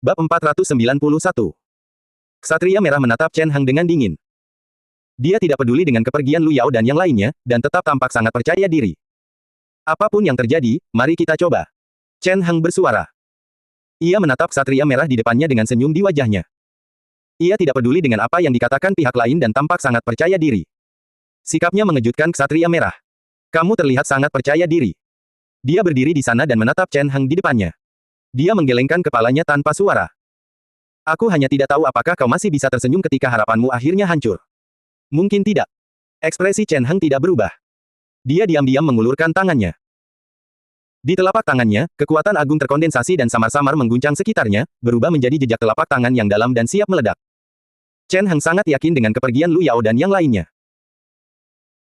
Bab 491. Ksatria Merah menatap Chen Hang dengan dingin. Dia tidak peduli dengan kepergian Lu Yao dan yang lainnya, dan tetap tampak sangat percaya diri. Apapun yang terjadi, mari kita coba. Chen Hang bersuara. Ia menatap Ksatria Merah di depannya dengan senyum di wajahnya. Ia tidak peduli dengan apa yang dikatakan pihak lain dan tampak sangat percaya diri. Sikapnya mengejutkan Ksatria Merah. Kamu terlihat sangat percaya diri. Dia berdiri di sana dan menatap Chen Hang di depannya. Dia menggelengkan kepalanya tanpa suara. Aku hanya tidak tahu apakah kau masih bisa tersenyum ketika harapanmu akhirnya hancur. Mungkin tidak. Ekspresi Chen Hang tidak berubah. Dia diam-diam mengulurkan tangannya. Di telapak tangannya, kekuatan agung terkondensasi dan samar-samar mengguncang sekitarnya, berubah menjadi jejak telapak tangan yang dalam dan siap meledak. Chen Hang sangat yakin dengan kepergian Lu Yao dan yang lainnya.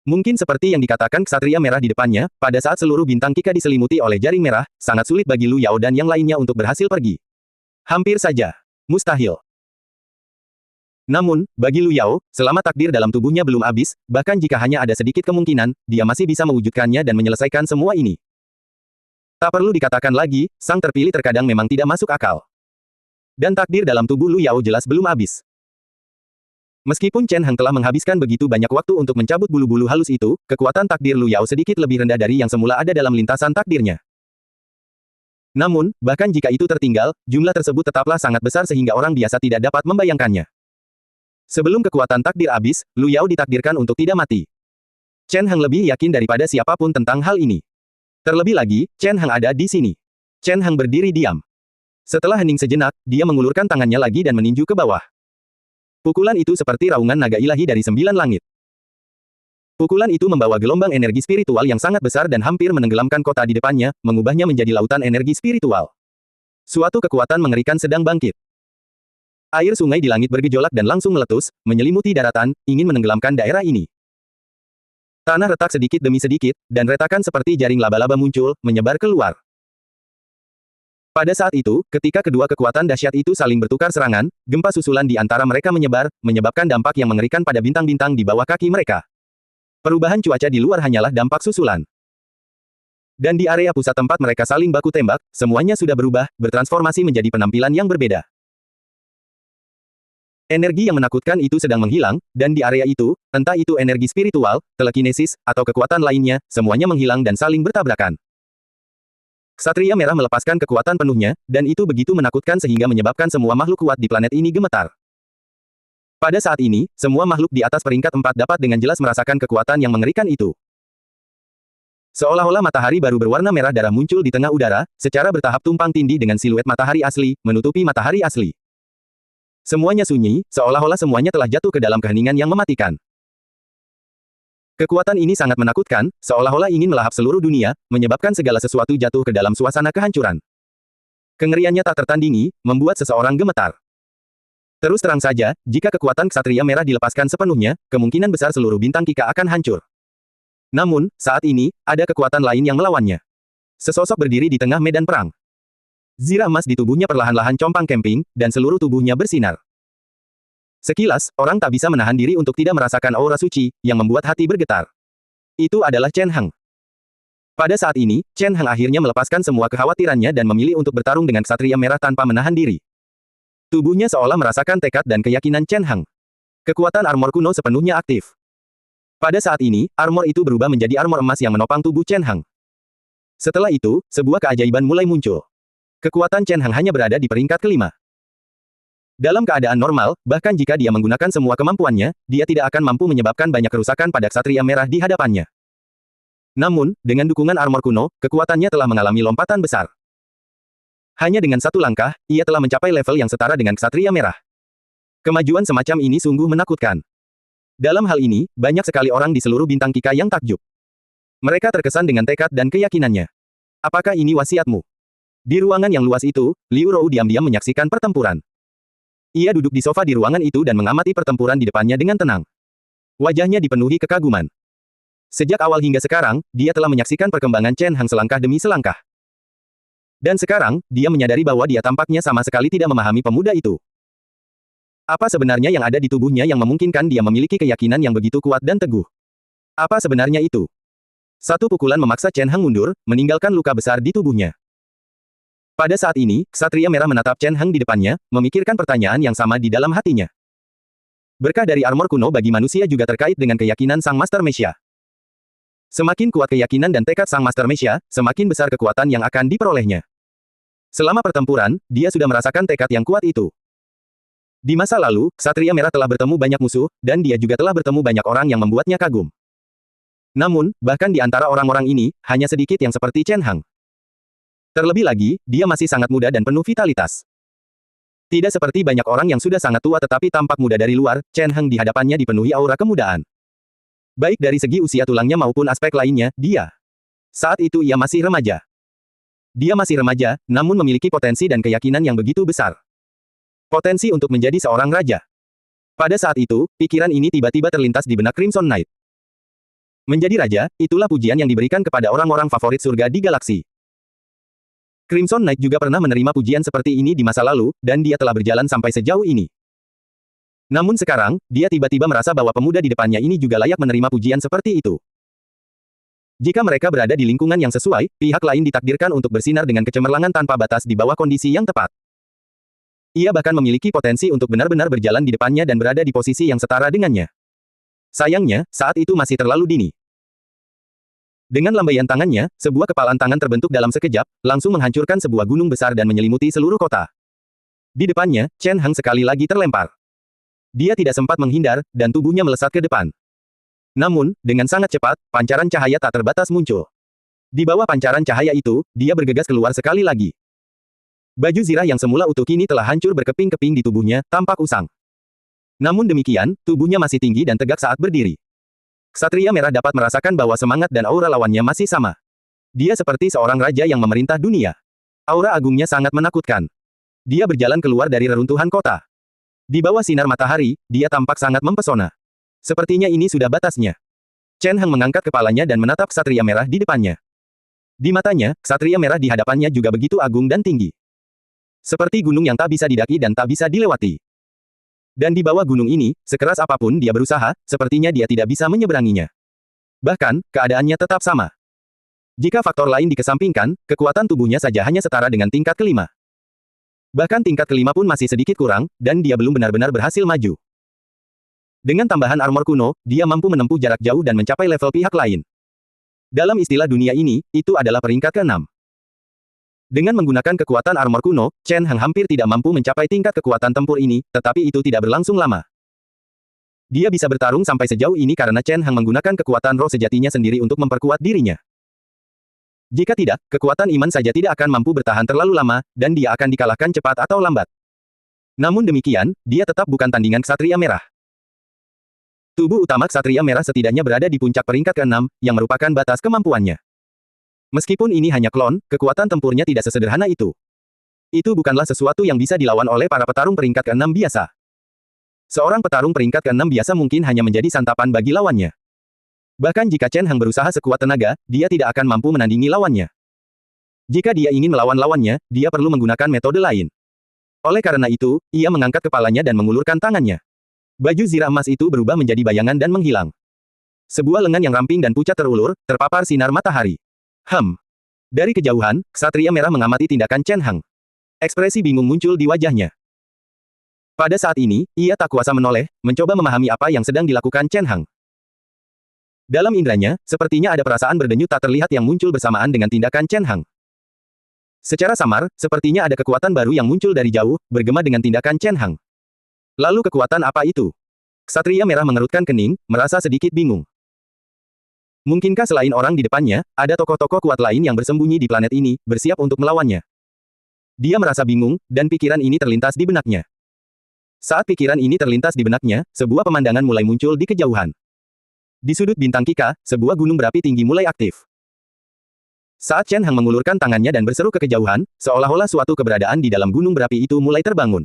Mungkin seperti yang dikatakan Ksatria Merah di depannya, pada saat seluruh bintang Kika diselimuti oleh jaring merah, sangat sulit bagi Lu Yao dan yang lainnya untuk berhasil pergi. Hampir saja. Mustahil. Namun, bagi Lu Yao, selama takdir dalam tubuhnya belum habis, bahkan jika hanya ada sedikit kemungkinan, dia masih bisa mewujudkannya dan menyelesaikan semua ini. Tak perlu dikatakan lagi, sang terpilih terkadang memang tidak masuk akal. Dan takdir dalam tubuh Lu Yao jelas belum habis. Meskipun Chen Hang telah menghabiskan begitu banyak waktu untuk mencabut bulu-bulu halus itu, kekuatan takdir Lu Yao sedikit lebih rendah dari yang semula ada dalam lintasan takdirnya. Namun, bahkan jika itu tertinggal, jumlah tersebut tetaplah sangat besar sehingga orang biasa tidak dapat membayangkannya. Sebelum kekuatan takdir habis, Lu Yao ditakdirkan untuk tidak mati. Chen Hang lebih yakin daripada siapapun tentang hal ini. Terlebih lagi, Chen Hang ada di sini. Chen Hang berdiri diam. Setelah hening sejenak, dia mengulurkan tangannya lagi dan meninju ke bawah. Pukulan itu seperti raungan naga ilahi dari 9 langit. Pukulan itu membawa gelombang energi spiritual yang sangat besar dan hampir menenggelamkan kota di depannya, mengubahnya menjadi lautan energi spiritual. Suatu kekuatan mengerikan sedang bangkit. Air sungai di langit bergejolak dan langsung meletus, menyelimuti daratan, ingin menenggelamkan daerah ini. Tanah retak sedikit demi sedikit, dan retakan seperti jaring laba-laba muncul, menyebar keluar. Pada saat itu, ketika kedua kekuatan dahsyat itu saling bertukar serangan, gempa susulan di antara mereka menyebar, menyebabkan dampak yang mengerikan pada bintang-bintang di bawah kaki mereka. Perubahan cuaca di luar hanyalah dampak susulan. Dan di area pusat tempat mereka saling baku tembak, semuanya sudah berubah, bertransformasi menjadi penampilan yang berbeda. Energi yang menakutkan itu sedang menghilang, dan di area itu, entah itu energi spiritual, telekinesis, atau kekuatan lainnya, semuanya menghilang dan saling bertabrakan. Ksatria Merah melepaskan kekuatan penuhnya, dan itu begitu menakutkan sehingga menyebabkan semua makhluk kuat di planet ini gemetar. Pada saat ini, semua makhluk di atas peringkat 4 dapat dengan jelas merasakan kekuatan yang mengerikan itu. Seolah-olah matahari baru berwarna merah darah muncul di tengah udara, secara bertahap tumpang tindih dengan siluet matahari asli, menutupi matahari asli. Semuanya sunyi, seolah-olah semuanya telah jatuh ke dalam keheningan yang mematikan. Kekuatan ini sangat menakutkan, seolah-olah ingin melahap seluruh dunia, menyebabkan segala sesuatu jatuh ke dalam suasana kehancuran. Kengeriannya tak tertandingi, membuat seseorang gemetar. Terus terang saja, jika kekuatan Ksatria Merah dilepaskan sepenuhnya, kemungkinan besar seluruh bintang Kika akan hancur. Namun, saat ini, ada kekuatan lain yang melawannya. Sesosok berdiri di tengah medan perang. Zirah emas di tubuhnya perlahan-lahan compang camping, dan seluruh tubuhnya bersinar. Sekilas, orang tak bisa menahan diri untuk tidak merasakan aura suci, yang membuat hati bergetar. Itu adalah Chen Hang. Pada saat ini, Chen Hang akhirnya melepaskan semua kekhawatirannya dan memilih untuk bertarung dengan Ksatria Merah tanpa menahan diri. Tubuhnya seolah merasakan tekad dan keyakinan Chen Hang. Kekuatan armor kuno sepenuhnya aktif. Pada saat ini, armor itu berubah menjadi armor emas yang menopang tubuh Chen Hang. Setelah itu, sebuah keajaiban mulai muncul. Kekuatan Chen Hang hanya berada di peringkat kelima. Dalam keadaan normal, bahkan jika dia menggunakan semua kemampuannya, dia tidak akan mampu menyebabkan banyak kerusakan pada Ksatria Merah di hadapannya. Namun, dengan dukungan armor kuno, kekuatannya telah mengalami lompatan besar. Hanya dengan satu langkah, ia telah mencapai level yang setara dengan Ksatria Merah. Kemajuan semacam ini sungguh menakutkan. Dalam hal ini, banyak sekali orang di seluruh bintang Kika yang takjub. Mereka terkesan dengan tekad dan keyakinannya. Apakah ini wasiatmu? Di ruangan yang luas itu, Liu Rou diam-diam menyaksikan pertempuran. Ia duduk di sofa di ruangan itu dan mengamati pertempuran di depannya dengan tenang. Wajahnya dipenuhi kekaguman. Sejak awal hingga sekarang, dia telah menyaksikan perkembangan Chen Hang selangkah demi selangkah. Dan sekarang, dia menyadari bahwa dia tampaknya sama sekali tidak memahami pemuda itu. Apa sebenarnya yang ada di tubuhnya yang memungkinkan dia memiliki keyakinan yang begitu kuat dan teguh? Apa sebenarnya itu? Satu pukulan memaksa Chen Hang mundur, meninggalkan luka besar di tubuhnya. Pada saat ini, Ksatria Merah menatap Chen Heng di depannya, memikirkan pertanyaan yang sama di dalam hatinya. Berkah dari armor kuno bagi manusia juga terkait dengan keyakinan Sang Master Mesya. Semakin kuat keyakinan dan tekad Sang Master Mesya, semakin besar kekuatan yang akan diperolehnya. Selama pertempuran, dia sudah merasakan tekad yang kuat itu. Di masa lalu, Ksatria Merah telah bertemu banyak musuh, dan dia juga telah bertemu banyak orang yang membuatnya kagum. Namun, bahkan di antara orang-orang ini, hanya sedikit yang seperti Chen Heng. Terlebih lagi, dia masih sangat muda dan penuh vitalitas. Tidak seperti banyak orang yang sudah sangat tua tetapi tampak muda dari luar, Chen Heng di hadapannya dipenuhi aura kemudaan. Baik dari segi usia tulangnya maupun aspek lainnya, saat itu ia masih remaja. Dia masih remaja, namun memiliki potensi dan keyakinan yang begitu besar. Potensi untuk menjadi seorang raja. Pada saat itu, pikiran ini tiba-tiba terlintas di benak Crimson Knight. Menjadi raja, itulah pujian yang diberikan kepada orang-orang favorit surga di galaksi. Crimson Knight juga pernah menerima pujian seperti ini di masa lalu, dan dia telah berjalan sampai sejauh ini. Namun sekarang, dia tiba-tiba merasa bahwa pemuda di depannya ini juga layak menerima pujian seperti itu. Jika mereka berada di lingkungan yang sesuai, pihak lain ditakdirkan untuk bersinar dengan kecemerlangan tanpa batas di bawah kondisi yang tepat. Ia bahkan memiliki potensi untuk benar-benar berjalan di depannya dan berada di posisi yang setara dengannya. Sayangnya, saat itu masih terlalu dini. Dengan lambaian tangannya, sebuah kepalan tangan terbentuk dalam sekejap, langsung menghancurkan sebuah gunung besar dan menyelimuti seluruh kota. Di depannya, Chen Heng sekali lagi terlempar. Dia tidak sempat menghindar, dan tubuhnya melesat ke depan. Namun, dengan sangat cepat, pancaran cahaya tak terbatas muncul. Di bawah pancaran cahaya itu, dia bergegas keluar sekali lagi. Baju zirah yang semula utuh kini telah hancur berkeping-keping di tubuhnya, tampak usang. Namun demikian, tubuhnya masih tinggi dan tegak saat berdiri. Ksatria Merah dapat merasakan bahwa semangat dan aura lawannya masih sama. Dia seperti seorang raja yang memerintah dunia. Aura agungnya sangat menakutkan. Dia berjalan keluar dari reruntuhan kota. Di bawah sinar matahari, dia tampak sangat mempesona. Sepertinya ini sudah batasnya. Chen Heng mengangkat kepalanya dan menatap Ksatria Merah di depannya. Di matanya, Ksatria Merah di hadapannya juga begitu agung dan tinggi. Seperti gunung yang tak bisa didaki dan tak bisa dilewati. Dan di bawah gunung ini, sekeras apapun dia berusaha, sepertinya dia tidak bisa menyeberanginya. Bahkan, keadaannya tetap sama. Jika faktor lain dikesampingkan, kekuatan tubuhnya saja hanya setara dengan tingkat kelima. Bahkan tingkat kelima pun masih sedikit kurang, dan dia belum benar-benar berhasil maju. Dengan tambahan armor kuno, dia mampu menempuh jarak jauh dan mencapai level pihak lain. Dalam istilah dunia ini, itu adalah peringkat ke-6. Dengan menggunakan kekuatan armor kuno, Chen Heng hampir tidak mampu mencapai tingkat kekuatan tempur ini, tetapi itu tidak berlangsung lama. Dia bisa bertarung sampai sejauh ini karena Chen Heng menggunakan kekuatan roh sejatinya sendiri untuk memperkuat dirinya. Jika tidak, kekuatan iman saja tidak akan mampu bertahan terlalu lama, dan dia akan dikalahkan cepat atau lambat. Namun demikian, dia tetap bukan tandingan Ksatria Merah. Tubuh utama Ksatria Merah setidaknya berada di puncak peringkat ke-6, yang merupakan batas kemampuannya. Meskipun ini hanya klon, kekuatan tempurnya tidak sesederhana itu. Itu bukanlah sesuatu yang bisa dilawan oleh para petarung peringkat ke-6 biasa. Seorang petarung peringkat ke-6 biasa mungkin hanya menjadi santapan bagi lawannya. Bahkan jika Chen Heng berusaha sekuat tenaga, dia tidak akan mampu menandingi lawannya. Jika dia ingin melawan lawannya, dia perlu menggunakan metode lain. Oleh karena itu, ia mengangkat kepalanya dan mengulurkan tangannya. Baju zirah emas itu berubah menjadi bayangan dan menghilang. Sebuah lengan yang ramping dan pucat terulur, terpapar sinar matahari. Dari kejauhan, Ksatria Merah mengamati tindakan Chen Heng. Ekspresi bingung muncul di wajahnya. Pada saat ini, ia tak kuasa menoleh, mencoba memahami apa yang sedang dilakukan Chen Heng. Dalam indranya, sepertinya ada perasaan berdenyut tak terlihat yang muncul bersamaan dengan tindakan Chen Heng. Secara samar, sepertinya ada kekuatan baru yang muncul dari jauh, bergema dengan tindakan Chen Heng. Lalu kekuatan apa itu? Ksatria Merah mengerutkan kening, merasa sedikit bingung. Mungkinkah selain orang di depannya, ada tokoh-tokoh kuat lain yang bersembunyi di planet ini, bersiap untuk melawannya? Dia merasa bingung, dan pikiran ini terlintas di benaknya. Saat pikiran ini terlintas di benaknya, sebuah pemandangan mulai muncul di kejauhan. Di sudut bintang Kika, sebuah gunung berapi tinggi mulai aktif. Saat Chen Heng mengulurkan tangannya dan berseru ke kejauhan, seolah-olah suatu keberadaan di dalam gunung berapi itu mulai terbangun.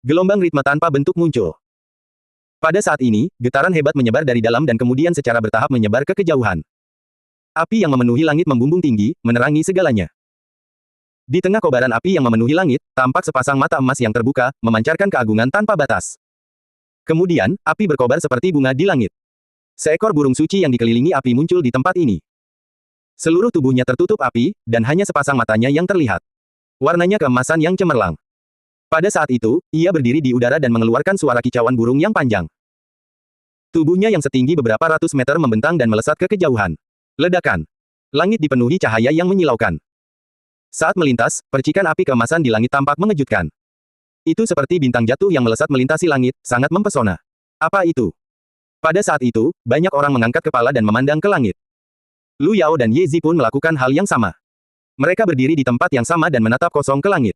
Gelombang ritme tanpa bentuk muncul. Pada saat ini, getaran hebat menyebar dari dalam dan kemudian secara bertahap menyebar ke kejauhan. Api yang memenuhi langit membumbung tinggi, menerangi segalanya. Di tengah kobaran api yang memenuhi langit, tampak sepasang mata emas yang terbuka, memancarkan keagungan tanpa batas. Kemudian, api berkobar seperti bunga di langit. Seekor burung suci yang dikelilingi api muncul di tempat ini. Seluruh tubuhnya tertutup api, dan hanya sepasang matanya yang terlihat. Warnanya keemasan yang cemerlang. Pada saat itu, ia berdiri di udara dan mengeluarkan suara kicauan burung yang panjang. Tubuhnya yang setinggi beberapa ratus meter membentang dan melesat ke kejauhan. Ledakan. Langit dipenuhi cahaya yang menyilaukan. Saat melintas, percikan api keemasan di langit tampak mengejutkan. Itu seperti bintang jatuh yang melesat melintasi langit, sangat mempesona. Apa itu? Pada saat itu, banyak orang mengangkat kepala dan memandang ke langit. Lu Yao dan Ye Zi pun melakukan hal yang sama. Mereka berdiri di tempat yang sama dan menatap kosong ke langit.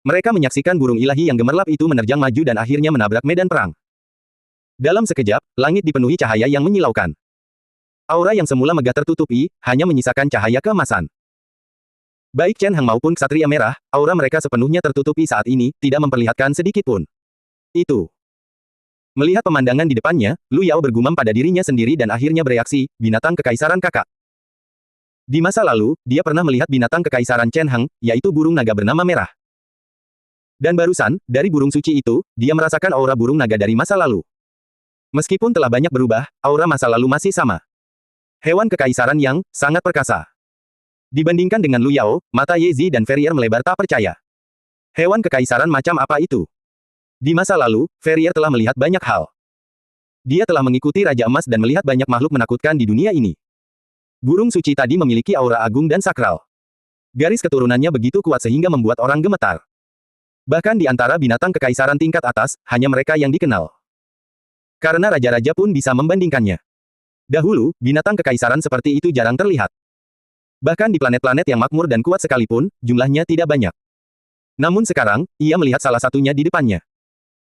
Mereka menyaksikan burung ilahi yang gemerlap itu menerjang maju dan akhirnya menabrak medan perang. Dalam sekejap, langit dipenuhi cahaya yang menyilaukan. Aura yang semula megah tertutupi, hanya menyisakan cahaya keemasan. Baik Chen Heng maupun Ksatria Merah, aura mereka sepenuhnya tertutupi saat ini, tidak memperlihatkan sedikit pun. Itu. Melihat pemandangan di depannya, Lu Yao bergumam pada dirinya sendiri dan akhirnya bereaksi, binatang kekaisaran kakak. Di masa lalu, dia pernah melihat binatang kekaisaran Chen Heng, yaitu burung naga bernama merah. Dan barusan, dari burung suci itu, dia merasakan aura burung naga dari masa lalu. Meskipun telah banyak berubah, aura masa lalu masih sama. Hewan kekaisaran yang sangat perkasa. Dibandingkan dengan Lu Yao, mata Ye Zi dan Ferrier melebar tak percaya. Hewan kekaisaran macam apa itu? Di masa lalu, Ferrier telah melihat banyak hal. Dia telah mengikuti Raja Emas dan melihat banyak makhluk menakutkan di dunia ini. Burung suci tadi memiliki aura agung dan sakral. Garis keturunannya begitu kuat sehingga membuat orang gemetar. Bahkan di antara binatang kekaisaran tingkat atas, hanya mereka yang dikenal. Karena raja-raja pun bisa membandingkannya. Dahulu, binatang kekaisaran seperti itu jarang terlihat. Bahkan di planet-planet yang makmur dan kuat sekalipun, jumlahnya tidak banyak. Namun sekarang, ia melihat salah satunya di depannya.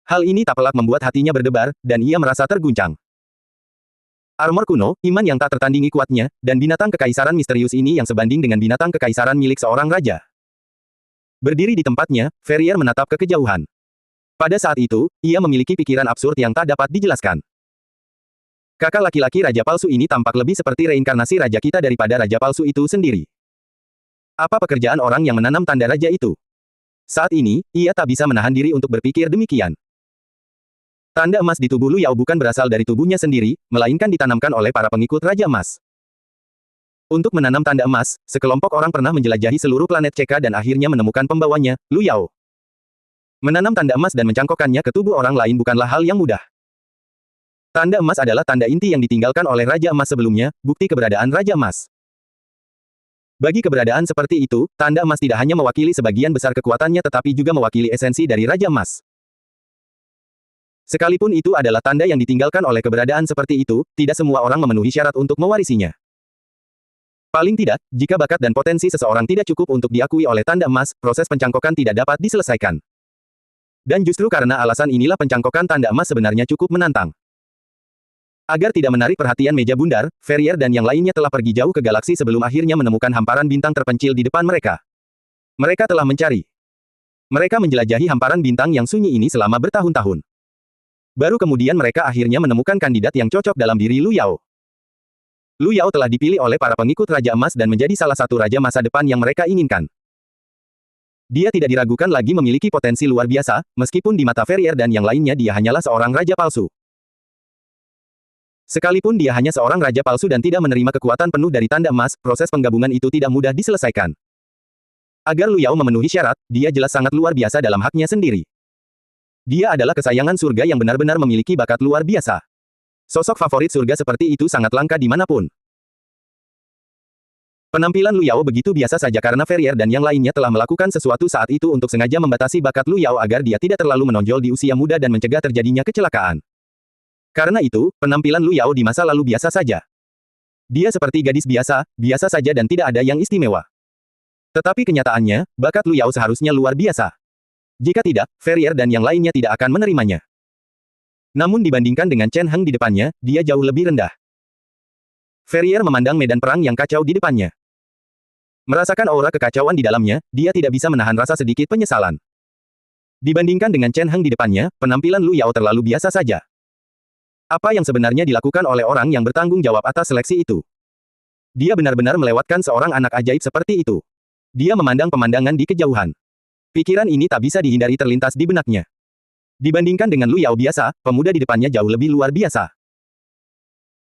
Hal ini tak pelak membuat hatinya berdebar, dan ia merasa terguncang. Armor kuno, iman yang tak tertandingi kuatnya, dan binatang kekaisaran misterius ini yang sebanding dengan binatang kekaisaran milik seorang raja. Berdiri di tempatnya, Ferrier menatap ke kejauhan. Pada saat itu, ia memiliki pikiran absurd yang tak dapat dijelaskan. Kakak laki-laki raja palsu ini tampak lebih seperti reinkarnasi raja kita daripada raja palsu itu sendiri. Apa pekerjaan orang yang menanam tanda raja itu? Saat ini, ia tak bisa menahan diri untuk berpikir demikian. Tanda emas di tubuh Lu Yao bukan berasal dari tubuhnya sendiri, melainkan ditanamkan oleh para pengikut Raja Emas. Untuk menanam tanda emas, sekelompok orang pernah menjelajahi seluruh planet CK dan akhirnya menemukan pembawanya, Lu Yao. Menanam tanda emas dan mencangkokkannya ke tubuh orang lain bukanlah hal yang mudah. Tanda emas adalah tanda inti yang ditinggalkan oleh Raja Emas sebelumnya, bukti keberadaan Raja Emas. Bagi keberadaan seperti itu, tanda emas tidak hanya mewakili sebagian besar kekuatannya tetapi juga mewakili esensi dari Raja Emas. Sekalipun itu adalah tanda yang ditinggalkan oleh keberadaan seperti itu, tidak semua orang memenuhi syarat untuk mewarisinya. Paling tidak, jika bakat dan potensi seseorang tidak cukup untuk diakui oleh tanda emas, proses pencangkokan tidak dapat diselesaikan. Dan justru karena alasan inilah pencangkokan tanda emas sebenarnya cukup menantang. Agar tidak menarik perhatian meja bundar, Ferrier dan yang lainnya telah pergi jauh ke galaksi sebelum akhirnya menemukan hamparan bintang terpencil di depan mereka. Mereka telah mencari. Mereka menjelajahi hamparan bintang yang sunyi ini selama bertahun-tahun. Baru kemudian mereka akhirnya menemukan kandidat yang cocok dalam diri Lu Yao. Lu Yao telah dipilih oleh para pengikut Raja Emas dan menjadi salah satu raja masa depan yang mereka inginkan. Dia tidak diragukan lagi memiliki potensi luar biasa, meskipun di mata Ferrier dan yang lainnya dia hanyalah seorang raja palsu. Sekalipun dia hanya seorang raja palsu dan tidak menerima kekuatan penuh dari tanda emas, proses penggabungan itu tidak mudah diselesaikan. Agar Lu Yao memenuhi syarat, dia jelas sangat luar biasa dalam haknya sendiri. Dia adalah kesayangan surga yang benar-benar memiliki bakat luar biasa. Sosok favorit surga seperti itu sangat langka dimanapun. Penampilan Lu Yao begitu biasa saja karena Ferrier dan yang lainnya telah melakukan sesuatu saat itu untuk sengaja membatasi bakat Lu Yao agar dia tidak terlalu menonjol di usia muda dan mencegah terjadinya kecelakaan. Karena itu, penampilan Lu Yao di masa lalu biasa saja. Dia seperti gadis biasa, biasa saja dan tidak ada yang istimewa. Tetapi kenyataannya, bakat Lu Yao seharusnya luar biasa. Jika tidak, Ferrier dan yang lainnya tidak akan menerimanya. Namun dibandingkan dengan Chen Heng di depannya, dia jauh lebih rendah. Ferrier memandang medan perang yang kacau di depannya. Merasakan aura kekacauan di dalamnya, dia tidak bisa menahan rasa sedikit penyesalan. Dibandingkan dengan Chen Heng di depannya, penampilan Lu Yao terlalu biasa saja. Apa yang sebenarnya dilakukan oleh orang yang bertanggung jawab atas seleksi itu? Dia benar-benar melewatkan seorang anak ajaib seperti itu. Dia memandang pemandangan di kejauhan. Pikiran ini tak bisa dihindari terlintas di benaknya. Dibandingkan dengan Lu Yao biasa, pemuda di depannya jauh lebih luar biasa.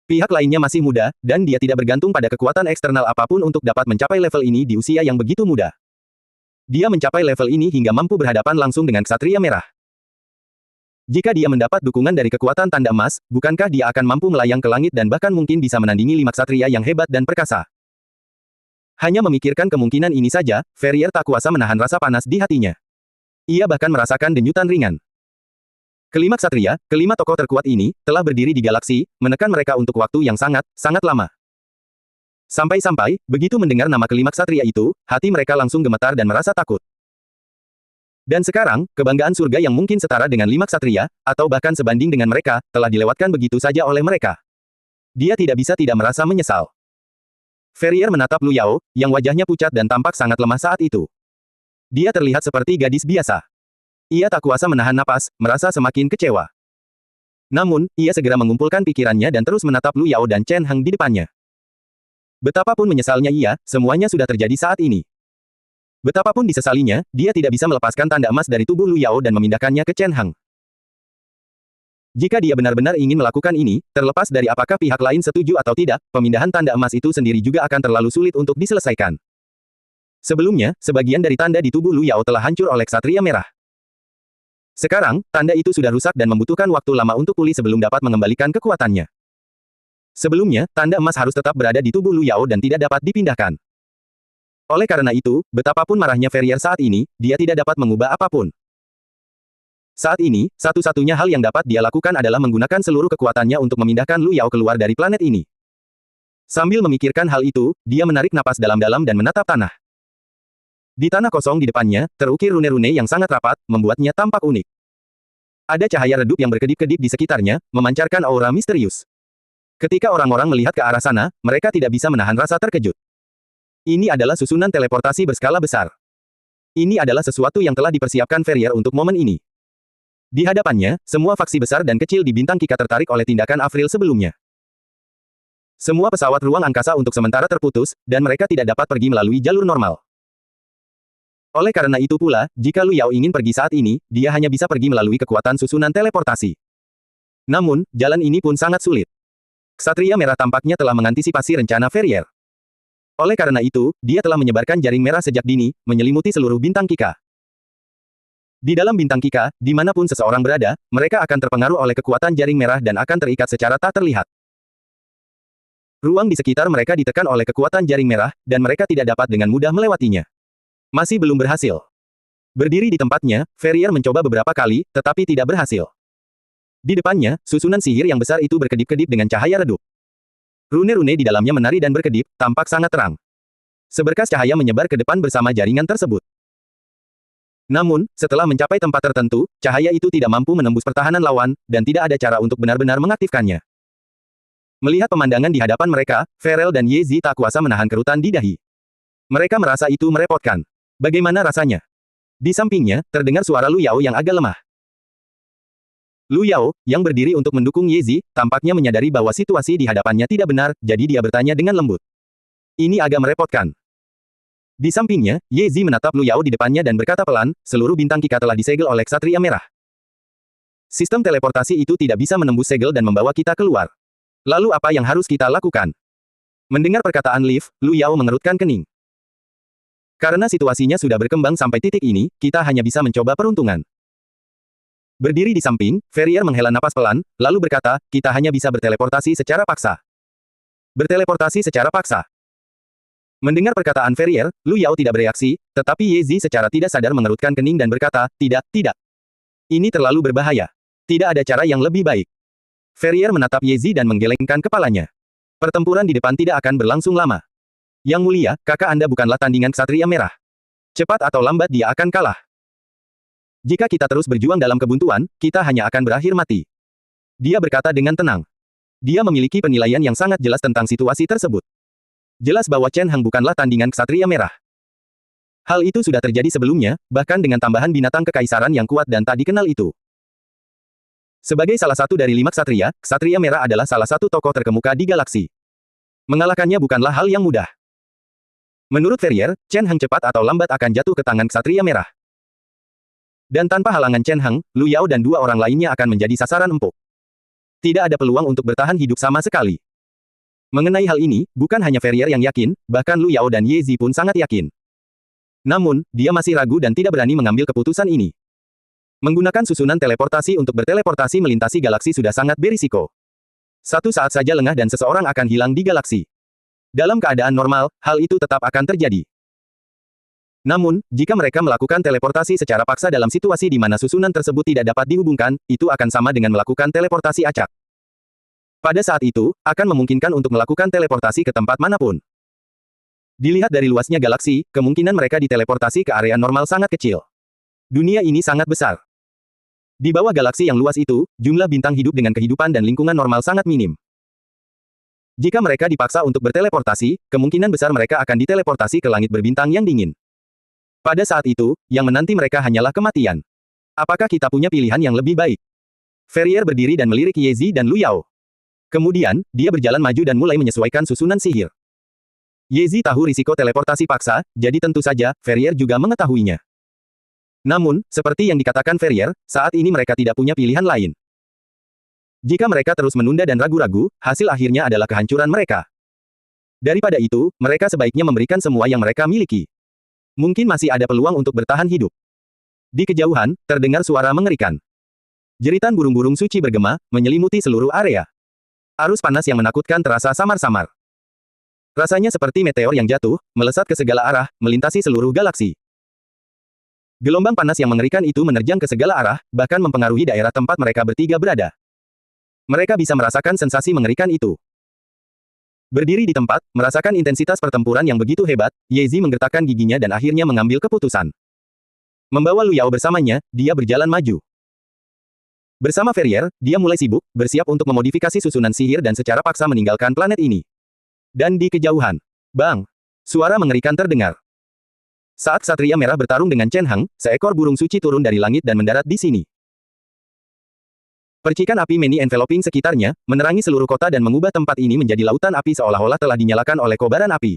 Pihak lainnya masih muda, dan dia tidak bergantung pada kekuatan eksternal apapun untuk dapat mencapai level ini di usia yang begitu muda. Dia mencapai level ini hingga mampu berhadapan langsung dengan Ksatria Merah. Jika dia mendapat dukungan dari kekuatan tanda emas, bukankah dia akan mampu melayang ke langit dan bahkan mungkin bisa menandingi 5 ksatria yang hebat dan perkasa? Hanya memikirkan kemungkinan ini saja, Ferrier tak kuasa menahan rasa panas di hatinya. Ia bahkan merasakan denyutan ringan. Kelima ksatria, kelima tokoh terkuat ini, telah berdiri di galaksi, menekan mereka untuk waktu yang sangat, sangat lama. Sampai-sampai, begitu mendengar nama kelima ksatria itu, hati mereka langsung gemetar dan merasa takut. Dan sekarang, kebanggaan surga yang mungkin setara dengan 5 ksatria, atau bahkan sebanding dengan mereka, telah dilewatkan begitu saja oleh mereka. Dia tidak bisa tidak merasa menyesal. Ferrier menatap Lu Yao, yang wajahnya pucat dan tampak sangat lemah saat itu. Dia terlihat seperti gadis biasa. Ia tak kuasa menahan napas, merasa semakin kecewa. Namun, ia segera mengumpulkan pikirannya dan terus menatap Lu Yao dan Chen Heng di depannya. Betapapun menyesalnya ia, semuanya sudah terjadi saat ini. Betapapun disesalinya, dia tidak bisa melepaskan tanda emas dari tubuh Lu Yao dan memindahkannya ke Chen Heng. Jika dia benar-benar ingin melakukan ini, terlepas dari apakah pihak lain setuju atau tidak, pemindahan tanda emas itu sendiri juga akan terlalu sulit untuk diselesaikan. Sebelumnya, sebagian dari tanda di tubuh Lu Yao telah hancur oleh Ksatria Merah. Sekarang, tanda itu sudah rusak dan membutuhkan waktu lama untuk pulih sebelum dapat mengembalikan kekuatannya. Sebelumnya, tanda emas harus tetap berada di tubuh Lu Yao dan tidak dapat dipindahkan. Oleh karena itu, betapapun marahnya Ferrier saat ini, dia tidak dapat mengubah apapun. Saat ini, satu-satunya hal yang dapat dia lakukan adalah menggunakan seluruh kekuatannya untuk memindahkan Lu Yao keluar dari planet ini. Sambil memikirkan hal itu, dia menarik napas dalam-dalam dan menatap tanah. Di tanah kosong di depannya, terukir rune-rune yang sangat rapat, membuatnya tampak unik. Ada cahaya redup yang berkedip-kedip di sekitarnya, memancarkan aura misterius. Ketika orang-orang melihat ke arah sana, mereka tidak bisa menahan rasa terkejut. Ini adalah susunan teleportasi berskala besar. Ini adalah sesuatu yang telah dipersiapkan Ferrier untuk momen ini. Di hadapannya, semua faksi besar dan kecil di Bintang Kika tertarik oleh tindakan Avril sebelumnya. Semua pesawat ruang angkasa untuk sementara terputus, dan mereka tidak dapat pergi melalui jalur normal. Oleh karena itu pula, jika Lu Yao ingin pergi saat ini, dia hanya bisa pergi melalui kekuatan susunan teleportasi. Namun, jalan ini pun sangat sulit. Ksatria Merah tampaknya telah mengantisipasi rencana Ferrier. Oleh karena itu, dia telah menyebarkan jaring merah sejak dini, menyelimuti seluruh Bintang Kika. Di dalam Bintang Kika, dimanapun seseorang berada, mereka akan terpengaruh oleh kekuatan jaring merah dan akan terikat secara tak terlihat. Ruang di sekitar mereka ditekan oleh kekuatan jaring merah, dan mereka tidak dapat dengan mudah melewatinya. Masih belum berhasil. Berdiri di tempatnya, Ferrier mencoba beberapa kali, tetapi tidak berhasil. Di depannya, susunan sihir yang besar itu berkedip-kedip dengan cahaya redup. Rune-rune di dalamnya menari dan berkedip, tampak sangat terang. Seberkas cahaya menyebar ke depan bersama jaringan tersebut. Namun, setelah mencapai tempat tertentu, cahaya itu tidak mampu menembus pertahanan lawan, dan tidak ada cara untuk benar-benar mengaktifkannya. Melihat pemandangan di hadapan mereka, Ferrell dan Ye Zi tak kuasa menahan kerutan di dahi. Mereka merasa itu merepotkan. Bagaimana rasanya? Di sampingnya, terdengar suara Lu Yao yang agak lemah. Lu Yao, yang berdiri untuk mendukung Ye Zi, tampaknya menyadari bahwa situasi di hadapannya tidak benar, jadi dia bertanya dengan lembut. Ini agak merepotkan. Di sampingnya, Ye Zi menatap Lu Yao di depannya dan berkata pelan, seluruh Bintang Kika telah disegel oleh Ksatria Merah. Sistem teleportasi itu tidak bisa menembus segel dan membawa kita keluar. Lalu apa yang harus kita lakukan? Mendengar perkataan Liv, Lu Yao mengerutkan kening. Karena situasinya sudah berkembang sampai titik ini, kita hanya bisa mencoba peruntungan. Berdiri di samping, Ferrier menghela napas pelan, lalu berkata, kita hanya bisa berteleportasi secara paksa. Berteleportasi secara paksa. Mendengar perkataan Ferrier, Lu Yao tidak bereaksi, tetapi Ye Zi secara tidak sadar mengerutkan kening dan berkata, tidak, tidak. Ini terlalu berbahaya. Tidak ada cara yang lebih baik. Ferrier menatap Ye Zi dan menggelengkan kepalanya. Pertempuran di depan tidak akan berlangsung lama. Yang mulia, kakak Anda bukanlah tandingan Ksatria Merah. Cepat atau lambat dia akan kalah. Jika kita terus berjuang dalam kebuntuan, kita hanya akan berakhir mati. Dia berkata dengan tenang. Dia memiliki penilaian yang sangat jelas tentang situasi tersebut. Jelas bahwa Chen Heng bukanlah tandingan Ksatria Merah. Hal itu sudah terjadi sebelumnya, bahkan dengan tambahan binatang kekaisaran yang kuat dan tak dikenal itu. Sebagai salah satu dari 5 ksatria, Ksatria Merah adalah salah satu tokoh terkemuka di galaksi. Mengalahkannya bukanlah hal yang mudah. Menurut Ferrier, Chen Heng cepat atau lambat akan jatuh ke tangan Ksatria Merah. Dan tanpa halangan Chen Heng, Lu Yao dan 2 orang lainnya akan menjadi sasaran empuk. Tidak ada peluang untuk bertahan hidup sama sekali. Mengenai hal ini, bukan hanya Ferrier yang yakin, bahkan Lu Yao dan Ye Zi pun sangat yakin. Namun, dia masih ragu dan tidak berani mengambil keputusan ini. Menggunakan susunan teleportasi untuk berteleportasi melintasi galaksi sudah sangat berisiko. Satu saat saja lengah dan seseorang akan hilang di galaksi. Dalam keadaan normal, hal itu tetap akan terjadi. Namun, jika mereka melakukan teleportasi secara paksa dalam situasi di mana susunan tersebut tidak dapat dihubungkan, itu akan sama dengan melakukan teleportasi acak. Pada saat itu, akan memungkinkan untuk melakukan teleportasi ke tempat manapun. Dilihat dari luasnya galaksi, kemungkinan mereka diteleportasi ke area normal sangat kecil. Dunia ini sangat besar. Di bawah galaksi yang luas itu, jumlah bintang hidup dengan kehidupan dan lingkungan normal sangat minim. Jika mereka dipaksa untuk berteleportasi, kemungkinan besar mereka akan diteleportasi ke langit berbintang yang dingin. Pada saat itu, yang menanti mereka hanyalah kematian. Apakah kita punya pilihan yang lebih baik? Ferrier berdiri dan melirik Ye Zi dan Lu Yao. Kemudian, dia berjalan maju dan mulai menyesuaikan susunan sihir. Ye Zi tahu risiko teleportasi paksa, jadi tentu saja, Ferrier juga mengetahuinya. Namun, seperti yang dikatakan Ferrier, saat ini mereka tidak punya pilihan lain. Jika mereka terus menunda dan ragu-ragu, hasil akhirnya adalah kehancuran mereka. Daripada itu, mereka sebaiknya memberikan semua yang mereka miliki. Mungkin masih ada peluang untuk bertahan hidup. Di kejauhan, terdengar suara mengerikan. Jeritan burung-burung suci bergema, menyelimuti seluruh area. Arus panas yang menakutkan terasa samar-samar. Rasanya seperti meteor yang jatuh, melesat ke segala arah, melintasi seluruh galaksi. Gelombang panas yang mengerikan itu menerjang ke segala arah, bahkan mempengaruhi daerah tempat mereka bertiga berada. Mereka bisa merasakan sensasi mengerikan itu. Berdiri di tempat, merasakan intensitas pertempuran yang begitu hebat, Ye Zi menggertakkan giginya dan akhirnya mengambil keputusan. Membawa Lu Yao bersamanya, dia berjalan maju. Bersama Ferrier, dia mulai sibuk, bersiap untuk memodifikasi susunan sihir dan secara paksa meninggalkan planet ini. Dan di kejauhan, bang! Suara mengerikan terdengar. Saat Ksatria Merah bertarung dengan Chen Hang, seekor burung suci turun dari langit dan mendarat di sini. Percikan api meni enveloping sekitarnya, menerangi seluruh kota dan mengubah tempat ini menjadi lautan api seolah-olah telah dinyalakan oleh kobaran api.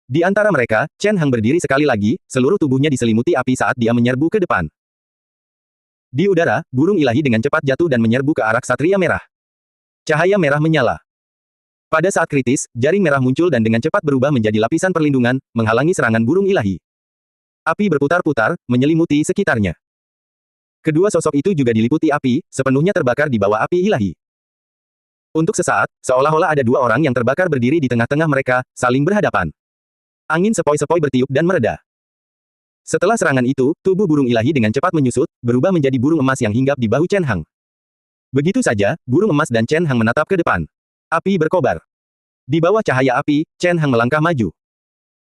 Di antara mereka, Chen Hang berdiri sekali lagi, seluruh tubuhnya diselimuti api saat dia menyerbu ke depan. Di udara, burung ilahi dengan cepat jatuh dan menyerbu ke arah Ksatria Merah. Cahaya merah menyala. Pada saat kritis, jaring merah muncul dan dengan cepat berubah menjadi lapisan perlindungan, menghalangi serangan burung ilahi. Api berputar-putar, menyelimuti sekitarnya. Kedua sosok itu juga diliputi api, sepenuhnya terbakar di bawah api ilahi. Untuk sesaat, seolah-olah ada dua orang yang terbakar berdiri di tengah-tengah mereka, saling berhadapan. Angin sepoi-sepoi bertiup dan mereda. Setelah serangan itu, tubuh burung ilahi dengan cepat menyusut, berubah menjadi burung emas yang hinggap di bahu Chen Hang. Begitu saja, burung emas dan Chen Hang menatap ke depan. Api berkobar. Di bawah cahaya api, Chen Hang melangkah maju.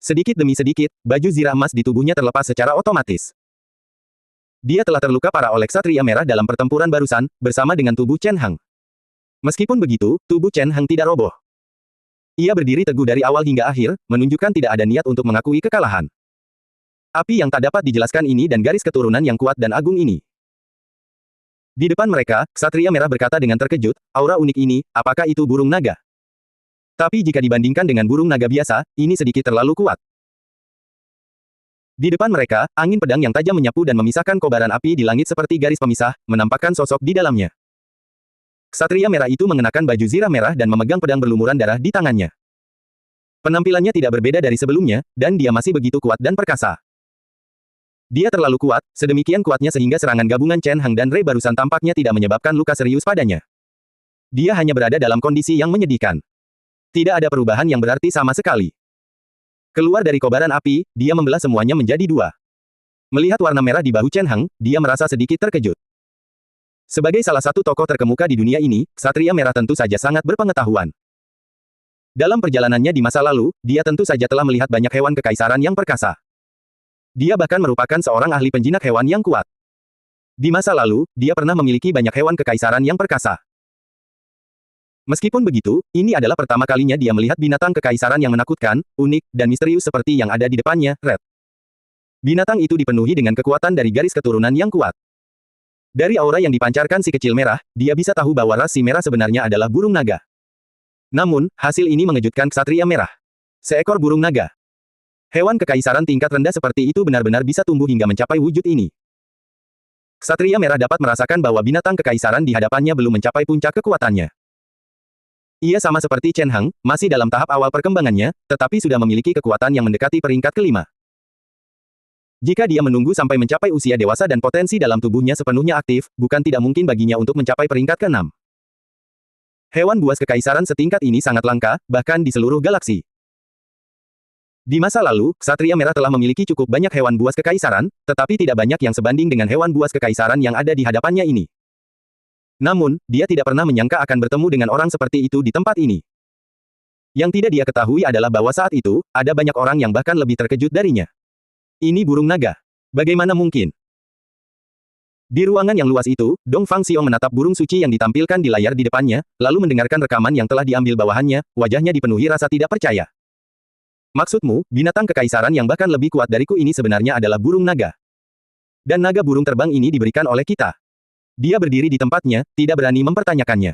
Sedikit demi sedikit, baju zirah emas di tubuhnya terlepas secara otomatis. Dia telah terluka parah oleh Ksatria Merah dalam pertempuran barusan, bersama dengan tubuh Chen Hang. Meskipun begitu, tubuh Chen Hang tidak roboh. Ia berdiri teguh dari awal hingga akhir, menunjukkan tidak ada niat untuk mengakui kekalahan. Api yang tak dapat dijelaskan ini dan garis keturunan yang kuat dan agung ini. Di depan mereka, Ksatria Merah berkata dengan terkejut, aura unik ini, apakah itu burung naga? Tapi jika dibandingkan dengan burung naga biasa, ini sedikit terlalu kuat. Di depan mereka, angin pedang yang tajam menyapu dan memisahkan kobaran api di langit seperti garis pemisah, menampakkan sosok di dalamnya. Ksatria Merah itu mengenakan baju zirah merah dan memegang pedang berlumuran darah di tangannya. Penampilannya tidak berbeda dari sebelumnya, dan dia masih begitu kuat dan perkasa. Dia terlalu kuat, sedemikian kuatnya sehingga serangan gabungan Chen Hang dan Rei barusan tampaknya tidak menyebabkan luka serius padanya. Dia hanya berada dalam kondisi yang menyedihkan. Tidak ada perubahan yang berarti sama sekali. Keluar dari kobaran api, dia membelah semuanya menjadi dua. Melihat warna merah di bahu Chen Hang, dia merasa sedikit terkejut. Sebagai salah satu tokoh terkemuka di dunia ini, Ksatria Merah tentu saja sangat berpengetahuan. Dalam perjalanannya di masa lalu, dia tentu saja telah melihat banyak hewan kekaisaran yang perkasa. Dia bahkan merupakan seorang ahli penjinak hewan yang kuat. Di masa lalu, dia pernah memiliki banyak hewan kekaisaran yang perkasa. Meskipun begitu, ini adalah pertama kalinya dia melihat binatang kekaisaran yang menakutkan, unik, dan misterius seperti yang ada di depannya, Red. Binatang itu dipenuhi dengan kekuatan dari garis keturunan yang kuat. Dari aura yang dipancarkan si kecil merah, dia bisa tahu bahwa ras si merah sebenarnya adalah burung naga. Namun, hasil ini mengejutkan Ksatria Merah. Seekor burung naga. Hewan kekaisaran tingkat rendah seperti itu benar-benar bisa tumbuh hingga mencapai wujud ini. Ksatria Merah dapat merasakan bahwa binatang kekaisaran di hadapannya belum mencapai puncak kekuatannya. Ia sama seperti Chen Hang, masih dalam tahap awal perkembangannya, tetapi sudah memiliki kekuatan yang mendekati peringkat kelima. Jika dia menunggu sampai mencapai usia dewasa dan potensi dalam tubuhnya sepenuhnya aktif, bukan tidak mungkin baginya untuk mencapai peringkat ke-6. Hewan buas kekaisaran setingkat ini sangat langka, bahkan di seluruh galaksi. Di masa lalu, Ksatria Merah telah memiliki cukup banyak hewan buas kekaisaran, tetapi tidak banyak yang sebanding dengan hewan buas kekaisaran yang ada di hadapannya ini. Namun, dia tidak pernah menyangka akan bertemu dengan orang seperti itu di tempat ini. Yang tidak dia ketahui adalah bahwa saat itu, ada banyak orang yang bahkan lebih terkejut darinya. Ini burung naga. Bagaimana mungkin? Di ruangan yang luas itu, Dong Fang Xiong menatap burung suci yang ditampilkan di layar di depannya, lalu mendengarkan rekaman yang telah diambil bawahannya, wajahnya dipenuhi rasa tidak percaya. Maksudmu, binatang kekaisaran yang bahkan lebih kuat dariku ini sebenarnya adalah burung naga. Dan naga burung terbang ini diberikan oleh kita. Dia berdiri di tempatnya, tidak berani mempertanyakannya.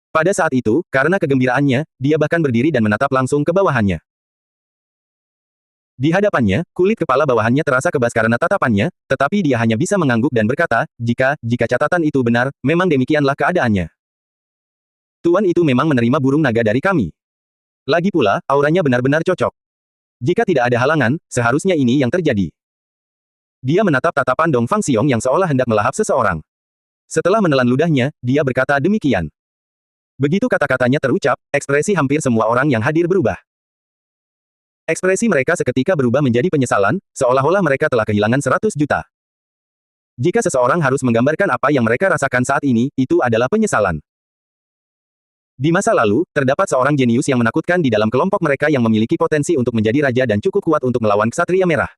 Pada saat itu, karena kegembiraannya, dia bahkan berdiri dan menatap langsung ke bawahannya. Di hadapannya, kulit kepala bawahannya terasa kebas karena tatapannya, tetapi dia hanya bisa mengangguk dan berkata, jika catatan itu benar, memang demikianlah keadaannya. Tuan itu memang menerima burung naga dari kami. Lagi pula, auranya benar-benar cocok. Jika tidak ada halangan, seharusnya ini yang terjadi. Dia menatap tatapan Dong Fang Xiong yang seolah hendak melahap seseorang. Setelah menelan ludahnya, dia berkata demikian. Begitu kata-katanya terucap, ekspresi hampir semua orang yang hadir berubah. Ekspresi mereka seketika berubah menjadi penyesalan, seolah-olah mereka telah kehilangan 100 juta. Jika seseorang harus menggambarkan apa yang mereka rasakan saat ini, itu adalah penyesalan. Di masa lalu, terdapat seorang jenius yang menakutkan di dalam kelompok mereka yang memiliki potensi untuk menjadi raja dan cukup kuat untuk melawan Ksatria Merah.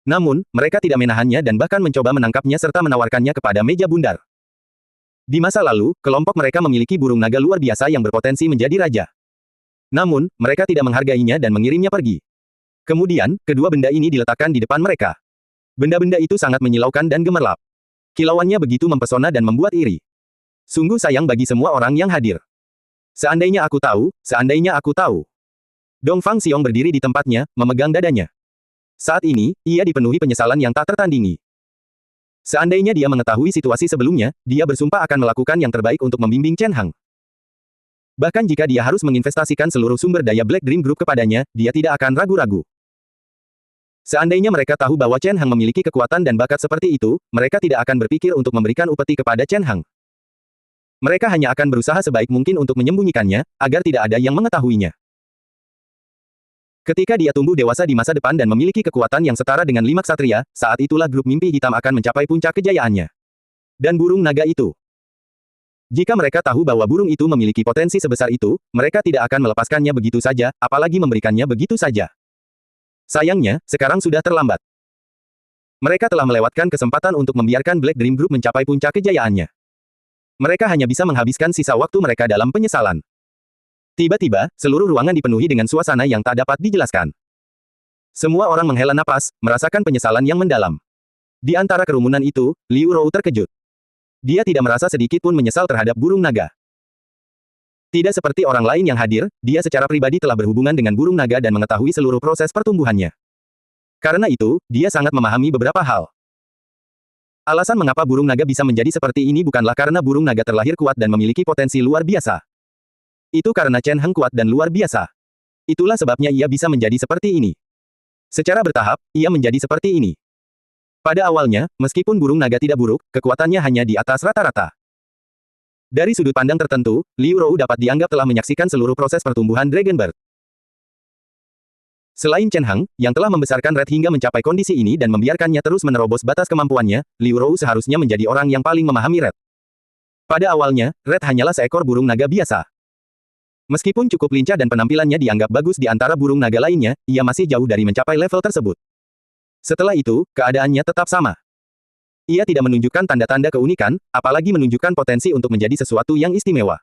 Namun, mereka tidak menahannya dan bahkan mencoba menangkapnya serta menawarkannya kepada meja bundar. Di masa lalu, kelompok mereka memiliki burung naga luar biasa yang berpotensi menjadi raja. Namun, mereka tidak menghargainya dan mengirimnya pergi. Kemudian, kedua benda ini diletakkan di depan mereka. Benda-benda itu sangat menyilaukan dan gemerlap. Kilauannya begitu mempesona dan membuat iri. Sungguh sayang bagi semua orang yang hadir. Seandainya aku tahu. Dong Fang Xiong berdiri di tempatnya, memegang dadanya. Saat ini, ia dipenuhi penyesalan yang tak tertandingi. Seandainya dia mengetahui situasi sebelumnya, dia bersumpah akan melakukan yang terbaik untuk membimbing Chen Hang. Bahkan jika dia harus menginvestasikan seluruh sumber daya Black Dream Group kepadanya, dia tidak akan ragu-ragu. Seandainya mereka tahu bahwa Chen Hang memiliki kekuatan dan bakat seperti itu, mereka tidak akan berpikir untuk memberikan upeti kepada Chen Hang. Mereka hanya akan berusaha sebaik mungkin untuk menyembunyikannya, agar tidak ada yang mengetahuinya. Ketika dia tumbuh dewasa di masa depan dan memiliki kekuatan yang setara dengan 5 ksatria, saat itulah grup mimpi hitam akan mencapai puncak kejayaannya. Dan burung naga itu. Jika mereka tahu bahwa burung itu memiliki potensi sebesar itu, mereka tidak akan melepaskannya begitu saja, apalagi memberikannya begitu saja. Sayangnya, sekarang sudah terlambat. Mereka telah melewatkan kesempatan untuk membiarkan Black Dream Group mencapai puncak kejayaannya. Mereka hanya bisa menghabiskan sisa waktu mereka dalam penyesalan. Tiba-tiba, seluruh ruangan dipenuhi dengan suasana yang tak dapat dijelaskan. Semua orang menghela napas, merasakan penyesalan yang mendalam. Di antara kerumunan itu, Liu Rou terkejut. Dia tidak merasa sedikit pun menyesal terhadap burung naga. Tidak seperti orang lain yang hadir, dia secara pribadi telah berhubungan dengan burung naga dan mengetahui seluruh proses pertumbuhannya. Karena itu, dia sangat memahami beberapa hal. Alasan mengapa burung naga bisa menjadi seperti ini bukanlah karena burung naga terlahir kuat dan memiliki potensi luar biasa. Itu karena Chen Hang kuat dan luar biasa. Itulah sebabnya ia bisa menjadi seperti ini. Secara bertahap, ia menjadi seperti ini. Pada awalnya, meskipun burung naga tidak buruk, kekuatannya hanya di atas rata-rata. Dari sudut pandang tertentu, Liu Rou dapat dianggap telah menyaksikan seluruh proses pertumbuhan Dragonbird. Selain Chen Hang, yang telah membesarkan Red hingga mencapai kondisi ini dan membiarkannya terus menerobos batas kemampuannya, Liu Rou seharusnya menjadi orang yang paling memahami Red. Pada awalnya, Red hanyalah seekor burung naga biasa. Meskipun cukup lincah dan penampilannya dianggap bagus di antara burung naga lainnya, ia masih jauh dari mencapai level tersebut. Setelah itu, keadaannya tetap sama. Ia tidak menunjukkan tanda-tanda keunikan, apalagi menunjukkan potensi untuk menjadi sesuatu yang istimewa.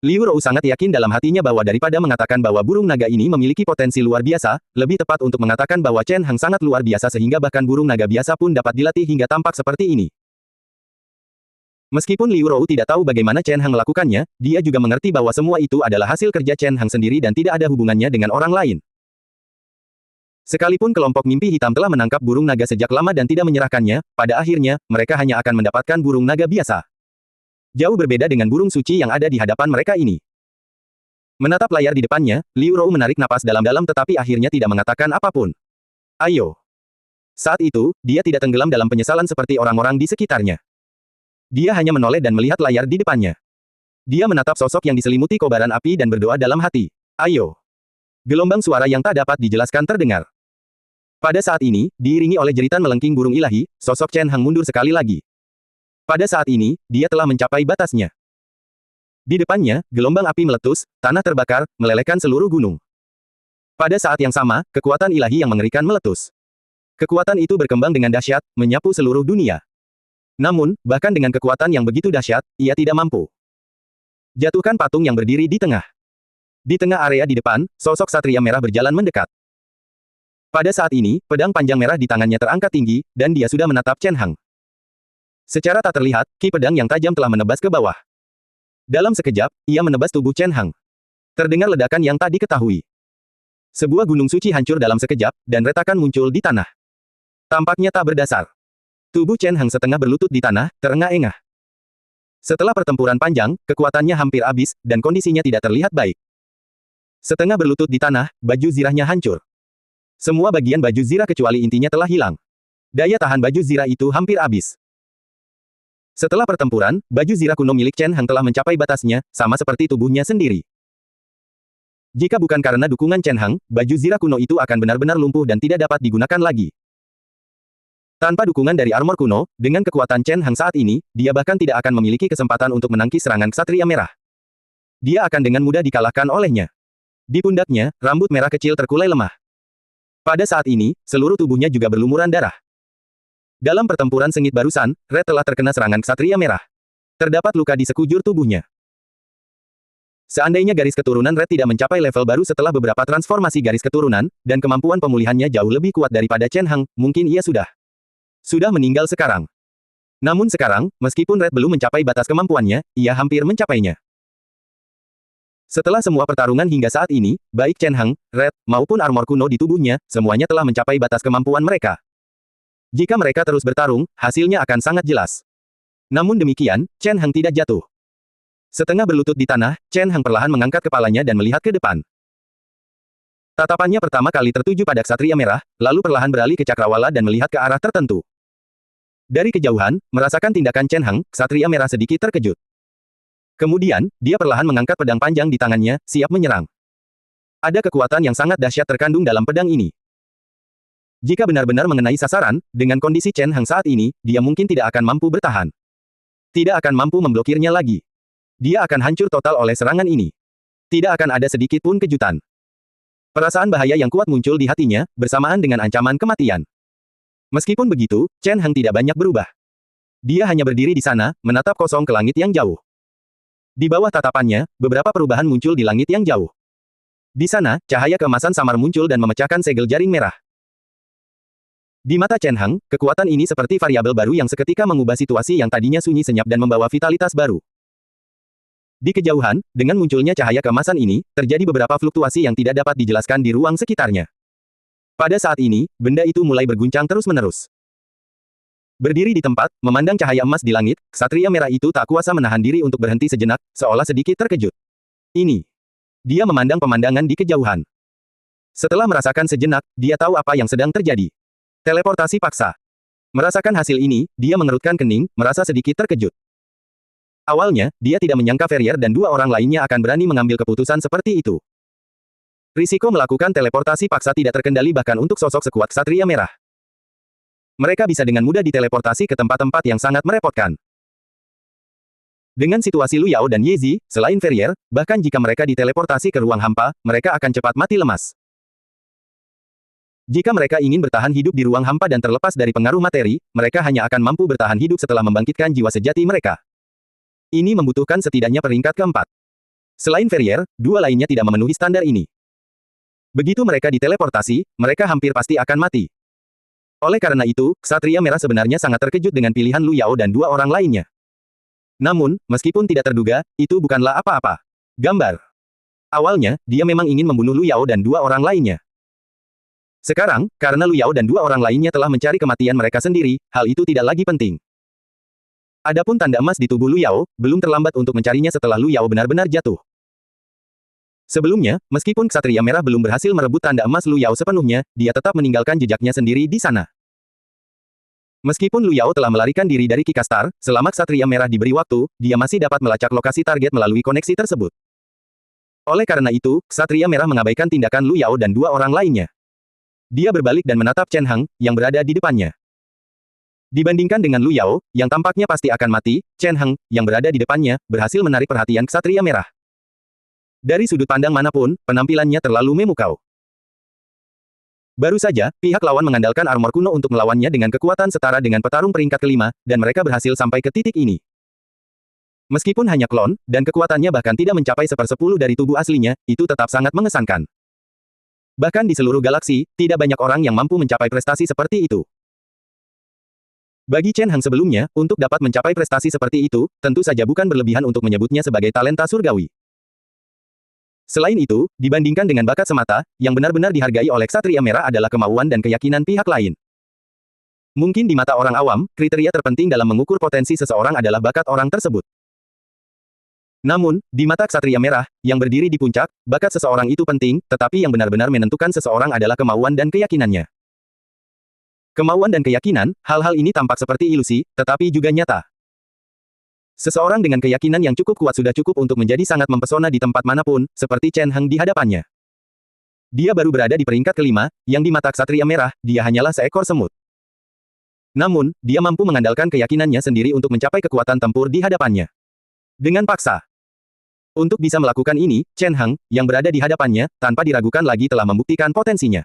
Liu Rou sangat yakin dalam hatinya bahwa daripada mengatakan bahwa burung naga ini memiliki potensi luar biasa, lebih tepat untuk mengatakan bahwa Chen Hang sangat luar biasa sehingga bahkan burung naga biasa pun dapat dilatih hingga tampak seperti ini. Meskipun Liu Rou tidak tahu bagaimana Chen Hang melakukannya, dia juga mengerti bahwa semua itu adalah hasil kerja Chen Hang sendiri dan tidak ada hubungannya dengan orang lain. Sekalipun kelompok mimpi hitam telah menangkap burung naga sejak lama dan tidak menyerahkannya, pada akhirnya, mereka hanya akan mendapatkan burung naga biasa. Jauh berbeda dengan burung suci yang ada di hadapan mereka ini. Menatap layar di depannya, Liu Rou menarik napas dalam-dalam tetapi akhirnya tidak mengatakan apapun. Ayo. Saat itu, dia tidak tenggelam dalam penyesalan seperti orang-orang di sekitarnya. Dia hanya menoleh dan melihat layar di depannya. Dia menatap sosok yang diselimuti kobaran api dan berdoa dalam hati. Ayo. Gelombang suara yang tak dapat dijelaskan terdengar. Pada saat ini, diiringi oleh jeritan melengking burung ilahi, sosok Chen Hang mundur sekali lagi. Pada saat ini, dia telah mencapai batasnya. Di depannya, gelombang api meletus, tanah terbakar, melelehkan seluruh gunung. Pada saat yang sama, kekuatan ilahi yang mengerikan meletus. Kekuatan itu berkembang dengan dahsyat, menyapu seluruh dunia. Namun, bahkan dengan kekuatan yang begitu dahsyat, ia tidak mampu. Jatuhkan patung yang berdiri di tengah. Di tengah area di depan, sosok Satria Merah berjalan mendekat. Pada saat ini, pedang panjang merah di tangannya terangkat tinggi, dan dia sudah menatap Chen Hang. Secara tak terlihat, ki pedang yang tajam telah menebas ke bawah. Dalam sekejap, ia menebas tubuh Chen Hang. Terdengar ledakan yang tak diketahui. Sebuah gunung suci hancur dalam sekejap, dan retakan muncul di tanah. Tampaknya tak berdasar. Tubuh Chen Hang setengah berlutut di tanah, terengah-engah. Setelah pertempuran panjang, kekuatannya hampir habis, dan kondisinya tidak terlihat baik. Setengah berlutut di tanah, baju zirahnya hancur. Semua bagian baju zirah kecuali intinya telah hilang. Daya tahan baju zirah itu hampir habis. Setelah pertempuran, baju zirah kuno milik Chen Hang telah mencapai batasnya, sama seperti tubuhnya sendiri. Jika bukan karena dukungan Chen Hang, baju zirah kuno itu akan benar-benar lumpuh dan tidak dapat digunakan lagi. Tanpa dukungan dari armor kuno, dengan kekuatan Chen Hang saat ini, dia bahkan tidak akan memiliki kesempatan untuk menangkis serangan Ksatria Merah. Dia akan dengan mudah dikalahkan olehnya. Di pundaknya, rambut merah kecil terkulai lemah. Pada saat ini, seluruh tubuhnya juga berlumuran darah. Dalam pertempuran sengit barusan, Red telah terkena serangan Ksatria Merah. Terdapat luka di sekujur tubuhnya. Seandainya garis keturunan Red tidak mencapai level baru setelah beberapa transformasi garis keturunan, dan kemampuan pemulihannya jauh lebih kuat daripada Chen Hang, mungkin ia sudah meninggal sekarang. Namun sekarang, meskipun Red belum mencapai batas kemampuannya, ia hampir mencapainya. Setelah semua pertarungan hingga saat ini, baik Chen Hang, Red, maupun armor kuno di tubuhnya, semuanya telah mencapai batas kemampuan mereka. Jika mereka terus bertarung, hasilnya akan sangat jelas. Namun demikian, Chen Hang tidak jatuh. Setengah berlutut di tanah, Chen Hang perlahan mengangkat kepalanya dan melihat ke depan. Tatapannya pertama kali tertuju pada Ksatria Merah, lalu perlahan beralih ke Cakrawala dan melihat ke arah tertentu. Dari kejauhan, merasakan tindakan Chen Hang, Ksatria Merah sedikit terkejut. Kemudian, dia perlahan mengangkat pedang panjang di tangannya, siap menyerang. Ada kekuatan yang sangat dahsyat terkandung dalam pedang ini. Jika benar-benar mengenai sasaran, dengan kondisi Chen Hang saat ini, dia mungkin tidak akan mampu bertahan. Tidak akan mampu memblokirnya lagi. Dia akan hancur total oleh serangan ini. Tidak akan ada sedikit pun kejutan. Perasaan bahaya yang kuat muncul di hatinya, bersamaan dengan ancaman kematian. Meskipun begitu, Chen Hang tidak banyak berubah. Dia hanya berdiri di sana, menatap kosong ke langit yang jauh. Di bawah tatapannya, beberapa perubahan muncul di langit yang jauh. Di sana, cahaya keemasan samar muncul dan memecahkan segel jaring merah. Di mata Chen Hang, kekuatan ini seperti variabel baru yang seketika mengubah situasi yang tadinya sunyi senyap dan membawa vitalitas baru. Di kejauhan, dengan munculnya cahaya keemasan ini, terjadi beberapa fluktuasi yang tidak dapat dijelaskan di ruang sekitarnya. Pada saat ini, benda itu mulai berguncang terus-menerus. Berdiri di tempat, memandang cahaya emas di langit, Ksatria Merah itu tak kuasa menahan diri untuk berhenti sejenak, seolah sedikit terkejut. Ini. Dia memandang pemandangan di kejauhan. Setelah merasakan sejenak, dia tahu apa yang sedang terjadi. Teleportasi paksa. Merasakan hasil ini, dia mengerutkan kening, merasa sedikit terkejut. Awalnya, dia tidak menyangka Ferrier dan dua orang lainnya akan berani mengambil keputusan seperti itu. Risiko melakukan teleportasi paksa tidak terkendali bahkan untuk sosok sekuat Ksatria Merah. Mereka bisa dengan mudah diteleportasi ke tempat-tempat yang sangat merepotkan. Dengan situasi Lu Yao dan Ye Zi, selain Ferrier, bahkan jika mereka diteleportasi ke ruang hampa, mereka akan cepat mati lemas. Jika mereka ingin bertahan hidup di ruang hampa dan terlepas dari pengaruh materi, mereka hanya akan mampu bertahan hidup setelah membangkitkan jiwa sejati mereka. Ini membutuhkan setidaknya peringkat keempat. Selain Ferrier, dua lainnya tidak memenuhi standar ini. Begitu mereka diteleportasi, mereka hampir pasti akan mati. Oleh karena itu, Ksatria Merah sebenarnya sangat terkejut dengan pilihan Lu Yao dan dua orang lainnya. Namun, meskipun tidak terduga, itu bukanlah apa-apa. Gambar. Awalnya, dia memang ingin membunuh Lu Yao dan dua orang lainnya. Sekarang, karena Lu Yao dan dua orang lainnya telah mencari kematian mereka sendiri, hal itu tidak lagi penting. Adapun tanda emas di tubuh Lu Yao, belum terlambat untuk mencarinya setelah Lu Yao benar-benar jatuh. Sebelumnya, meskipun Ksatria Merah belum berhasil merebut tanda emas Lu Yao sepenuhnya, dia tetap meninggalkan jejaknya sendiri di sana. Meskipun Lu Yao telah melarikan diri dari Kikastar, selama Ksatria Merah diberi waktu, dia masih dapat melacak lokasi target melalui koneksi tersebut. Oleh karena itu, Ksatria Merah mengabaikan tindakan Lu Yao dan dua orang lainnya. Dia berbalik dan menatap Chen Heng, yang berada di depannya. Dibandingkan dengan Lu Yao, yang tampaknya pasti akan mati, Chen Heng, yang berada di depannya, berhasil menarik perhatian Ksatria Merah. Dari sudut pandang manapun, penampilannya terlalu memukau. Baru saja, pihak lawan mengandalkan armor kuno untuk melawannya dengan kekuatan setara dengan petarung peringkat kelima, dan mereka berhasil sampai ke titik ini. Meskipun hanya klon, dan kekuatannya bahkan tidak mencapai 1/10 dari tubuh aslinya, itu tetap sangat mengesankan. Bahkan di seluruh galaksi, tidak banyak orang yang mampu mencapai prestasi seperti itu. Bagi Chen Heng sebelumnya, untuk dapat mencapai prestasi seperti itu, tentu saja bukan berlebihan untuk menyebutnya sebagai talenta surgawi. Selain itu, dibandingkan dengan bakat semata, yang benar-benar dihargai oleh Ksatria Merah adalah kemauan dan keyakinan pihak lain. Mungkin di mata orang awam, kriteria terpenting dalam mengukur potensi seseorang adalah bakat orang tersebut. Namun, di mata Ksatria Merah, yang berdiri di puncak, bakat seseorang itu penting, tetapi yang benar-benar menentukan seseorang adalah kemauan dan keyakinannya. Kemauan dan keyakinan, hal-hal ini tampak seperti ilusi, tetapi juga nyata. Seseorang dengan keyakinan yang cukup kuat sudah cukup untuk menjadi sangat mempesona di tempat manapun, seperti Chen Heng di hadapannya. Dia baru berada di peringkat kelima, yang di mata Ksatria Merah, dia hanyalah seekor semut. Namun, dia mampu mengandalkan keyakinannya sendiri untuk mencapai kekuatan tempur di hadapannya. Dengan paksa. Untuk bisa melakukan ini, Chen Heng, yang berada di hadapannya, tanpa diragukan lagi telah membuktikan potensinya.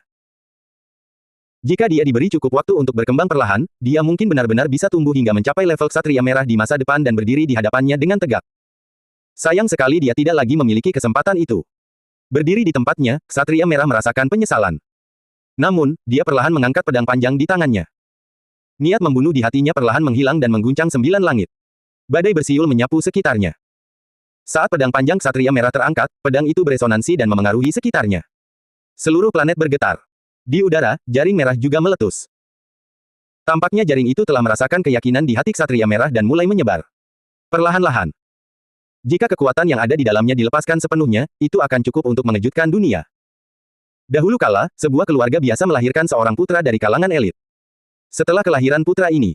Jika dia diberi cukup waktu untuk berkembang perlahan, dia mungkin benar-benar bisa tumbuh hingga mencapai level Ksatria Merah di masa depan dan berdiri di hadapannya dengan tegak. Sayang sekali dia tidak lagi memiliki kesempatan itu. Berdiri di tempatnya, Ksatria Merah merasakan penyesalan. Namun, dia perlahan mengangkat pedang panjang di tangannya. Niat membunuh di hatinya perlahan menghilang dan mengguncang 9 langit. Badai bersiul menyapu sekitarnya. Saat pedang panjang Ksatria Merah terangkat, pedang itu beresonansi dan memengaruhi sekitarnya. Seluruh planet bergetar. Di udara, jaring merah juga meletus. Tampaknya jaring itu telah merasakan keyakinan di hati Ksatria Merah dan mulai menyebar. Perlahan-lahan. Jika kekuatan yang ada di dalamnya dilepaskan sepenuhnya, itu akan cukup untuk mengejutkan dunia. Dahulu kala, sebuah keluarga biasa melahirkan seorang putra dari kalangan elit. Setelah kelahiran putra ini,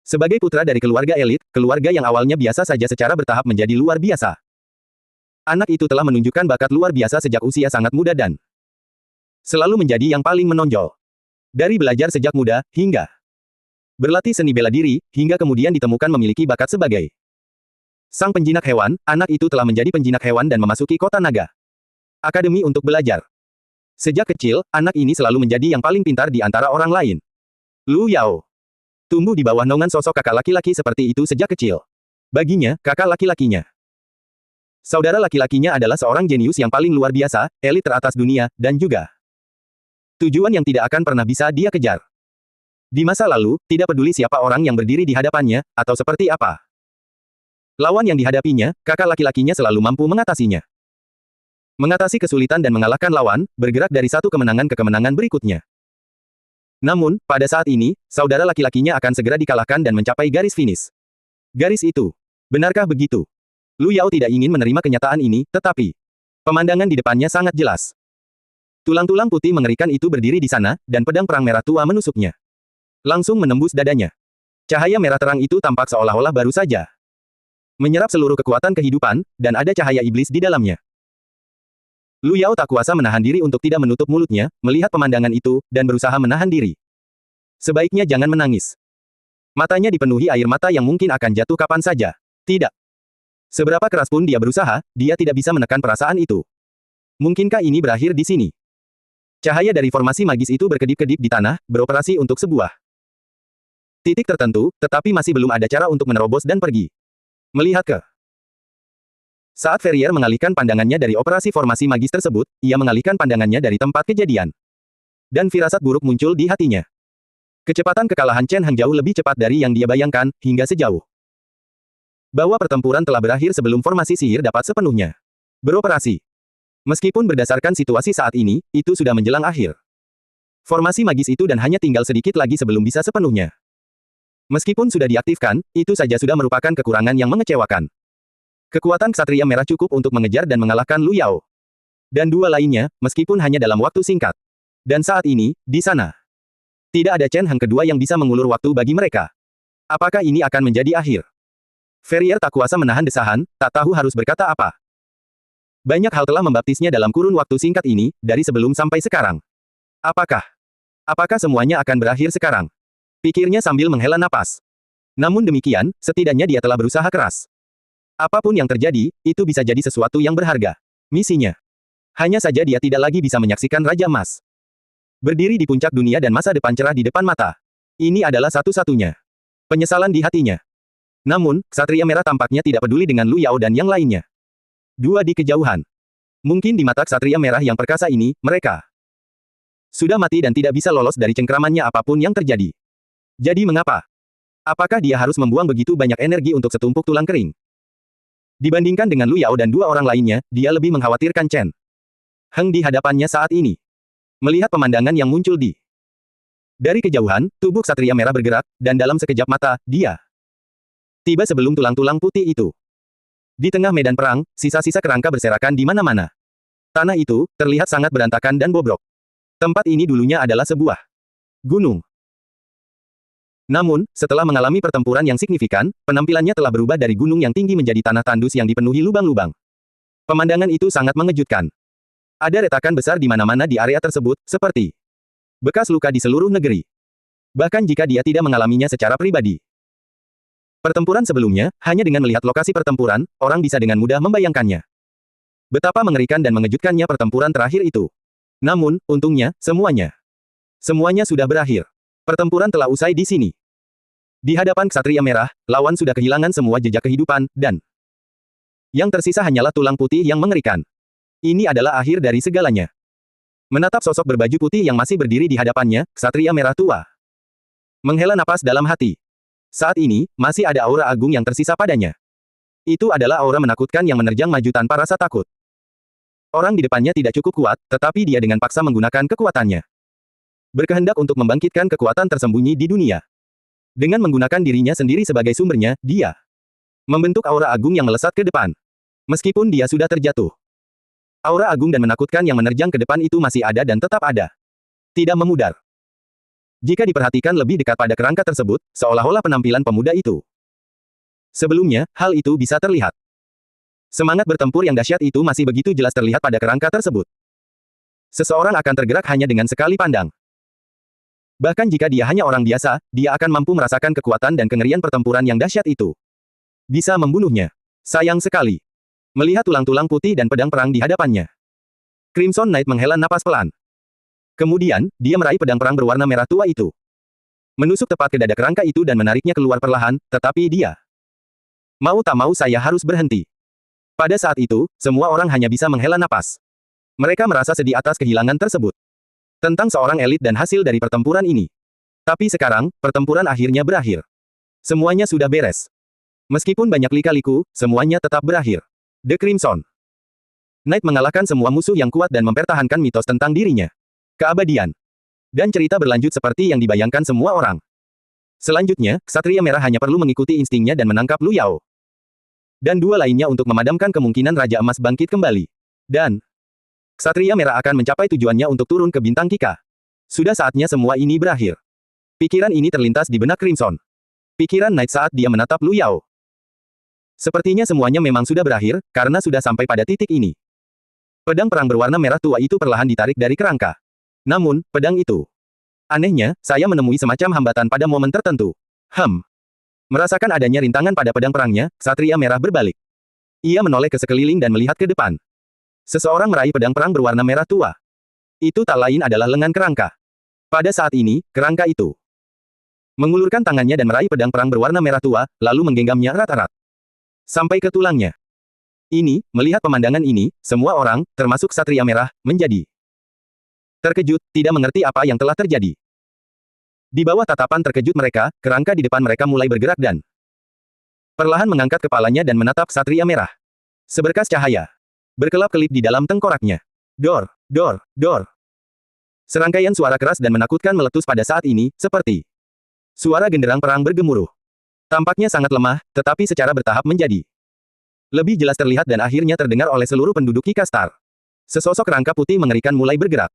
sebagai putra dari keluarga elit, keluarga yang awalnya biasa saja secara bertahap menjadi luar biasa. Anak itu telah menunjukkan bakat luar biasa sejak usia sangat muda dan selalu menjadi yang paling menonjol. Dari belajar sejak muda, hingga berlatih seni bela diri, hingga kemudian ditemukan memiliki bakat sebagai sang penjinak hewan, anak itu telah menjadi penjinak hewan dan memasuki kota naga. Akademi untuk belajar. Sejak kecil, anak ini selalu menjadi yang paling pintar di antara orang lain. Lu Yao tumbuh di bawah naungan sosok kakak laki-laki seperti itu sejak kecil. Baginya, kakak laki-lakinya, saudara laki-lakinya adalah seorang jenius yang paling luar biasa, elit teratas dunia, dan juga tujuan yang tidak akan pernah bisa dia kejar. Di masa lalu, tidak peduli siapa orang yang berdiri di hadapannya, atau seperti apa lawan yang dihadapinya, kakak laki-lakinya selalu mampu mengatasinya. Mengatasi kesulitan dan mengalahkan lawan, bergerak dari satu kemenangan ke kemenangan berikutnya. Namun, pada saat ini, saudara laki-lakinya akan segera dikalahkan dan mencapai garis finish. Garis itu. Benarkah begitu? Lu Yao tidak ingin menerima kenyataan ini, tetapi pemandangan di depannya sangat jelas. Tulang-tulang putih mengerikan itu berdiri di sana, dan pedang perang merah tua menusuknya. Langsung menembus dadanya. Cahaya merah terang itu tampak seolah-olah baru saja menyerap seluruh kekuatan kehidupan, dan ada cahaya iblis di dalamnya. Lu Yao tak kuasa menahan diri untuk tidak menutup mulutnya, melihat pemandangan itu, dan berusaha menahan diri. Sebaiknya jangan menangis. Matanya dipenuhi air mata yang mungkin akan jatuh kapan saja. Tidak. Seberapa keras pun dia berusaha, dia tidak bisa menekan perasaan itu. Mungkinkah ini berakhir di sini? Cahaya dari formasi magis itu berkedip-kedip di tanah, beroperasi untuk sebuah titik tertentu, tetapi masih belum ada cara untuk menerobos dan pergi. Melihat ke saat Ferrier mengalihkan pandangannya dari operasi formasi magis tersebut, ia mengalihkan pandangannya dari tempat kejadian. Dan firasat buruk muncul di hatinya. Kecepatan kekalahan Chen Heng jauh lebih cepat dari yang dia bayangkan, hingga sejauh bahwa pertempuran telah berakhir sebelum formasi sihir dapat sepenuhnya beroperasi. Meskipun berdasarkan situasi saat ini, itu sudah menjelang akhir formasi magis itu dan hanya tinggal sedikit lagi sebelum bisa sepenuhnya. Meskipun sudah diaktifkan, itu saja sudah merupakan kekurangan yang mengecewakan. Kekuatan Ksatria Merah cukup untuk mengejar dan mengalahkan Lu Yao. Dan dua lainnya, meskipun hanya dalam waktu singkat. Dan saat ini, di sana. Tidak ada Chen Heng kedua yang bisa mengulur waktu bagi mereka. Apakah ini akan menjadi akhir? Ferrier tak kuasa menahan desahan, tak tahu harus berkata apa. Banyak hal telah membaptisnya dalam kurun waktu singkat ini, dari sebelum sampai sekarang. Apakah semuanya akan berakhir sekarang? Pikirnya sambil menghela napas. Namun demikian, setidaknya dia telah berusaha keras. Apapun yang terjadi, itu bisa jadi sesuatu yang berharga. Misinya. Hanya saja dia tidak lagi bisa menyaksikan Raja Emas. Berdiri di puncak dunia dan masa depan cerah di depan mata. Ini adalah satu-satunya penyesalan di hatinya. Namun, Ksatria Merah tampaknya tidak peduli dengan Lu Yao dan yang lainnya. Dua di kejauhan. Mungkin di mata Ksatria Merah yang perkasa ini, mereka sudah mati dan tidak bisa lolos dari cengkramannya apapun yang terjadi. Jadi mengapa? Apakah dia harus membuang begitu banyak energi untuk setumpuk tulang kering? Dibandingkan dengan Lu Yao dan dua orang lainnya, dia lebih mengkhawatirkan Chen Heng di hadapannya saat ini. Melihat pemandangan yang muncul dari kejauhan, tubuh Ksatria Merah bergerak, dan dalam sekejap mata, dia tiba sebelum tulang-tulang putih itu. Di tengah medan perang, sisa-sisa kerangka berserakan di mana-mana. Tanah itu, terlihat sangat berantakan dan bobrok. Tempat ini dulunya adalah sebuah gunung. Namun, setelah mengalami pertempuran yang signifikan, penampilannya telah berubah dari gunung yang tinggi menjadi tanah tandus yang dipenuhi lubang-lubang. Pemandangan itu sangat mengejutkan. Ada retakan besar di mana-mana di area tersebut, seperti bekas luka di seluruh negeri. Bahkan jika dia tidak mengalaminya secara pribadi. Pertempuran sebelumnya, hanya dengan melihat lokasi pertempuran, orang bisa dengan mudah membayangkannya. Betapa mengerikan dan mengejutkannya pertempuran terakhir itu. Namun, untungnya, semuanya sudah berakhir. Pertempuran telah usai di sini. Di hadapan Ksatria Merah, lawan sudah kehilangan semua jejak kehidupan, dan yang tersisa hanyalah tulang putih yang mengerikan. Ini adalah akhir dari segalanya. Menatap sosok berbaju putih yang masih berdiri di hadapannya, Ksatria Merah tua menghela napas dalam hati. Saat ini, masih ada aura agung yang tersisa padanya. Itu adalah aura menakutkan yang menerjang maju tanpa rasa takut. Orang di depannya tidak cukup kuat, tetapi dia dengan paksa menggunakan kekuatannya. Berkehendak untuk membangkitkan kekuatan tersembunyi di dunia. Dengan menggunakan dirinya sendiri sebagai sumbernya, dia membentuk aura agung yang melesat ke depan. Meskipun dia sudah terjatuh. Aura agung dan menakutkan yang menerjang ke depan itu masih ada dan tetap ada. Tidak memudar. Jika diperhatikan lebih dekat pada kerangka tersebut, seolah-olah penampilan pemuda itu. Sebelumnya, hal itu bisa terlihat. Semangat bertempur yang dahsyat itu masih begitu jelas terlihat pada kerangka tersebut. Seseorang akan tergerak hanya dengan sekali pandang. Bahkan jika dia hanya orang biasa, dia akan mampu merasakan kekuatan dan kengerian pertempuran yang dahsyat itu. Bisa membunuhnya. Sayang sekali. Melihat tulang-tulang putih dan pedang perang di hadapannya. Crimson Knight menghela napas pelan. Kemudian, dia meraih pedang perang berwarna merah tua itu. Menusuk tepat ke dada kerangka itu dan menariknya keluar perlahan, tetapi dia mau tak mau saya harus berhenti. Pada saat itu, semua orang hanya bisa menghela napas. Mereka merasa sedih atas kehilangan tersebut. Tentang seorang elit dan hasil dari pertempuran ini. Tapi sekarang, pertempuran akhirnya berakhir. Semuanya sudah beres. Meskipun banyak lika-liku, semuanya tetap berakhir. The Crimson Knight mengalahkan semua musuh yang kuat dan mempertahankan mitos tentang dirinya. Keabadian. Dan cerita berlanjut seperti yang dibayangkan semua orang. Selanjutnya, Ksatria Merah hanya perlu mengikuti instingnya dan menangkap Lu Yao. Dan dua lainnya untuk memadamkan kemungkinan Raja Emas bangkit kembali. Dan Ksatria Merah akan mencapai tujuannya untuk turun ke bintang Kika. Sudah saatnya semua ini berakhir. Pikiran ini terlintas di benak Crimson. Pikiran Knight saat dia menatap Lu Yao. Sepertinya semuanya memang sudah berakhir, karena sudah sampai pada titik ini. Pedang perang berwarna merah tua itu perlahan ditarik dari kerangka. Namun, pedang itu. Anehnya, saya menemui semacam hambatan pada momen tertentu. Merasakan adanya rintangan pada pedang perangnya, Ksatria Merah berbalik. Ia menoleh ke sekeliling dan melihat ke depan. Seseorang meraih pedang perang berwarna merah tua. Itu tak lain adalah lengan kerangka. Pada saat ini, kerangka itu mengulurkan tangannya dan meraih pedang perang berwarna merah tua, lalu menggenggamnya erat-erat. Sampai ke tulangnya. Ini, melihat pemandangan ini, semua orang, termasuk Ksatria Merah, menjadi terkejut, tidak mengerti apa yang telah terjadi. Di bawah tatapan terkejut mereka, kerangka di depan mereka mulai bergerak dan perlahan mengangkat kepalanya dan menatap Ksatria Merah. Seberkas cahaya berkelap-kelip di dalam tengkoraknya. Dor, dor, dor. Serangkaian suara keras dan menakutkan meletus pada saat ini, seperti suara genderang perang bergemuruh. Tampaknya sangat lemah, tetapi secara bertahap menjadi lebih jelas terlihat dan akhirnya terdengar oleh seluruh penduduk Kika Star. Sesosok rangka putih mengerikan mulai bergerak.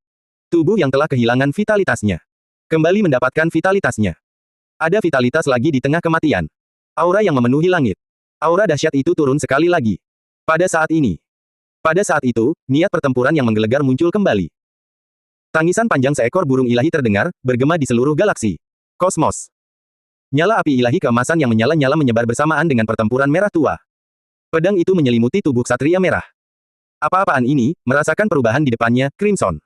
Tubuh yang telah kehilangan vitalitasnya kembali mendapatkan vitalitasnya. Ada vitalitas lagi di tengah kematian. Aura yang memenuhi langit. Aura dahsyat itu turun sekali lagi. Pada saat itu, niat pertempuran yang menggelegar muncul kembali. Tangisan panjang seekor burung ilahi terdengar, bergema di seluruh galaksi. Kosmos. Nyala api ilahi keemasan yang menyala-nyala menyebar bersamaan dengan pertempuran merah tua. Pedang itu menyelimuti tubuh ksatria merah. Apa-apaan ini, merasakan perubahan di depannya, Crimson.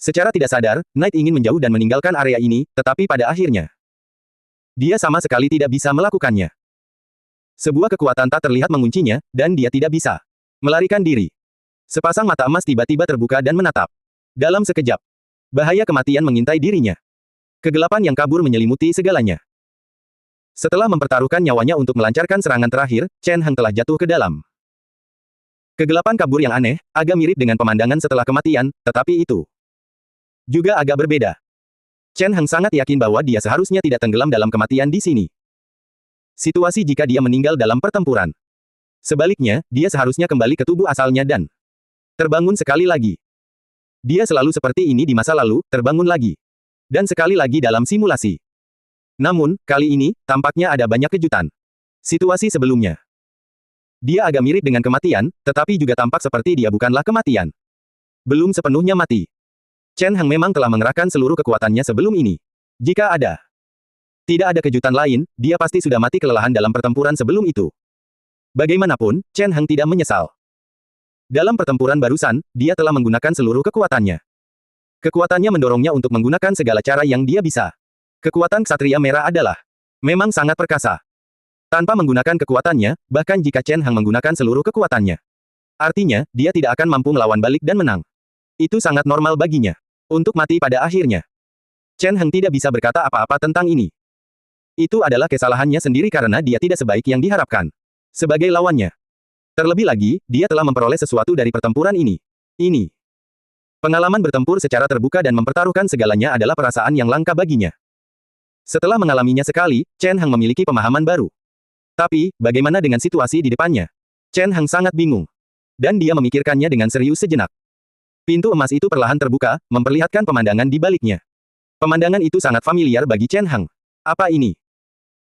Secara tidak sadar, Knight ingin menjauh dan meninggalkan area ini, tetapi pada akhirnya, dia sama sekali tidak bisa melakukannya. Sebuah kekuatan tak terlihat menguncinya, dan dia tidak bisa melarikan diri. Sepasang mata emas tiba-tiba terbuka dan menatap. Dalam sekejap, bahaya kematian mengintai dirinya. Kegelapan yang kabur menyelimuti segalanya. Setelah mempertaruhkan nyawanya untuk melancarkan serangan terakhir, Chen Heng telah jatuh ke dalam kegelapan kabur yang aneh, agak mirip dengan pemandangan setelah kematian, tetapi itu juga agak berbeda. Chen Heng sangat yakin bahwa dia seharusnya tidak tenggelam dalam kematian di sini. Situasi jika dia meninggal dalam pertempuran. Sebaliknya, dia seharusnya kembali ke tubuh asalnya dan terbangun sekali lagi. Dia selalu seperti ini di masa lalu, terbangun lagi. Dan sekali lagi dalam simulasi. Namun, kali ini, tampaknya ada banyak kejutan. Situasi sebelumnya. Dia agak mirip dengan kematian, tetapi juga tampak seperti dia bukanlah kematian. Belum sepenuhnya mati. Chen Heng memang telah mengerahkan seluruh kekuatannya sebelum ini. Jika tidak ada kejutan lain, dia pasti sudah mati kelelahan dalam pertempuran sebelum itu. Bagaimanapun, Chen Heng tidak menyesal. Dalam pertempuran barusan, dia telah menggunakan seluruh kekuatannya. Kekuatannya mendorongnya untuk menggunakan segala cara yang dia bisa. Kekuatan ksatria merah adalah memang sangat perkasa. Tanpa menggunakan kekuatannya, bahkan jika Chen Heng menggunakan seluruh kekuatannya, artinya, dia tidak akan mampu melawan balik dan menang. Itu sangat normal baginya. Untuk mati pada akhirnya. Chen Heng tidak bisa berkata apa-apa tentang ini. Itu adalah kesalahannya sendiri karena dia tidak sebaik yang diharapkan. Sebagai lawannya. Terlebih lagi, dia telah memperoleh sesuatu dari pertempuran ini. Pengalaman bertempur secara terbuka dan mempertaruhkan segalanya adalah perasaan yang langka baginya. Setelah mengalaminya sekali, Chen Heng memiliki pemahaman baru. Tapi, bagaimana dengan situasi di depannya? Chen Heng sangat bingung. Dan dia memikirkannya dengan serius sejenak. Pintu emas itu perlahan terbuka, memperlihatkan pemandangan di baliknya. Pemandangan itu sangat familiar bagi Chen Heng. Apa ini?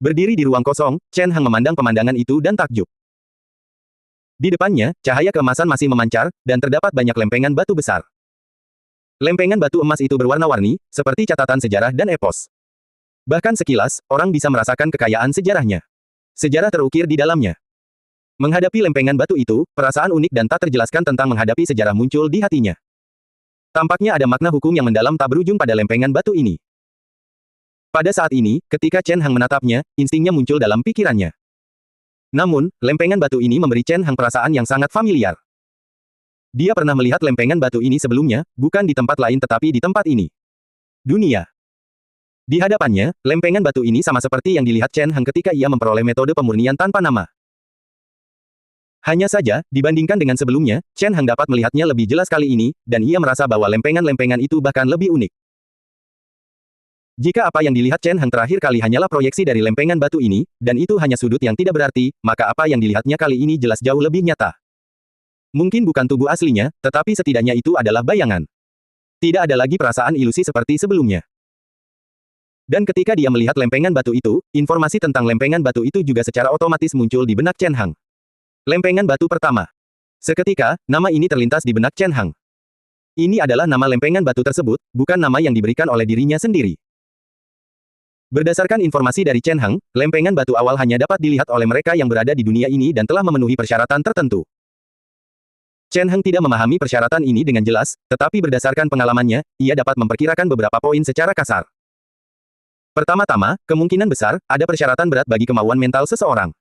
Berdiri di ruang kosong, Chen Heng memandang pemandangan itu dan takjub. Di depannya, cahaya keemasan masih memancar, dan terdapat banyak lempengan batu besar. Lempengan batu emas itu berwarna-warni, seperti catatan sejarah dan epos. Bahkan sekilas, orang bisa merasakan kekayaan sejarahnya. Sejarah terukir di dalamnya. Menghadapi lempengan batu itu, perasaan unik dan tak terjelaskan tentang menghadapi sejarah muncul di hatinya. Tampaknya ada makna hukum yang mendalam tak berujung pada lempengan batu ini. Pada saat ini, ketika Chen Heng menatapnya, instingnya muncul dalam pikirannya. Namun, lempengan batu ini memberi Chen Heng perasaan yang sangat familiar. Dia pernah melihat lempengan batu ini sebelumnya, bukan di tempat lain tetapi di tempat ini. Dunia. Di hadapannya, lempengan batu ini sama seperti yang dilihat Chen Heng ketika ia memperoleh metode pemurnian tanpa nama. Hanya saja, dibandingkan dengan sebelumnya, Chen Heng dapat melihatnya lebih jelas kali ini, dan ia merasa bahwa lempengan-lempengan itu bahkan lebih unik. Jika apa yang dilihat Chen Heng terakhir kali hanyalah proyeksi dari lempengan batu ini, dan itu hanya sudut yang tidak berarti, maka apa yang dilihatnya kali ini jelas jauh lebih nyata. Mungkin bukan tubuh aslinya, tetapi setidaknya itu adalah bayangan. Tidak ada lagi perasaan ilusi seperti sebelumnya. Dan ketika dia melihat lempengan batu itu, informasi tentang lempengan batu itu juga secara otomatis muncul di benak Chen Heng. Lempengan batu pertama. Seketika, nama ini terlintas di benak Chen Heng. Ini adalah nama lempengan batu tersebut, bukan nama yang diberikan oleh dirinya sendiri. Berdasarkan informasi dari Chen Heng, lempengan batu awal hanya dapat dilihat oleh mereka yang berada di dunia ini dan telah memenuhi persyaratan tertentu. Chen Heng tidak memahami persyaratan ini dengan jelas, tetapi berdasarkan pengalamannya, ia dapat memperkirakan beberapa poin secara kasar. Pertama-tama, kemungkinan besar, ada persyaratan berat bagi kemauan mental seseorang.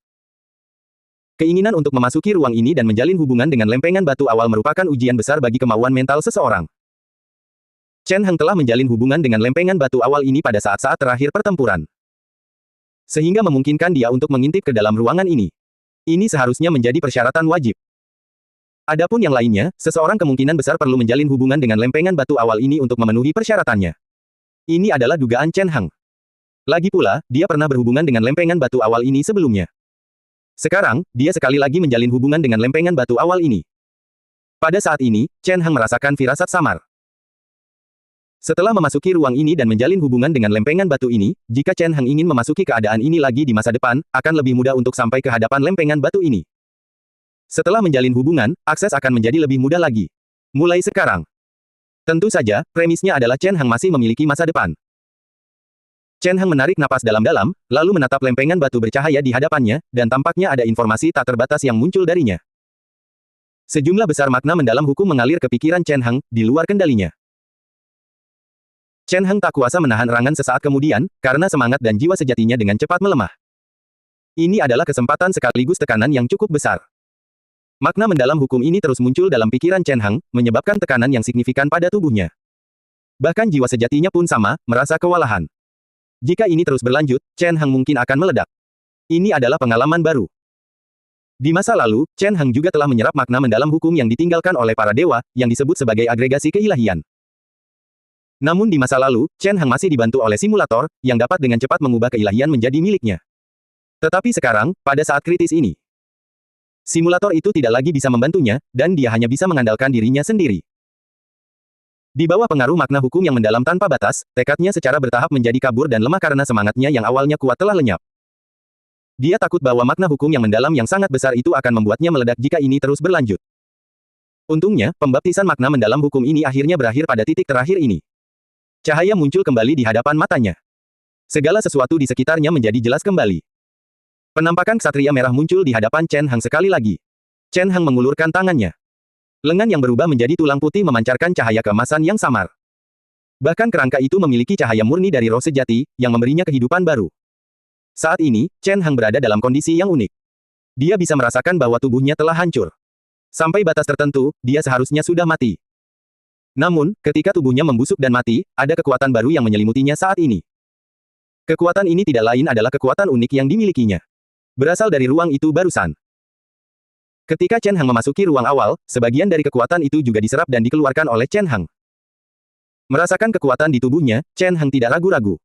Keinginan untuk memasuki ruang ini dan menjalin hubungan dengan lempengan batu awal merupakan ujian besar bagi kemauan mental seseorang. Chen Heng telah menjalin hubungan dengan lempengan batu awal ini pada saat-saat terakhir pertempuran. Sehingga memungkinkan dia untuk mengintip ke dalam ruangan ini. Ini seharusnya menjadi persyaratan wajib. Adapun yang lainnya, seseorang kemungkinan besar perlu menjalin hubungan dengan lempengan batu awal ini untuk memenuhi persyaratannya. Ini adalah dugaan Chen Heng. Lagi pula, dia pernah berhubungan dengan lempengan batu awal ini sebelumnya. Sekarang, dia sekali lagi menjalin hubungan dengan lempengan batu awal ini. Pada saat ini, Chen Hang merasakan firasat samar. Setelah memasuki ruang ini dan menjalin hubungan dengan lempengan batu ini, jika Chen Hang ingin memasuki keadaan ini lagi di masa depan, akan lebih mudah untuk sampai ke hadapan lempengan batu ini. Setelah menjalin hubungan, akses akan menjadi lebih mudah lagi. Mulai sekarang. Tentu saja, premisnya adalah Chen Hang masih memiliki masa depan. Chen Hang menarik napas dalam-dalam, lalu menatap lempengan batu bercahaya di hadapannya, dan tampaknya ada informasi tak terbatas yang muncul darinya. Sejumlah besar makna mendalam hukum mengalir ke pikiran Chen Hang, di luar kendalinya. Chen Hang tak kuasa menahan erangan sesaat kemudian, karena semangat dan jiwa sejatinya dengan cepat melemah. Ini adalah kesempatan sekaligus tekanan yang cukup besar. Makna mendalam hukum ini terus muncul dalam pikiran Chen Hang, menyebabkan tekanan yang signifikan pada tubuhnya. Bahkan jiwa sejatinya pun sama, merasa kewalahan. Jika ini terus berlanjut, Chen Hang mungkin akan meledak. Ini adalah pengalaman baru. Di masa lalu, Chen Hang juga telah menyerap makna mendalam hukum yang ditinggalkan oleh para dewa, yang disebut sebagai agregasi keilahian. Namun di masa lalu, Chen Hang masih dibantu oleh simulator, yang dapat dengan cepat mengubah keilahian menjadi miliknya. Tetapi sekarang, pada saat kritis ini, simulator itu tidak lagi bisa membantunya, dan dia hanya bisa mengandalkan dirinya sendiri. Di bawah pengaruh makna hukum yang mendalam tanpa batas, tekadnya secara bertahap menjadi kabur dan lemah karena semangatnya yang awalnya kuat telah lenyap. Dia takut bahwa makna hukum yang mendalam yang sangat besar itu akan membuatnya meledak jika ini terus berlanjut. Untungnya, pembaptisan makna mendalam hukum ini akhirnya berakhir pada titik terakhir ini. Cahaya muncul kembali di hadapan matanya. Segala sesuatu di sekitarnya menjadi jelas kembali. Penampakan ksatria merah muncul di hadapan Chen Hang sekali lagi. Chen Hang mengulurkan tangannya. Lengan yang berubah menjadi tulang putih memancarkan cahaya keemasan yang samar. Bahkan kerangka itu memiliki cahaya murni dari roh sejati, yang memberinya kehidupan baru. Saat ini, Chen Hang berada dalam kondisi yang unik. Dia bisa merasakan bahwa tubuhnya telah hancur. Sampai batas tertentu, dia seharusnya sudah mati. Namun, ketika tubuhnya membusuk dan mati, ada kekuatan baru yang menyelimutinya saat ini. Kekuatan ini tidak lain adalah kekuatan unik yang dimilikinya. Berasal dari ruang itu barusan. Ketika Chen Hang memasuki ruang awal, sebagian dari kekuatan itu juga diserap dan dikeluarkan oleh Chen Hang. Merasakan kekuatan di tubuhnya, Chen Hang tidak ragu-ragu.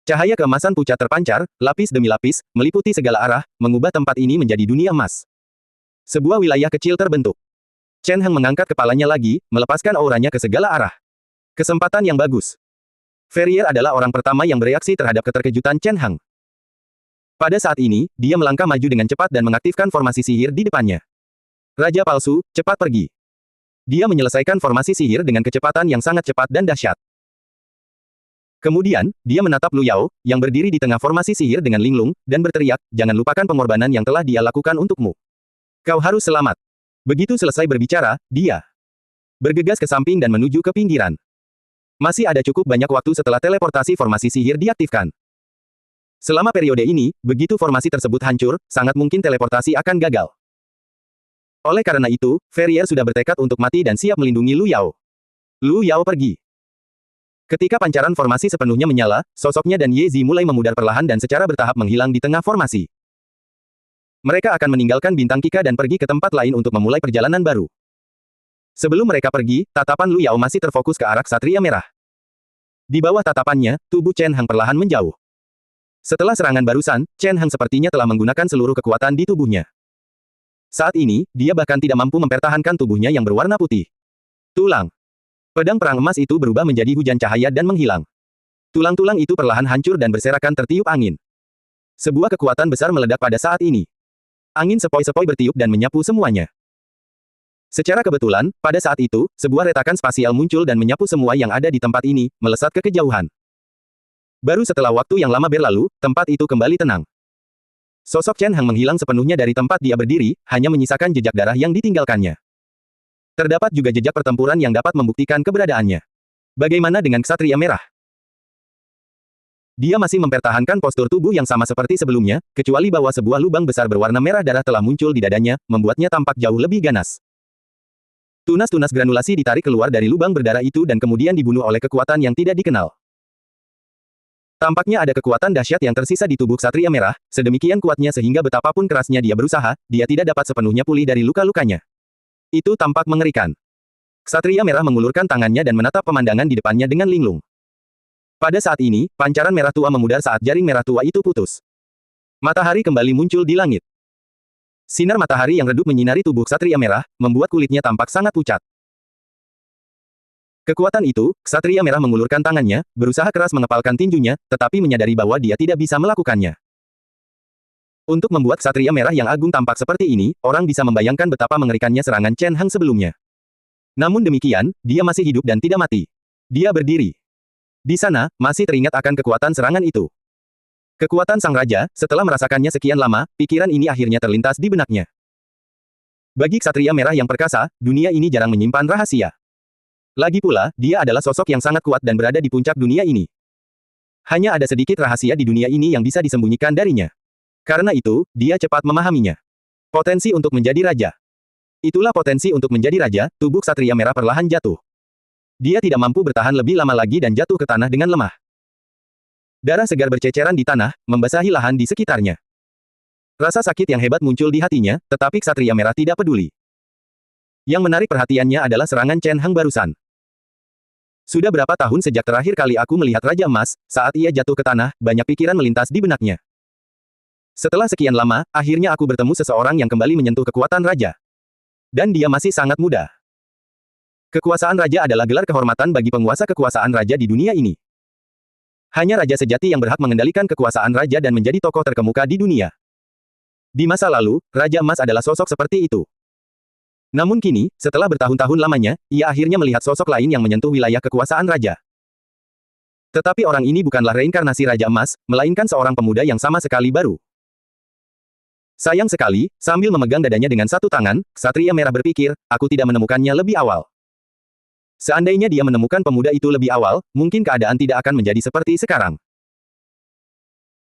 Cahaya keemasan pucat terpancar, lapis demi lapis, meliputi segala arah, mengubah tempat ini menjadi dunia emas. Sebuah wilayah kecil terbentuk. Chen Hang mengangkat kepalanya lagi, melepaskan auranya ke segala arah. Kesempatan yang bagus. Ferrier adalah orang pertama yang bereaksi terhadap keterkejutan Chen Hang. Pada saat ini, dia melangkah maju dengan cepat dan mengaktifkan formasi sihir di depannya. Raja palsu, cepat pergi. Dia menyelesaikan formasi sihir dengan kecepatan yang sangat cepat dan dahsyat. Kemudian, dia menatap Lu Yao, yang berdiri di tengah formasi sihir dengan linglung, dan berteriak, jangan lupakan pengorbanan yang telah dia lakukan untukmu. Kau harus selamat. Begitu selesai berbicara, dia bergegas ke samping dan menuju ke pinggiran. Masih ada cukup banyak waktu setelah teleportasi formasi sihir diaktifkan. Selama periode ini, begitu formasi tersebut hancur, sangat mungkin teleportasi akan gagal. Oleh karena itu, Ferrier sudah bertekad untuk mati dan siap melindungi Lu Yao. Lu Yao pergi. Ketika pancaran formasi sepenuhnya menyala, sosoknya dan Ye Zi mulai memudar perlahan dan secara bertahap menghilang di tengah formasi. Mereka akan meninggalkan bintang Kika dan pergi ke tempat lain untuk memulai perjalanan baru. Sebelum mereka pergi, tatapan Lu Yao masih terfokus ke arah ksatria merah. Di bawah tatapannya, tubuh Chen Hang perlahan menjauh. Setelah serangan barusan, Chen Hang sepertinya telah menggunakan seluruh kekuatan di tubuhnya. Saat ini, dia bahkan tidak mampu mempertahankan tubuhnya yang berwarna putih. Tulang. Pedang perang emas itu berubah menjadi hujan cahaya dan menghilang. Tulang-tulang itu perlahan hancur dan berserakan tertiup angin. Sebuah kekuatan besar meledak pada saat ini. Angin sepoi-sepoi bertiup dan menyapu semuanya. Secara kebetulan, pada saat itu, sebuah retakan spasial muncul dan menyapu semua yang ada di tempat ini, melesat ke kejauhan. Baru setelah waktu yang lama berlalu, tempat itu kembali tenang. Sosok Chen Hang menghilang sepenuhnya dari tempat dia berdiri, hanya menyisakan jejak darah yang ditinggalkannya. Terdapat juga jejak pertempuran yang dapat membuktikan keberadaannya. Bagaimana dengan ksatria merah? Dia masih mempertahankan postur tubuh yang sama seperti sebelumnya, kecuali bahwa sebuah lubang besar berwarna merah darah telah muncul di dadanya, membuatnya tampak jauh lebih ganas. Tunas-tunas granulasi ditarik keluar dari lubang berdarah itu dan kemudian dibunuh oleh kekuatan yang tidak dikenal. Tampaknya ada kekuatan dahsyat yang tersisa di tubuh ksatria merah, sedemikian kuatnya sehingga betapapun kerasnya dia berusaha, dia tidak dapat sepenuhnya pulih dari luka-lukanya. Itu tampak mengerikan. Ksatria merah mengulurkan tangannya dan menatap pemandangan di depannya dengan linglung. Pada saat ini, pancaran merah tua memudar saat jaring merah tua itu putus. Matahari kembali muncul di langit. Sinar matahari yang redup menyinari tubuh Ksatria Merah, membuat kulitnya tampak sangat pucat. Kekuatan itu, Ksatria Merah mengulurkan tangannya, berusaha keras mengepalkan tinjunya, tetapi menyadari bahwa dia tidak bisa melakukannya. Untuk membuat Ksatria Merah yang agung tampak seperti ini, orang bisa membayangkan betapa mengerikannya serangan Chen Heng sebelumnya. Namun demikian, dia masih hidup dan tidak mati. Dia berdiri. Di sana, masih teringat akan kekuatan serangan itu. Kekuatan sang raja, setelah merasakannya sekian lama, pikiran ini akhirnya terlintas di benaknya. Bagi Ksatria Merah yang perkasa, dunia ini jarang menyimpan rahasia. Lagi pula, dia adalah sosok yang sangat kuat dan berada di puncak dunia ini. Hanya ada sedikit rahasia di dunia ini yang bisa disembunyikan darinya. Karena itu, dia cepat memahaminya. Potensi untuk menjadi raja. Itulah potensi untuk menjadi raja, tubuh Ksatria Merah perlahan jatuh. Dia tidak mampu bertahan lebih lama lagi dan jatuh ke tanah dengan lemah. Darah segar berceceran di tanah, membasahi lahan di sekitarnya. Rasa sakit yang hebat muncul di hatinya, tetapi Ksatria Merah tidak peduli. Yang menarik perhatiannya adalah serangan Chen Heng barusan. Sudah berapa tahun sejak terakhir kali aku melihat Raja Emas, saat ia jatuh ke tanah, banyak pikiran melintas di benaknya. Setelah sekian lama, akhirnya aku bertemu seseorang yang kembali menyentuh kekuatan raja. Dan dia masih sangat muda. Kekuasaan raja adalah gelar kehormatan bagi penguasa kekuasaan raja di dunia ini. Hanya raja sejati yang berhak mengendalikan kekuasaan raja dan menjadi tokoh terkemuka di dunia. Di masa lalu, Raja Emas adalah sosok seperti itu. Namun kini, setelah bertahun-tahun lamanya, ia akhirnya melihat sosok lain yang menyentuh wilayah kekuasaan raja. Tetapi orang ini bukanlah reinkarnasi Raja Emas, melainkan seorang pemuda yang sama sekali baru. Sayang sekali, sambil memegang dadanya dengan satu tangan, Ksatria Merah berpikir, aku tidak menemukannya lebih awal. Seandainya dia menemukan pemuda itu lebih awal, mungkin keadaan tidak akan menjadi seperti sekarang.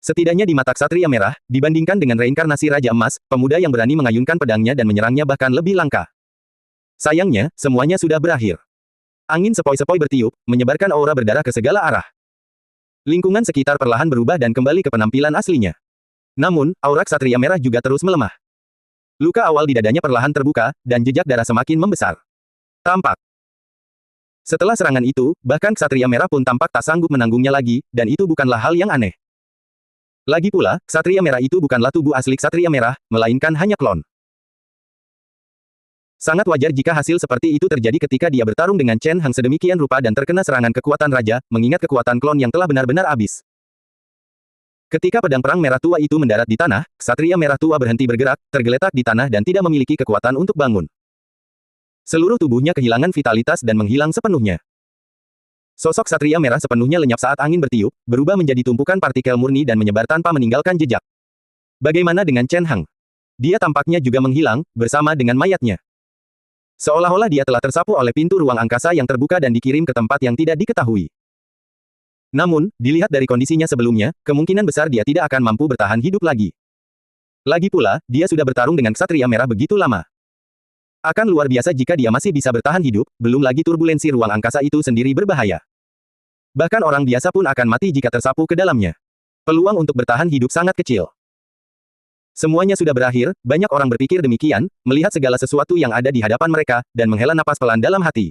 Setidaknya di mata Ksatria Merah, dibandingkan dengan reinkarnasi Raja Emas, pemuda yang berani mengayunkan pedangnya dan menyerangnya bahkan lebih langka. Sayangnya, semuanya sudah berakhir. Angin sepoi-sepoi bertiup, menyebarkan aura berdarah ke segala arah. Lingkungan sekitar perlahan berubah dan kembali ke penampilan aslinya. Namun, aura Ksatria Merah juga terus melemah. Luka awal di dadanya perlahan terbuka, dan jejak darah semakin membesar. Tampak. Setelah serangan itu, bahkan Ksatria Merah pun tampak tak sanggup menanggungnya lagi, dan itu bukanlah hal yang aneh. Lagi pula, Ksatria Merah itu bukanlah tubuh asli Ksatria Merah, melainkan hanya klon. Sangat wajar jika hasil seperti itu terjadi ketika dia bertarung dengan Chen Heng sedemikian rupa dan terkena serangan kekuatan raja, mengingat kekuatan klon yang telah benar-benar habis. Ketika pedang perang merah tua itu mendarat di tanah, Ksatria Merah tua berhenti bergerak, tergeletak di tanah dan tidak memiliki kekuatan untuk bangun. Seluruh tubuhnya kehilangan vitalitas dan menghilang sepenuhnya. Sosok Ksatria Merah sepenuhnya lenyap saat angin bertiup, berubah menjadi tumpukan partikel murni dan menyebar tanpa meninggalkan jejak. Bagaimana dengan Chen Heng? Dia tampaknya juga menghilang, bersama dengan mayatnya. Seolah-olah dia telah tersapu oleh pintu ruang angkasa yang terbuka dan dikirim ke tempat yang tidak diketahui. Namun, dilihat dari kondisinya sebelumnya, kemungkinan besar dia tidak akan mampu bertahan hidup lagi. Lagi pula, dia sudah bertarung dengan Ksatria Merah begitu lama. Akan luar biasa jika dia masih bisa bertahan hidup, belum lagi turbulensi ruang angkasa itu sendiri berbahaya. Bahkan orang biasa pun akan mati jika tersapu ke dalamnya. Peluang untuk bertahan hidup sangat kecil. Semuanya sudah berakhir, banyak orang berpikir demikian, melihat segala sesuatu yang ada di hadapan mereka, dan menghela napas pelan dalam hati.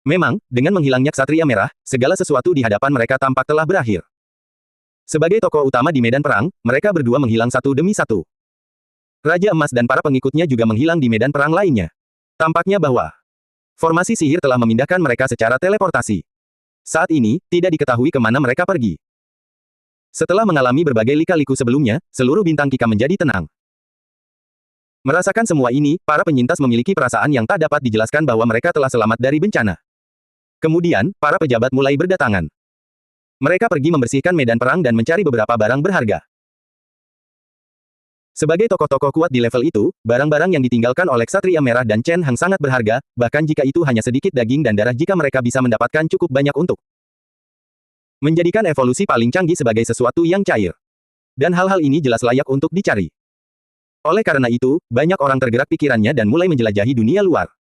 Memang, dengan menghilangnya Ksatria Merah, segala sesuatu di hadapan mereka tampak telah berakhir. Sebagai tokoh utama di medan perang, mereka berdua menghilang satu demi satu. Raja Emas dan para pengikutnya juga menghilang di medan perang lainnya. Tampaknya bahwa formasi sihir telah memindahkan mereka secara teleportasi. Saat ini, tidak diketahui kemana mereka pergi. Setelah mengalami berbagai lika-liku sebelumnya, seluruh bintang Kika menjadi tenang. Merasakan semua ini, para penyintas memiliki perasaan yang tak dapat dijelaskan bahwa mereka telah selamat dari bencana. Kemudian, para pejabat mulai berdatangan. Mereka pergi membersihkan medan perang dan mencari beberapa barang berharga. Sebagai tokoh-tokoh kuat di level itu, barang-barang yang ditinggalkan oleh Ksatria Merah dan Chen Heng sangat berharga, bahkan jika itu hanya sedikit daging dan darah jika mereka bisa mendapatkan cukup banyak untuk menjadikan evolusi paling canggih sebagai sesuatu yang cair. Dan hal-hal ini jelas layak untuk dicari. Oleh karena itu, banyak orang tergerak pikirannya dan mulai menjelajahi dunia luar.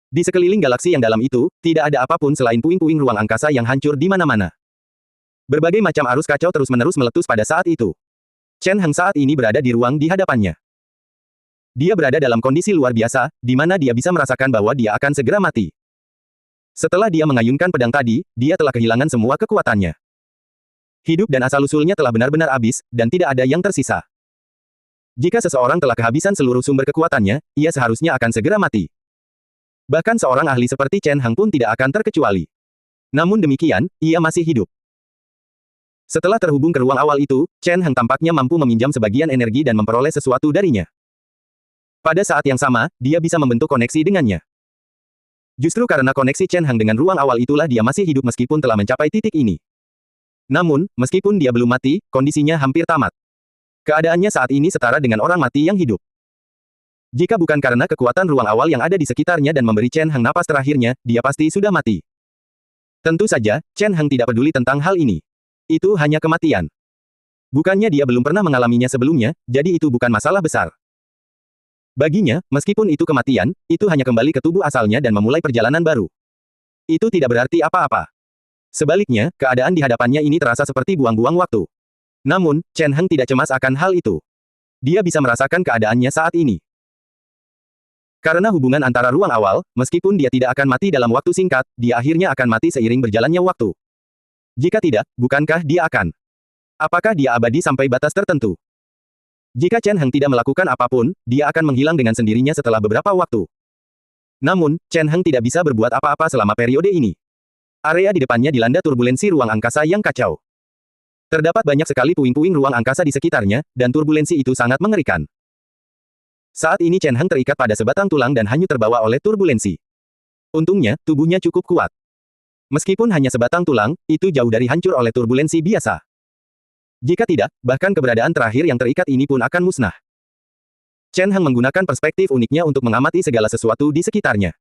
Di sekeliling galaksi yang dalam itu, tidak ada apapun selain puing-puing ruang angkasa yang hancur di mana-mana. Berbagai macam arus kacau terus-menerus meletus pada saat itu. Chen Heng saat ini berada di ruang di hadapannya. Dia berada dalam kondisi luar biasa, di mana dia bisa merasakan bahwa dia akan segera mati. Setelah dia mengayunkan pedang tadi, dia telah kehilangan semua kekuatannya. Hidup dan asal-usulnya telah benar-benar habis, dan tidak ada yang tersisa. Jika seseorang telah kehabisan seluruh sumber kekuatannya, ia seharusnya akan segera mati. Bahkan seorang ahli seperti Chen Hang pun tidak akan terkecuali. Namun demikian, ia masih hidup. Setelah terhubung ke ruang awal itu, Chen Hang tampaknya mampu meminjam sebagian energi dan memperoleh sesuatu darinya. Pada saat yang sama, dia bisa membentuk koneksi dengannya. Justru karena koneksi Chen Hang dengan ruang awal itulah dia masih hidup meskipun telah mencapai titik ini. Namun, meskipun dia belum mati, kondisinya hampir tamat. Keadaannya saat ini setara dengan orang mati yang hidup. Jika bukan karena kekuatan ruang awal yang ada di sekitarnya dan memberi Chen Hang napas terakhirnya, dia pasti sudah mati. Tentu saja, Chen Hang tidak peduli tentang hal ini. Itu hanya kematian. Bukannya dia belum pernah mengalaminya sebelumnya, jadi itu bukan masalah besar. Baginya, meskipun itu kematian, itu hanya kembali ke tubuh asalnya dan memulai perjalanan baru. Itu tidak berarti apa-apa. Sebaliknya, keadaan di hadapannya ini terasa seperti buang-buang waktu. Namun, Chen Hang tidak cemas akan hal itu. Dia bisa merasakan keadaannya saat ini. Karena hubungan antara ruang awal, meskipun dia tidak akan mati dalam waktu singkat, dia akhirnya akan mati seiring berjalannya waktu. Jika tidak, bukankah dia akan? Apakah dia abadi sampai batas tertentu? Jika Chen Hang tidak melakukan apapun, dia akan menghilang dengan sendirinya setelah beberapa waktu. Namun, Chen Hang tidak bisa berbuat apa-apa selama periode ini. Area di depannya dilanda turbulensi ruang angkasa yang kacau. Terdapat banyak sekali puing-puing ruang angkasa di sekitarnya, dan turbulensi itu sangat mengerikan. Saat ini Chen Hang terikat pada sebatang tulang dan hanyut terbawa oleh turbulensi. Untungnya, tubuhnya cukup kuat. Meskipun hanya sebatang tulang, itu jauh dari hancur oleh turbulensi biasa. Jika tidak, bahkan keberadaan terakhir yang terikat ini pun akan musnah. Chen Hang menggunakan perspektif uniknya untuk mengamati segala sesuatu di sekitarnya.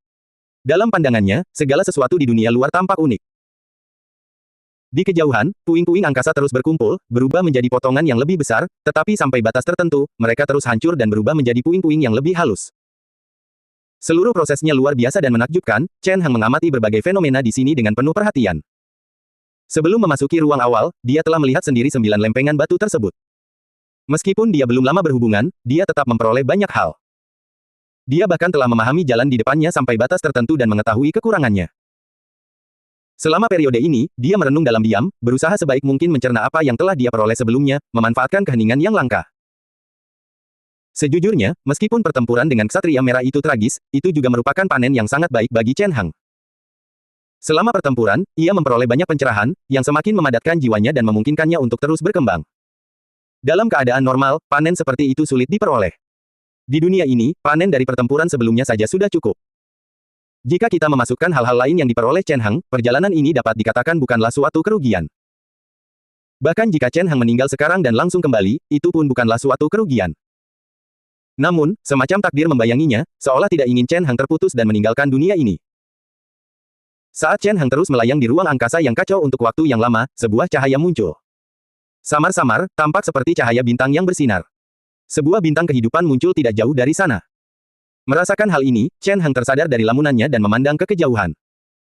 Dalam pandangannya, segala sesuatu di dunia luar tampak unik. Di kejauhan, puing-puing angkasa terus berkumpul, berubah menjadi potongan yang lebih besar, tetapi sampai batas tertentu, mereka terus hancur dan berubah menjadi puing-puing yang lebih halus. Seluruh prosesnya luar biasa dan menakjubkan, Chen Hang mengamati berbagai fenomena di sini dengan penuh perhatian. Sebelum memasuki ruang awal, dia telah melihat sendiri 9 lempengan batu tersebut. Meskipun dia belum lama berhubungan, dia tetap memperoleh banyak hal. Dia bahkan telah memahami jalan di depannya sampai batas tertentu dan mengetahui kekurangannya. Selama periode ini, dia merenung dalam diam, berusaha sebaik mungkin mencerna apa yang telah dia peroleh sebelumnya, memanfaatkan keheningan yang langka. Sejujurnya, meskipun pertempuran dengan Ksatria Merah itu tragis, itu juga merupakan panen yang sangat baik bagi Chen Hang. Selama pertempuran, ia memperoleh banyak pencerahan, yang semakin memadatkan jiwanya dan memungkinkannya untuk terus berkembang. Dalam keadaan normal, panen seperti itu sulit diperoleh. Di dunia ini, panen dari pertempuran sebelumnya saja sudah cukup. Jika kita memasukkan hal-hal lain yang diperoleh Chen Hang, perjalanan ini dapat dikatakan bukanlah suatu kerugian. Bahkan jika Chen Hang meninggal sekarang dan langsung kembali, itu pun bukanlah suatu kerugian. Namun, semacam takdir membayanginya, seolah tidak ingin Chen Hang terputus dan meninggalkan dunia ini. Saat Chen Hang terus melayang di ruang angkasa yang kacau untuk waktu yang lama, sebuah cahaya muncul. Samar-samar, tampak seperti cahaya bintang yang bersinar. Sebuah bintang kehidupan muncul tidak jauh dari sana. Merasakan hal ini, Chen Hang tersadar dari lamunannya dan memandang ke kejauhan.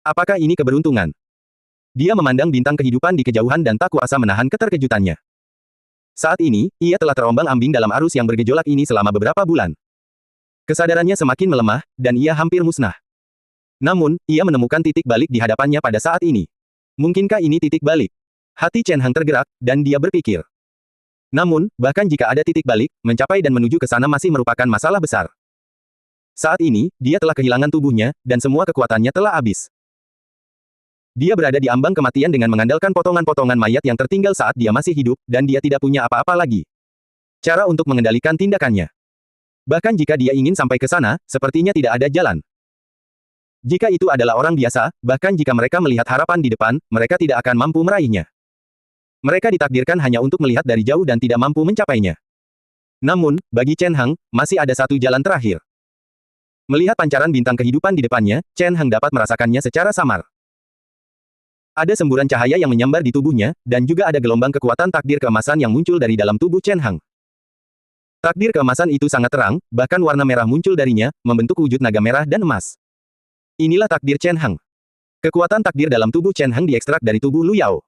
Apakah ini keberuntungan? Dia memandang bintang kehidupan di kejauhan dan tak kuasa menahan keterkejutannya. Saat ini, ia telah terombang-ambing dalam arus yang bergejolak ini selama beberapa bulan. Kesadarannya semakin melemah, dan ia hampir musnah. Namun, ia menemukan titik balik di hadapannya pada saat ini. Mungkinkah ini titik balik? Hati Chen Hang tergerak, dan dia berpikir. Namun, bahkan jika ada titik balik, mencapai dan menuju ke sana masih merupakan masalah besar. Saat ini, dia telah kehilangan tubuhnya, dan semua kekuatannya telah habis. Dia berada di ambang kematian dengan mengandalkan potongan-potongan mayat yang tertinggal saat dia masih hidup, dan dia tidak punya apa-apa lagi. Cara untuk mengendalikan tindakannya. Bahkan jika dia ingin sampai ke sana, sepertinya tidak ada jalan. Jika itu adalah orang biasa, bahkan jika mereka melihat harapan di depan, mereka tidak akan mampu meraihnya. Mereka ditakdirkan hanya untuk melihat dari jauh dan tidak mampu mencapainya. Namun, bagi Chen Hang, masih ada satu jalan terakhir. Melihat pancaran bintang kehidupan di depannya, Chen Hang dapat merasakannya secara samar. Ada semburan cahaya yang menyambar di tubuhnya, dan juga ada gelombang kekuatan takdir keemasan yang muncul dari dalam tubuh Chen Hang. Takdir keemasan itu sangat terang, bahkan warna merah muncul darinya, membentuk wujud naga merah dan emas. Inilah takdir Chen Hang. Kekuatan takdir dalam tubuh Chen Hang diekstrak dari tubuh Lu Yao.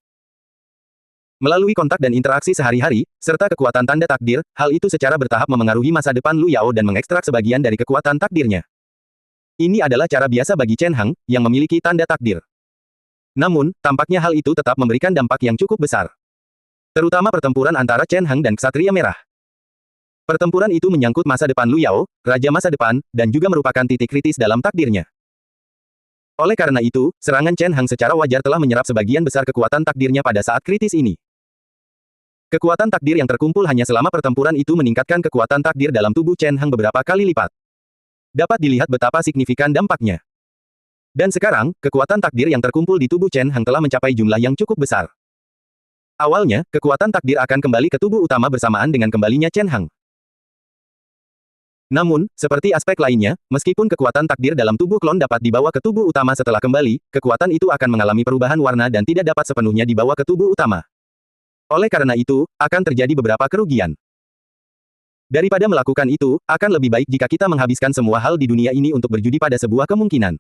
Melalui kontak dan interaksi sehari-hari, serta kekuatan tanda takdir, hal itu secara bertahap memengaruhi masa depan Lu Yao dan mengekstrak sebagian dari kekuatan takdirnya. Ini adalah cara biasa bagi Chen Hang, yang memiliki tanda takdir. Namun, tampaknya hal itu tetap memberikan dampak yang cukup besar. Terutama pertempuran antara Chen Hang dan Ksatria Merah. Pertempuran itu menyangkut masa depan Lu Yao, raja masa depan, dan juga merupakan titik kritis dalam takdirnya. Oleh karena itu, serangan Chen Hang secara wajar telah menyerap sebagian besar kekuatan takdirnya pada saat kritis ini. Kekuatan takdir yang terkumpul hanya selama pertempuran itu meningkatkan kekuatan takdir dalam tubuh Chen Hang beberapa kali lipat. Dapat dilihat betapa signifikan dampaknya. Dan sekarang, kekuatan takdir yang terkumpul di tubuh Chen Hang telah mencapai jumlah yang cukup besar. Awalnya, kekuatan takdir akan kembali ke tubuh utama bersamaan dengan kembalinya Chen Hang. Namun, seperti aspek lainnya, meskipun kekuatan takdir dalam tubuh klon dapat dibawa ke tubuh utama setelah kembali, kekuatan itu akan mengalami perubahan warna dan tidak dapat sepenuhnya dibawa ke tubuh utama. Oleh karena itu, akan terjadi beberapa kerugian. Daripada melakukan itu, akan lebih baik jika kita menghabiskan semua hal di dunia ini untuk berjudi pada sebuah kemungkinan.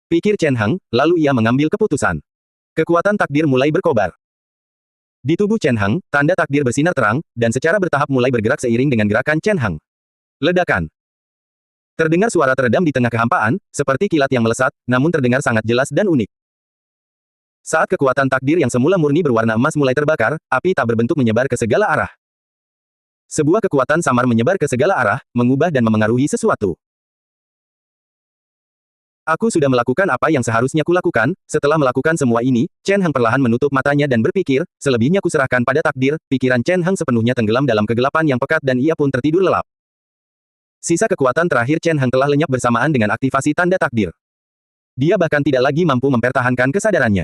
Pikir Chen Hang, lalu ia mengambil keputusan. Kekuatan takdir mulai berkobar. Di tubuh Chen Hang, tanda takdir bersinar terang, dan secara bertahap mulai bergerak seiring dengan gerakan Chen Hang. Ledakan. Terdengar suara teredam di tengah kehampaan, seperti kilat yang melesat, namun terdengar sangat jelas dan unik. Saat kekuatan takdir yang semula murni berwarna emas mulai terbakar, api tak berbentuk menyebar ke segala arah. Sebuah kekuatan samar menyebar ke segala arah, mengubah dan memengaruhi sesuatu. Aku sudah melakukan apa yang seharusnya kulakukan. Setelah melakukan semua ini, Chen Hang perlahan menutup matanya dan berpikir, selebihnya kuserahkan pada takdir. Pikiran Chen Hang sepenuhnya tenggelam dalam kegelapan yang pekat dan ia pun tertidur lelap. Sisa kekuatan terakhir Chen Hang telah lenyap bersamaan dengan aktivasi tanda takdir. Dia bahkan tidak lagi mampu mempertahankan kesadarannya.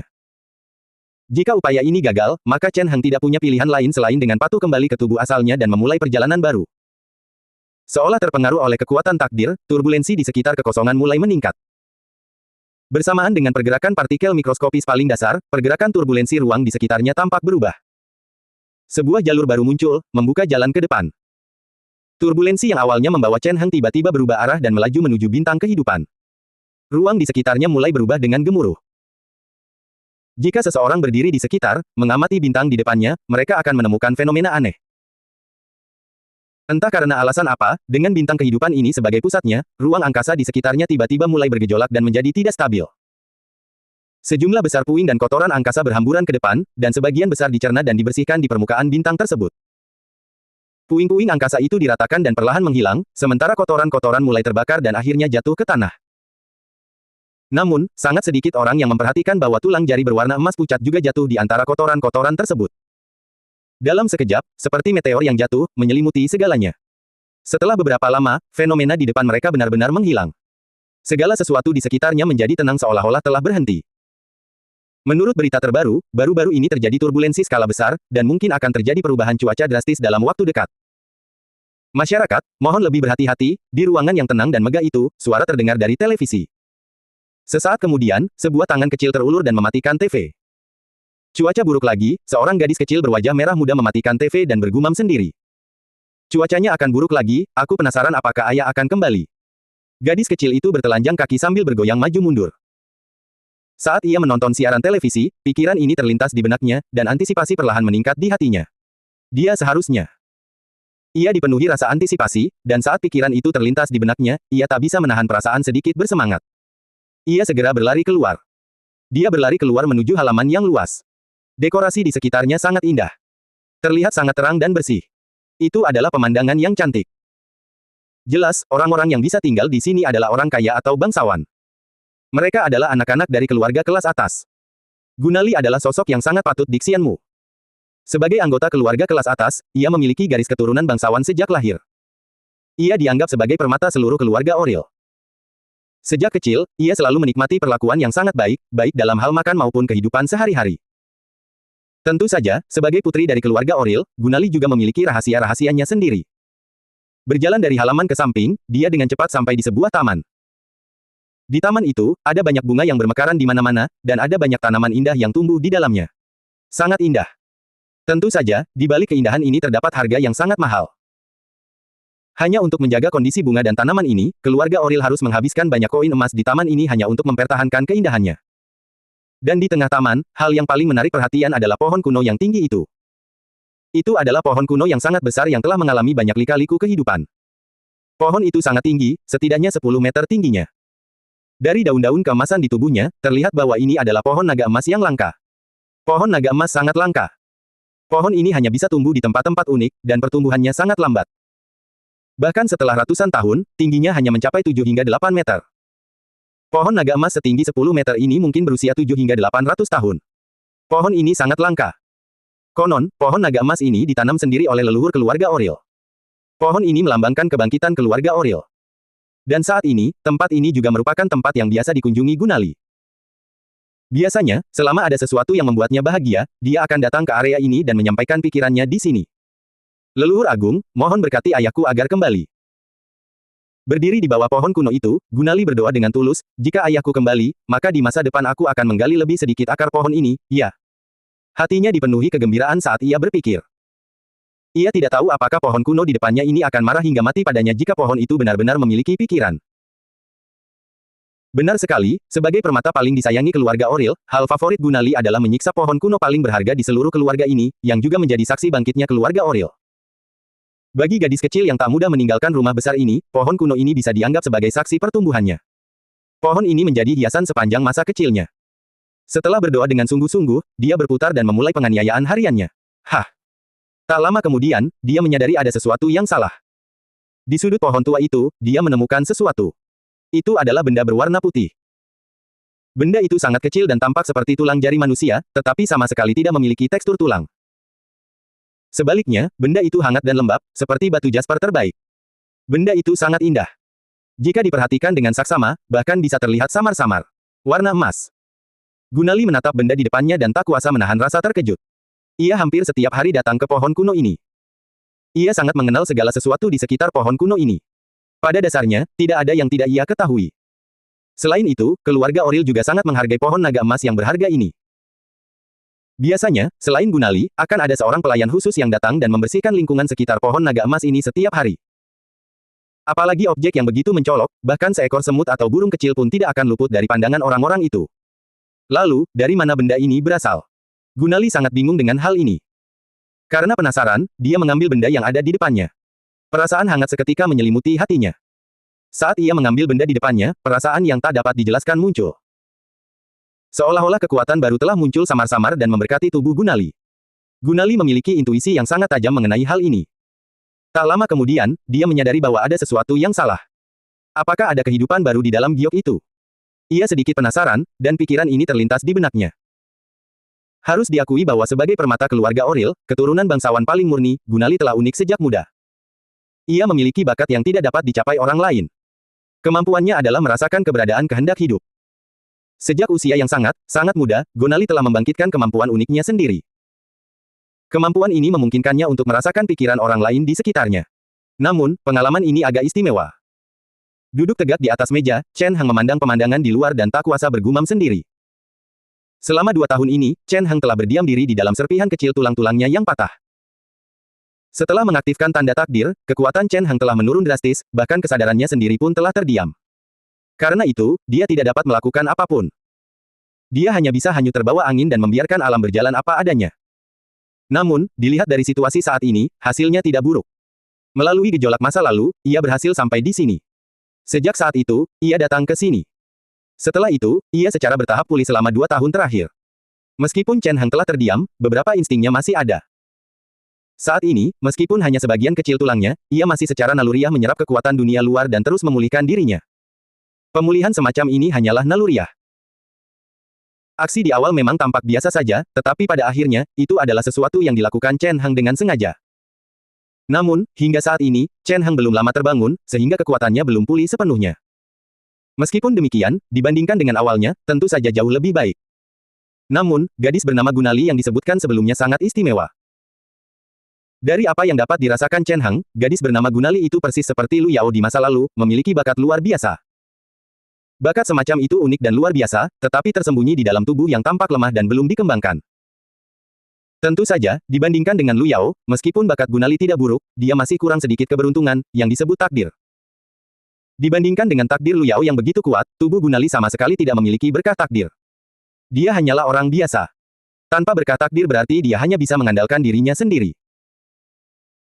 Jika upaya ini gagal, maka Chen Hang tidak punya pilihan lain selain dengan patuh kembali ke tubuh asalnya dan memulai perjalanan baru. Seolah terpengaruh oleh kekuatan takdir, turbulensi di sekitar kekosongan mulai meningkat. Bersamaan dengan pergerakan partikel mikroskopis paling dasar, pergerakan turbulensi ruang di sekitarnya tampak berubah. Sebuah jalur baru muncul, membuka jalan ke depan. Turbulensi yang awalnya membawa Chen Hang tiba-tiba berubah arah dan melaju menuju bintang kehidupan. Ruang di sekitarnya mulai berubah dengan gemuruh. Jika seseorang berdiri di sekitar, mengamati bintang di depannya, mereka akan menemukan fenomena aneh. Entah karena alasan apa, dengan bintang kehidupan ini sebagai pusatnya, ruang angkasa di sekitarnya tiba-tiba mulai bergejolak dan menjadi tidak stabil. Sejumlah besar puing dan kotoran angkasa berhamburan ke depan, dan sebagian besar dicerna dan dibersihkan di permukaan bintang tersebut. Puing-puing angkasa itu diratakan dan perlahan menghilang, sementara kotoran-kotoran mulai terbakar dan akhirnya jatuh ke tanah. Namun, sangat sedikit orang yang memperhatikan bahwa tulang jari berwarna emas pucat juga jatuh di antara kotoran-kotoran tersebut. Dalam sekejap, seperti meteor yang jatuh, menyelimuti segalanya. Setelah beberapa lama, fenomena di depan mereka benar-benar menghilang. Segala sesuatu di sekitarnya menjadi tenang seolah-olah telah berhenti. Menurut berita terbaru, baru-baru ini terjadi turbulensi skala besar, dan mungkin akan terjadi perubahan cuaca drastis dalam waktu dekat. Masyarakat, mohon lebih berhati-hati, di ruangan yang tenang dan megah itu, suara terdengar dari televisi. Sesaat kemudian, sebuah tangan kecil terulur dan mematikan TV. Cuaca buruk lagi, seorang gadis kecil berwajah merah muda mematikan TV dan bergumam sendiri. Cuacanya akan buruk lagi, aku penasaran apakah ayah akan kembali. Gadis kecil itu bertelanjang kaki sambil bergoyang maju mundur. Saat ia menonton siaran televisi, pikiran ini terlintas di benaknya, dan antisipasi perlahan meningkat di hatinya. Dia seharusnya. Ia dipenuhi rasa antisipasi, dan saat pikiran itu terlintas di benaknya, ia tak bisa menahan perasaan sedikit bersemangat. Ia segera berlari keluar. Dia berlari keluar menuju halaman yang luas. Dekorasi di sekitarnya sangat indah. Terlihat sangat terang dan bersih. Itu adalah pemandangan yang cantik. Jelas, orang-orang yang bisa tinggal di sini adalah orang kaya atau bangsawan. Mereka adalah anak-anak dari keluarga kelas atas. Gunali adalah sosok yang sangat patut diksianmu. Sebagai anggota keluarga kelas atas, ia memiliki garis keturunan bangsawan sejak lahir. Ia dianggap sebagai permata seluruh keluarga Oril. Sejak kecil, ia selalu menikmati perlakuan yang sangat baik, baik dalam hal makan maupun kehidupan sehari-hari. Tentu saja, sebagai putri dari keluarga Oril, Gunali juga memiliki rahasia-rahasianya sendiri. Berjalan dari halaman ke samping, dia dengan cepat sampai di sebuah taman. Di taman itu, ada banyak bunga yang bermekaran di mana-mana, dan ada banyak tanaman indah yang tumbuh di dalamnya. Sangat indah. Tentu saja, di balik keindahan ini terdapat harga yang sangat mahal. Hanya untuk menjaga kondisi bunga dan tanaman ini, keluarga Oril harus menghabiskan banyak koin emas di taman ini hanya untuk mempertahankan keindahannya. Dan di tengah taman, hal yang paling menarik perhatian adalah pohon kuno yang tinggi itu. Itu adalah pohon kuno yang sangat besar yang telah mengalami banyak lika-liku kehidupan. Pohon itu sangat tinggi, setidaknya 10 meter tingginya. Dari daun-daun keemasan di tubuhnya, terlihat bahwa ini adalah pohon naga emas yang langka. Pohon naga emas sangat langka. Pohon ini hanya bisa tumbuh di tempat-tempat unik, dan pertumbuhannya sangat lambat. Bahkan setelah ratusan tahun, tingginya hanya mencapai 7 hingga 8 meter. Pohon naga emas setinggi 10 meter ini mungkin berusia 7 hingga 800 tahun. Pohon ini sangat langka. Konon, pohon naga emas ini ditanam sendiri oleh leluhur keluarga Oriel. Pohon ini melambangkan kebangkitan keluarga Oriel. Dan saat ini, tempat ini juga merupakan tempat yang biasa dikunjungi Gunali. Biasanya, selama ada sesuatu yang membuatnya bahagia, dia akan datang ke area ini dan menyampaikan pikirannya di sini. Leluhur Agung, mohon berkati ayahku agar kembali. Berdiri di bawah pohon kuno itu, Gunali berdoa dengan tulus, jika ayahku kembali, maka di masa depan aku akan menggali lebih sedikit akar pohon ini, ya. Hatinya dipenuhi kegembiraan saat ia berpikir. Ia tidak tahu apakah pohon kuno di depannya ini akan marah hingga mati padanya jika pohon itu benar-benar memiliki pikiran. Benar sekali, sebagai permata paling disayangi keluarga Oriel, hal favorit Gunali adalah menyiksa pohon kuno paling berharga di seluruh keluarga ini, yang juga menjadi saksi bangkitnya keluarga Oriel. Bagi gadis kecil yang tak mudah meninggalkan rumah besar ini, pohon kuno ini bisa dianggap sebagai saksi pertumbuhannya. Pohon ini menjadi hiasan sepanjang masa kecilnya. Setelah berdoa dengan sungguh-sungguh, dia berputar dan memulai penganiayaan hariannya. Hah! Tak lama kemudian, dia menyadari ada sesuatu yang salah. Di sudut pohon tua itu, dia menemukan sesuatu. Itu adalah benda berwarna putih. Benda itu sangat kecil dan tampak seperti tulang jari manusia, tetapi sama sekali tidak memiliki tekstur tulang. Sebaliknya, benda itu hangat dan lembab, seperti batu jasper terbaik. Benda itu sangat indah. Jika diperhatikan dengan saksama, bahkan bisa terlihat samar-samar. Warna emas. Gunali menatap benda di depannya dan tak kuasa menahan rasa terkejut. Ia hampir setiap hari datang ke pohon kuno ini. Ia sangat mengenal segala sesuatu di sekitar pohon kuno ini. Pada dasarnya, tidak ada yang tidak ia ketahui. Selain itu, keluarga Oriel juga sangat menghargai pohon naga emas yang berharga ini. Biasanya, selain Gunali, akan ada seorang pelayan khusus yang datang dan membersihkan lingkungan sekitar pohon naga emas ini setiap hari. Apalagi objek yang begitu mencolok, bahkan seekor semut atau burung kecil pun tidak akan luput dari pandangan orang-orang itu. Lalu, dari mana benda ini berasal? Gunali sangat bingung dengan hal ini. Karena penasaran, dia mengambil benda yang ada di depannya. Perasaan hangat seketika menyelimuti hatinya. Saat ia mengambil benda di depannya, perasaan yang tak dapat dijelaskan muncul. Seolah-olah kekuatan baru telah muncul samar-samar dan memberkati tubuh Gunali. Gunali memiliki intuisi yang sangat tajam mengenai hal ini. Tak lama kemudian, dia menyadari bahwa ada sesuatu yang salah. Apakah ada kehidupan baru di dalam giok itu? Ia sedikit penasaran, dan pikiran ini terlintas di benaknya. Harus diakui bahwa sebagai permata keluarga Oriel, keturunan bangsawan paling murni, Gunali telah unik sejak muda. Ia memiliki bakat yang tidak dapat dicapai orang lain. Kemampuannya adalah merasakan keberadaan kehendak hidup. Sejak usia yang sangat muda, Gunali telah membangkitkan kemampuan uniknya sendiri. Kemampuan ini memungkinkannya untuk merasakan pikiran orang lain di sekitarnya. Namun, pengalaman ini agak istimewa. Duduk tegak di atas meja, Chen Heng memandang pemandangan di luar dan tak kuasa bergumam sendiri. Selama 2 tahun ini, Chen Heng telah berdiam diri di dalam serpihan kecil tulang-tulangnya yang patah. Setelah mengaktifkan tanda takdir, kekuatan Chen Heng telah menurun drastis, bahkan kesadarannya sendiri pun telah terdiam. Karena itu, dia tidak dapat melakukan apapun. Dia hanya bisa hanyut terbawa angin dan membiarkan alam berjalan apa adanya. Namun, dilihat dari situasi saat ini, hasilnya tidak buruk. Melalui gejolak masa lalu, ia berhasil sampai di sini. Sejak saat itu, ia datang ke sini. Setelah itu, ia secara bertahap pulih selama 2 tahun terakhir. Meskipun Chen Heng telah terdiam, beberapa instingnya masih ada. Saat ini, meskipun hanya sebagian kecil tulangnya, ia masih secara naluriah menyerap kekuatan dunia luar dan terus memulihkan dirinya. Pemulihan semacam ini hanyalah naluriah. Aksi di awal memang tampak biasa saja, tetapi pada akhirnya, itu adalah sesuatu yang dilakukan Chen Heng dengan sengaja. Namun, hingga saat ini, Chen Heng belum lama terbangun, sehingga kekuatannya belum pulih sepenuhnya. Meskipun demikian, dibandingkan dengan awalnya, tentu saja jauh lebih baik. Namun, gadis bernama Gunali yang disebutkan sebelumnya sangat istimewa. Dari apa yang dapat dirasakan Chen Heng, gadis bernama Gunali itu persis seperti Lu Yao di masa lalu, memiliki bakat luar biasa. Bakat semacam itu unik dan luar biasa, tetapi tersembunyi di dalam tubuh yang tampak lemah dan belum dikembangkan. Tentu saja, dibandingkan dengan Lu Yao, meskipun bakat Gunali tidak buruk, dia masih kurang sedikit keberuntungan, yang disebut takdir. Dibandingkan dengan takdir Lu Yao yang begitu kuat, tubuh Gunali sama sekali tidak memiliki berkah takdir. Dia hanyalah orang biasa. Tanpa berkah takdir berarti dia hanya bisa mengandalkan dirinya sendiri.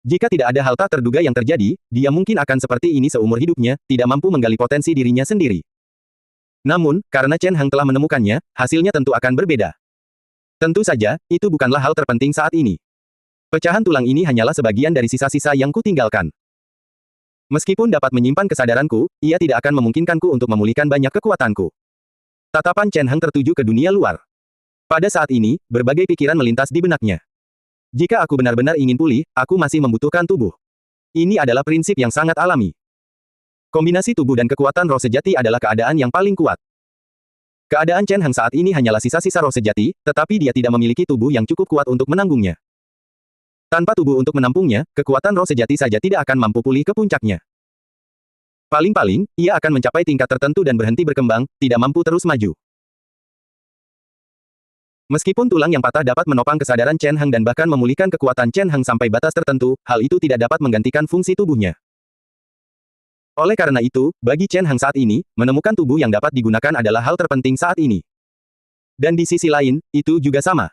Jika tidak ada hal tak terduga yang terjadi, dia mungkin akan seperti ini seumur hidupnya, tidak mampu menggali potensi dirinya sendiri. Namun, karena Chen Heng telah menemukannya, hasilnya tentu akan berbeda. Tentu saja, itu bukanlah hal terpenting saat ini. Pecahan tulang ini hanyalah sebagian dari sisa-sisa yang kutinggalkan. Meskipun dapat menyimpan kesadaranku, ia tidak akan memungkinkanku untuk memulihkan banyak kekuatanku. Tatapan Chen Heng tertuju ke dunia luar. Pada saat ini, berbagai pikiran melintas di benaknya. Jika aku benar-benar ingin pulih, aku masih membutuhkan tubuh. Ini adalah prinsip yang sangat alami. Kombinasi tubuh dan kekuatan roh sejati adalah keadaan yang paling kuat. Keadaan Chen Heng saat ini hanyalah sisa-sisa roh sejati, tetapi dia tidak memiliki tubuh yang cukup kuat untuk menanggungnya. Tanpa tubuh untuk menampungnya, kekuatan roh sejati saja tidak akan mampu pulih ke puncaknya. Paling-paling, ia akan mencapai tingkat tertentu dan berhenti berkembang, tidak mampu terus maju. Meskipun tulang yang patah dapat menopang kesadaran Chen Heng dan bahkan memulihkan kekuatan Chen Heng sampai batas tertentu, hal itu tidak dapat menggantikan fungsi tubuhnya. Oleh karena itu, bagi Chen Heng saat ini, menemukan tubuh yang dapat digunakan adalah hal terpenting saat ini. Dan di sisi lain, itu juga sama.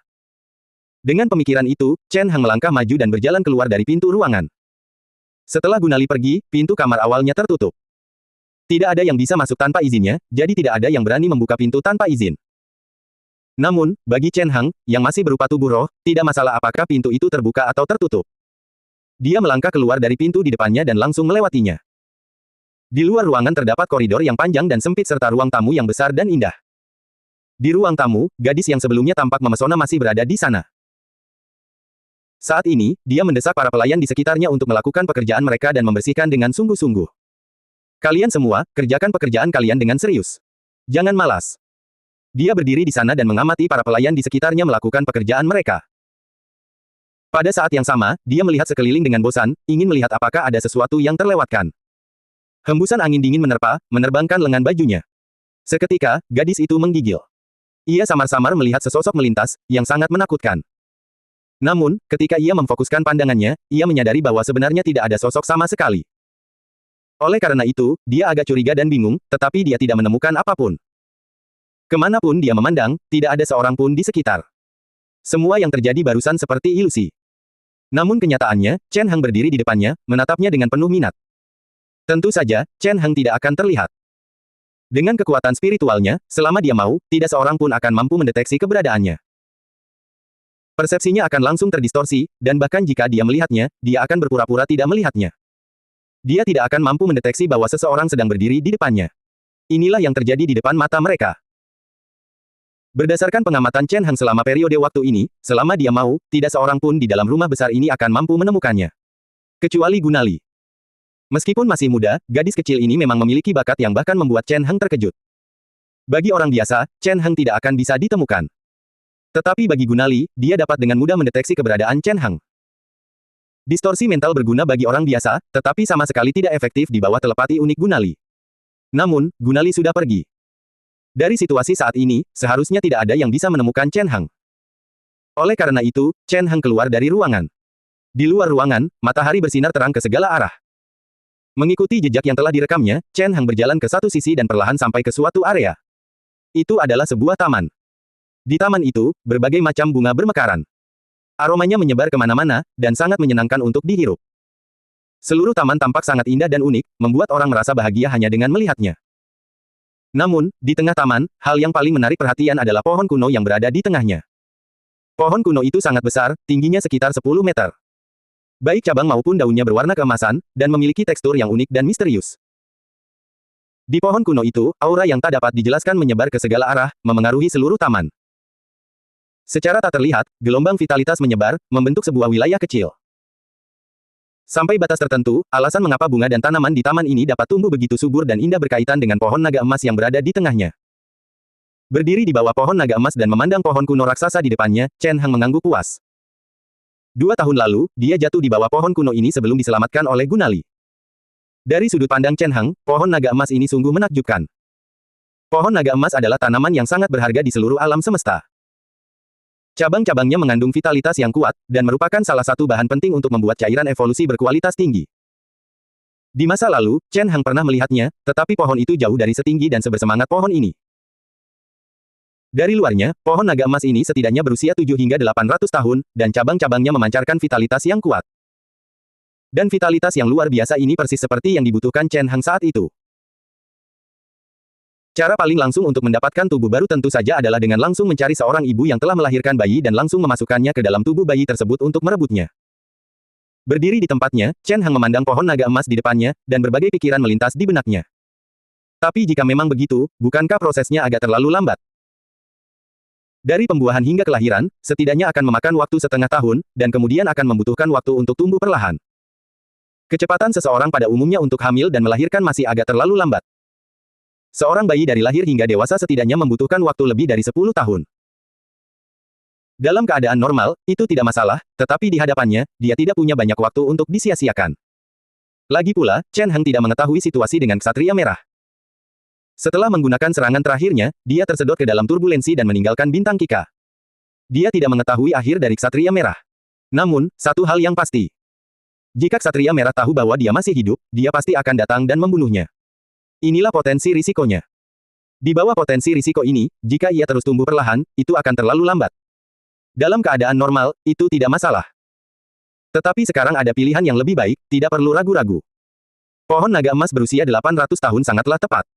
Dengan pemikiran itu, Chen Heng melangkah maju dan berjalan keluar dari pintu ruangan. Setelah Gunali pergi, pintu kamar awalnya tertutup. Tidak ada yang bisa masuk tanpa izinnya, jadi tidak ada yang berani membuka pintu tanpa izin. Namun, bagi Chen Heng, yang masih berupa tubuh roh, tidak masalah apakah pintu itu terbuka atau tertutup. Dia melangkah keluar dari pintu di depannya dan langsung melewatinya. Di luar ruangan terdapat koridor yang panjang dan sempit serta ruang tamu yang besar dan indah. Di ruang tamu, gadis yang sebelumnya tampak memesona masih berada di sana. Saat ini, dia mendesak para pelayan di sekitarnya untuk melakukan pekerjaan mereka dan membersihkan dengan sungguh-sungguh. Kalian semua, kerjakan pekerjaan kalian dengan serius. Jangan malas. Dia berdiri di sana dan mengamati para pelayan di sekitarnya melakukan pekerjaan mereka. Pada saat yang sama, dia melihat sekeliling dengan bosan, ingin melihat apakah ada sesuatu yang terlewatkan. Hembusan angin dingin menerbangkan lengan bajunya. Seketika, gadis itu menggigil. Ia samar-samar melihat sesosok melintas, yang sangat menakutkan. Namun, ketika ia memfokuskan pandangannya, ia menyadari bahwa sebenarnya tidak ada sosok sama sekali. Oleh karena itu, dia agak curiga dan bingung, tetapi dia tidak menemukan apapun. Kemanapun dia memandang, tidak ada seorang pun di sekitar. Semua yang terjadi barusan seperti ilusi. Namun kenyataannya, Chen Heng berdiri di depannya, menatapnya dengan penuh minat. Tentu saja, Chen Heng tidak akan terlihat. Dengan kekuatan spiritualnya, selama dia mau, tidak seorang pun akan mampu mendeteksi keberadaannya. Persepsinya akan langsung terdistorsi, dan bahkan jika dia melihatnya, dia akan berpura-pura tidak melihatnya. Dia tidak akan mampu mendeteksi bahwa seseorang sedang berdiri di depannya. Inilah yang terjadi di depan mata mereka. Berdasarkan pengamatan Chen Heng selama periode waktu ini, selama dia mau, tidak seorang pun di dalam rumah besar ini akan mampu menemukannya. Kecuali Gunali. Meskipun masih muda, gadis kecil ini memang memiliki bakat yang bahkan membuat Chen Heng terkejut. Bagi orang biasa, Chen Heng tidak akan bisa ditemukan. Tetapi bagi Gunali, dia dapat dengan mudah mendeteksi keberadaan Chen Heng. Distorsi mental berguna bagi orang biasa, tetapi sama sekali tidak efektif di bawah telepati unik Gunali. Namun, Gunali sudah pergi. Dari situasi saat ini, seharusnya tidak ada yang bisa menemukan Chen Heng. Oleh karena itu, Chen Heng keluar dari ruangan. Di luar ruangan, matahari bersinar terang ke segala arah. Mengikuti jejak yang telah direkamnya, Chen Heng berjalan ke satu sisi dan perlahan sampai ke suatu area. Itu adalah sebuah taman. Di taman itu, berbagai macam bunga bermekaran. Aromanya menyebar kemana-mana, dan sangat menyenangkan untuk dihirup. Seluruh taman tampak sangat indah dan unik, membuat orang merasa bahagia hanya dengan melihatnya. Namun, di tengah taman, hal yang paling menarik perhatian adalah pohon kuno yang berada di tengahnya. Pohon kuno itu sangat besar, tingginya sekitar 10 meter. Baik cabang maupun daunnya berwarna keemasan, dan memiliki tekstur yang unik dan misterius. Di pohon kuno itu, aura yang tak dapat dijelaskan menyebar ke segala arah, memengaruhi seluruh taman. Secara tak terlihat, gelombang vitalitas menyebar, membentuk sebuah wilayah kecil. Sampai batas tertentu, alasan mengapa bunga dan tanaman di taman ini dapat tumbuh begitu subur dan indah berkaitan dengan pohon naga emas yang berada di tengahnya. Berdiri di bawah pohon naga emas dan memandang pohon kuno raksasa di depannya, Chen Heng mengangguk puas. 2 tahun lalu, dia jatuh di bawah pohon kuno ini sebelum diselamatkan oleh Gunali. Dari sudut pandang Chen Heng, pohon naga emas ini sungguh menakjubkan. Pohon naga emas adalah tanaman yang sangat berharga di seluruh alam semesta. Cabang-cabangnya mengandung vitalitas yang kuat, dan merupakan salah satu bahan penting untuk membuat cairan evolusi berkualitas tinggi. Di masa lalu, Chen Heng pernah melihatnya, tetapi pohon itu jauh dari setinggi dan sebersemangat pohon ini. Dari luarnya, pohon naga emas ini setidaknya berusia 7 hingga 800 tahun, dan cabang-cabangnya memancarkan vitalitas yang kuat. Dan vitalitas yang luar biasa ini persis seperti yang dibutuhkan Chen Heng saat itu. Cara paling langsung untuk mendapatkan tubuh baru tentu saja adalah dengan langsung mencari seorang ibu yang telah melahirkan bayi dan langsung memasukkannya ke dalam tubuh bayi tersebut untuk merebutnya. Berdiri di tempatnya, Chen Hang memandang pohon naga emas di depannya, dan berbagai pikiran melintas di benaknya. Tapi jika memang begitu, bukankah prosesnya agak terlalu lambat? Dari pembuahan hingga kelahiran, setidaknya akan memakan waktu setengah tahun, dan kemudian akan membutuhkan waktu untuk tumbuh perlahan. Kecepatan seseorang pada umumnya untuk hamil dan melahirkan masih agak terlalu lambat. Seorang bayi dari lahir hingga dewasa setidaknya membutuhkan waktu lebih dari 10 tahun. Dalam keadaan normal, itu tidak masalah, tetapi di hadapannya, dia tidak punya banyak waktu untuk disia-siakan. Lagi pula, Chen Hang tidak mengetahui situasi dengan Ksatria Merah. Setelah menggunakan serangan terakhirnya, dia tersedot ke dalam turbulensi dan meninggalkan bintang Kika. Dia tidak mengetahui akhir dari Ksatria Merah. Namun, satu hal yang pasti. Jika Ksatria Merah tahu bahwa dia masih hidup, dia pasti akan datang dan membunuhnya. Inilah potensi risikonya. Di bawah potensi risiko ini, jika ia terus tumbuh perlahan, itu akan terlalu lambat. Dalam keadaan normal, itu tidak masalah. Tetapi sekarang ada pilihan yang lebih baik, tidak perlu ragu-ragu. Pohon naga emas berusia 800 tahun sangatlah tepat.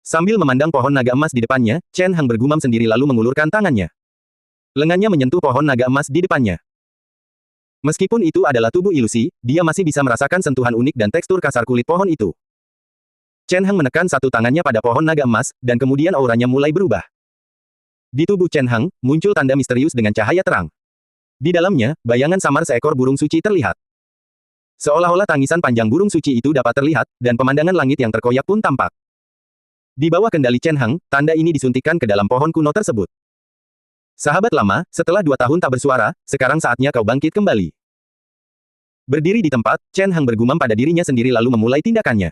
Sambil memandang pohon naga emas di depannya, Chen Hang bergumam sendiri lalu mengulurkan tangannya. Lengannya menyentuh pohon naga emas di depannya. Meskipun itu adalah tubuh ilusi, dia masih bisa merasakan sentuhan unik dan tekstur kasar kulit pohon itu. Chen Hang menekan satu tangannya pada pohon naga emas, dan kemudian auranya mulai berubah. Di tubuh Chen Hang, muncul tanda misterius dengan cahaya terang. Di dalamnya, bayangan samar seekor burung suci terlihat. Seolah-olah tangisan panjang burung suci itu dapat terlihat, dan pemandangan langit yang terkoyak pun tampak. Di bawah kendali Chen Hang, tanda ini disuntikkan ke dalam pohon kuno tersebut. Sahabat lama, setelah 2 tahun tak bersuara, sekarang saatnya kau bangkit kembali. Berdiri di tempat, Chen Hang bergumam pada dirinya sendiri lalu memulai tindakannya.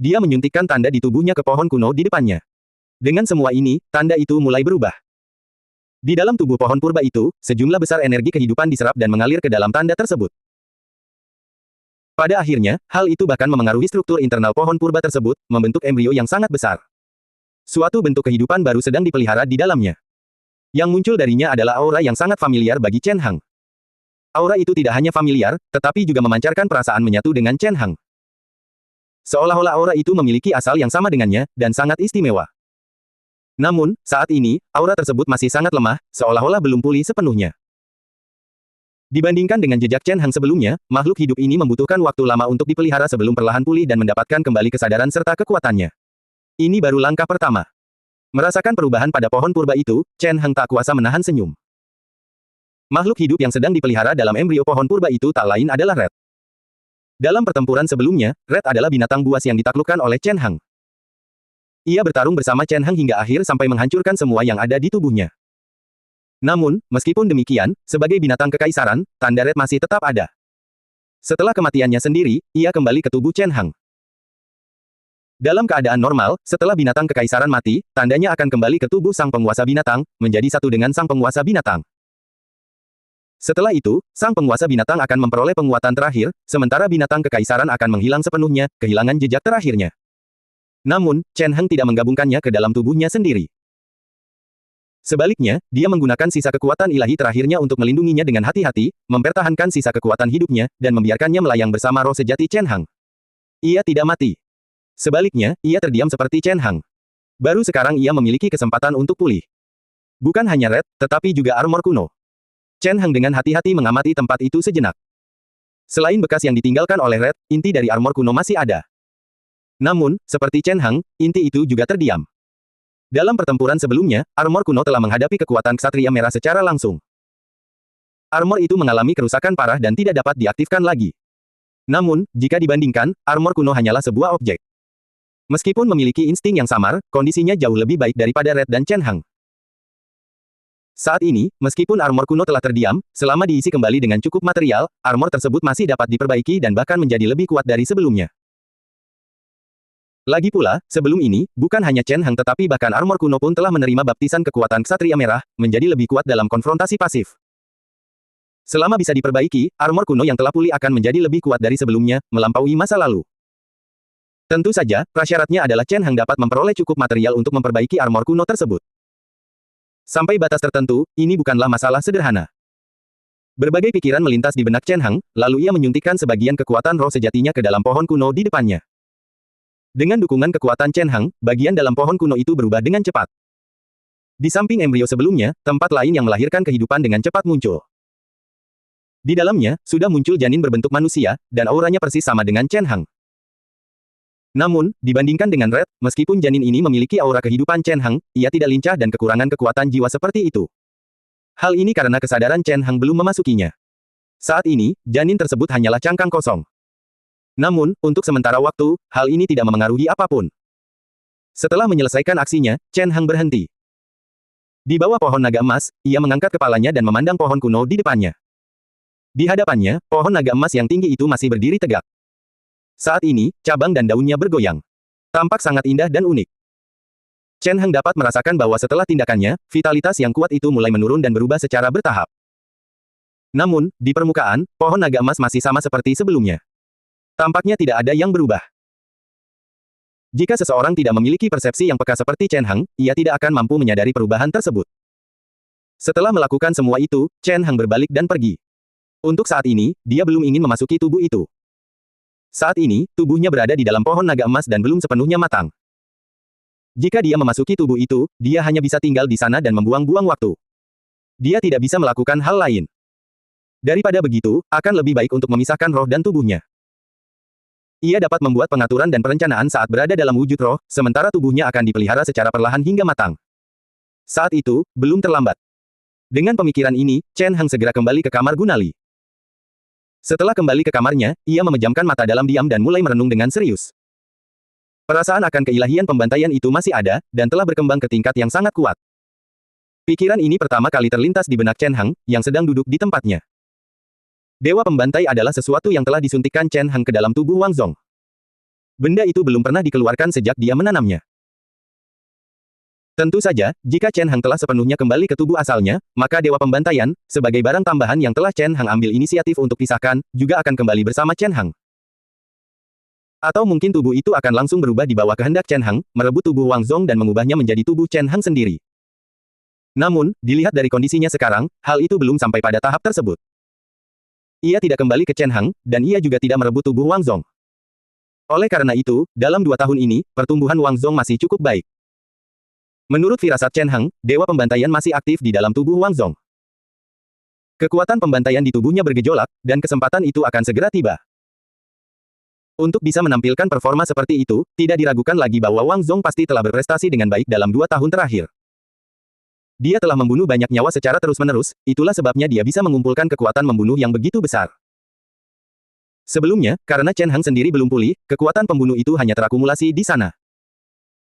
Dia menyuntikkan tanda di tubuhnya ke pohon kuno di depannya. Dengan semua ini, tanda itu mulai berubah. Di dalam tubuh pohon purba itu, sejumlah besar energi kehidupan diserap dan mengalir ke dalam tanda tersebut. Pada akhirnya, hal itu bahkan memengaruhi struktur internal pohon purba tersebut, membentuk embrio yang sangat besar. Suatu bentuk kehidupan baru sedang dipelihara di dalamnya. Yang muncul darinya adalah aura yang sangat familiar bagi Chen Hang. Aura itu tidak hanya familiar, tetapi juga memancarkan perasaan menyatu dengan Chen Hang. Seolah-olah aura itu memiliki asal yang sama dengannya, dan sangat istimewa. Namun, saat ini, aura tersebut masih sangat lemah, seolah-olah belum pulih sepenuhnya. Dibandingkan dengan jejak Chen Hang sebelumnya, makhluk hidup ini membutuhkan waktu lama untuk dipelihara sebelum perlahan pulih dan mendapatkan kembali kesadaran serta kekuatannya. Ini baru langkah pertama. Merasakan perubahan pada pohon purba itu, Chen Hang tak kuasa menahan senyum. Makhluk hidup yang sedang dipelihara dalam embrio pohon purba itu tak lain adalah Red. Dalam pertempuran sebelumnya, Red adalah binatang buas yang ditaklukkan oleh Chen Hang. Ia bertarung bersama Chen Hang hingga akhir sampai menghancurkan semua yang ada di tubuhnya. Namun, meskipun demikian, sebagai binatang kekaisaran, tanda Red masih tetap ada. Setelah kematiannya sendiri, ia kembali ke tubuh Chen Hang. Dalam keadaan normal, setelah binatang kekaisaran mati, tandanya akan kembali ke tubuh sang penguasa binatang, menjadi satu dengan sang penguasa binatang. Setelah itu, sang penguasa binatang akan memperoleh penguatan terakhir, sementara binatang kekaisaran akan menghilang sepenuhnya, kehilangan jejak terakhirnya. Namun, Chen Hang tidak menggabungkannya ke dalam tubuhnya sendiri. Sebaliknya, dia menggunakan sisa kekuatan ilahi terakhirnya untuk melindunginya dengan hati-hati, mempertahankan sisa kekuatan hidupnya, dan membiarkannya melayang bersama roh sejati Chen Hang. Ia tidak mati. Sebaliknya, ia terdiam seperti Chen Hang. Baru sekarang ia memiliki kesempatan untuk pulih. Bukan hanya Red, tetapi juga armor kuno. Chen Hang dengan hati-hati mengamati tempat itu sejenak. Selain bekas yang ditinggalkan oleh Red, inti dari armor kuno masih ada. Namun, seperti Chen Hang, inti itu juga terdiam. Dalam pertempuran sebelumnya, armor kuno telah menghadapi kekuatan Ksatria Merah secara langsung. Armor itu mengalami kerusakan parah dan tidak dapat diaktifkan lagi. Namun, jika dibandingkan, armor kuno hanyalah sebuah objek. Meskipun memiliki insting yang samar, kondisinya jauh lebih baik daripada Red dan Chen Hang. Saat ini, meskipun armor kuno telah terdiam, selama diisi kembali dengan cukup material, armor tersebut masih dapat diperbaiki dan bahkan menjadi lebih kuat dari sebelumnya. Lagi pula, sebelum ini, bukan hanya Chen Hang tetapi bahkan armor kuno pun telah menerima baptisan kekuatan Ksatria Merah, menjadi lebih kuat dalam konfrontasi pasif. Selama bisa diperbaiki, armor kuno yang telah pulih akan menjadi lebih kuat dari sebelumnya, melampaui masa lalu. Tentu saja, prasyaratnya adalah Chen Hang dapat memperoleh cukup material untuk memperbaiki armor kuno tersebut. Sampai batas tertentu, ini bukanlah masalah sederhana. Berbagai pikiran melintas di benak Chen Hang, lalu ia menyuntikkan sebagian kekuatan roh sejatinya ke dalam pohon kuno di depannya. Dengan dukungan kekuatan Chen Hang, bagian dalam pohon kuno itu berubah dengan cepat. Di samping embrio sebelumnya, tempat lain yang melahirkan kehidupan dengan cepat muncul. Di dalamnya, sudah muncul janin berbentuk manusia, dan auranya persis sama dengan Chen Hang. Namun, dibandingkan dengan Red, meskipun janin ini memiliki aura kehidupan Chen Hang, ia tidak lincah dan kekurangan kekuatan jiwa seperti itu. Hal ini karena kesadaran Chen Hang belum memasukinya. Saat ini, janin tersebut hanyalah cangkang kosong. Namun, untuk sementara waktu, hal ini tidak memengaruhi apapun. Setelah menyelesaikan aksinya, Chen Hang berhenti. Di bawah pohon naga emas, ia mengangkat kepalanya dan memandang pohon kuno di depannya. Di hadapannya, pohon naga emas yang tinggi itu masih berdiri tegak. Saat ini, cabang dan daunnya bergoyang. Tampak sangat indah dan unik. Chen Hang dapat merasakan bahwa setelah tindakannya, vitalitas yang kuat itu mulai menurun dan berubah secara bertahap. Namun, di permukaan, pohon naga emas masih sama seperti sebelumnya. Tampaknya tidak ada yang berubah. Jika seseorang tidak memiliki persepsi yang peka seperti Chen Hang, ia tidak akan mampu menyadari perubahan tersebut. Setelah melakukan semua itu, Chen Hang berbalik dan pergi. Untuk saat ini, dia belum ingin memasuki tubuh itu. Saat ini, tubuhnya berada di dalam pohon naga emas dan belum sepenuhnya matang. Jika dia memasuki tubuh itu, dia hanya bisa tinggal di sana dan membuang-buang waktu. Dia tidak bisa melakukan hal lain. Daripada begitu, akan lebih baik untuk memisahkan roh dan tubuhnya. Ia dapat membuat pengaturan dan perencanaan saat berada dalam wujud roh, sementara tubuhnya akan dipelihara secara perlahan hingga matang. Saat itu, belum terlambat. Dengan pemikiran ini, Chen Hang segera kembali ke kamar Gunali. Setelah kembali ke kamarnya, ia memejamkan mata dalam diam dan mulai merenung dengan serius. Perasaan akan keilahian pembantaian itu masih ada, dan telah berkembang ke tingkat yang sangat kuat. Pikiran ini pertama kali terlintas di benak Chen Hang, yang sedang duduk di tempatnya. Dewa pembantai adalah sesuatu yang telah disuntikkan Chen Hang ke dalam tubuh Wang Zong. Benda itu belum pernah dikeluarkan sejak dia menanamnya. Tentu saja, jika Chen Hang telah sepenuhnya kembali ke tubuh asalnya, maka Dewa Pembantaian, sebagai barang tambahan yang telah Chen Hang ambil inisiatif untuk pisahkan, juga akan kembali bersama Chen Hang. Atau mungkin tubuh itu akan langsung berubah di bawah kehendak Chen Hang, merebut tubuh Wang Zong dan mengubahnya menjadi tubuh Chen Hang sendiri. Namun, dilihat dari kondisinya sekarang, hal itu belum sampai pada tahap tersebut. Ia tidak kembali ke Chen Hang, dan ia juga tidak merebut tubuh Wang Zong. Oleh karena itu, dalam 2 tahun ini, pertumbuhan Wang Zong masih cukup baik. Menurut firasat Chen Hang, Dewa Pembantaian masih aktif di dalam tubuh Wang Zong. Kekuatan pembantaian di tubuhnya bergejolak, dan kesempatan itu akan segera tiba. Untuk bisa menampilkan performa seperti itu, tidak diragukan lagi bahwa Wang Zong pasti telah berprestasi dengan baik dalam 2 tahun terakhir. Dia telah membunuh banyak nyawa secara terus-menerus, itulah sebabnya dia bisa mengumpulkan kekuatan membunuh yang begitu besar. Sebelumnya, karena Chen Hang sendiri belum pulih, kekuatan pembunuh itu hanya terakumulasi di sana.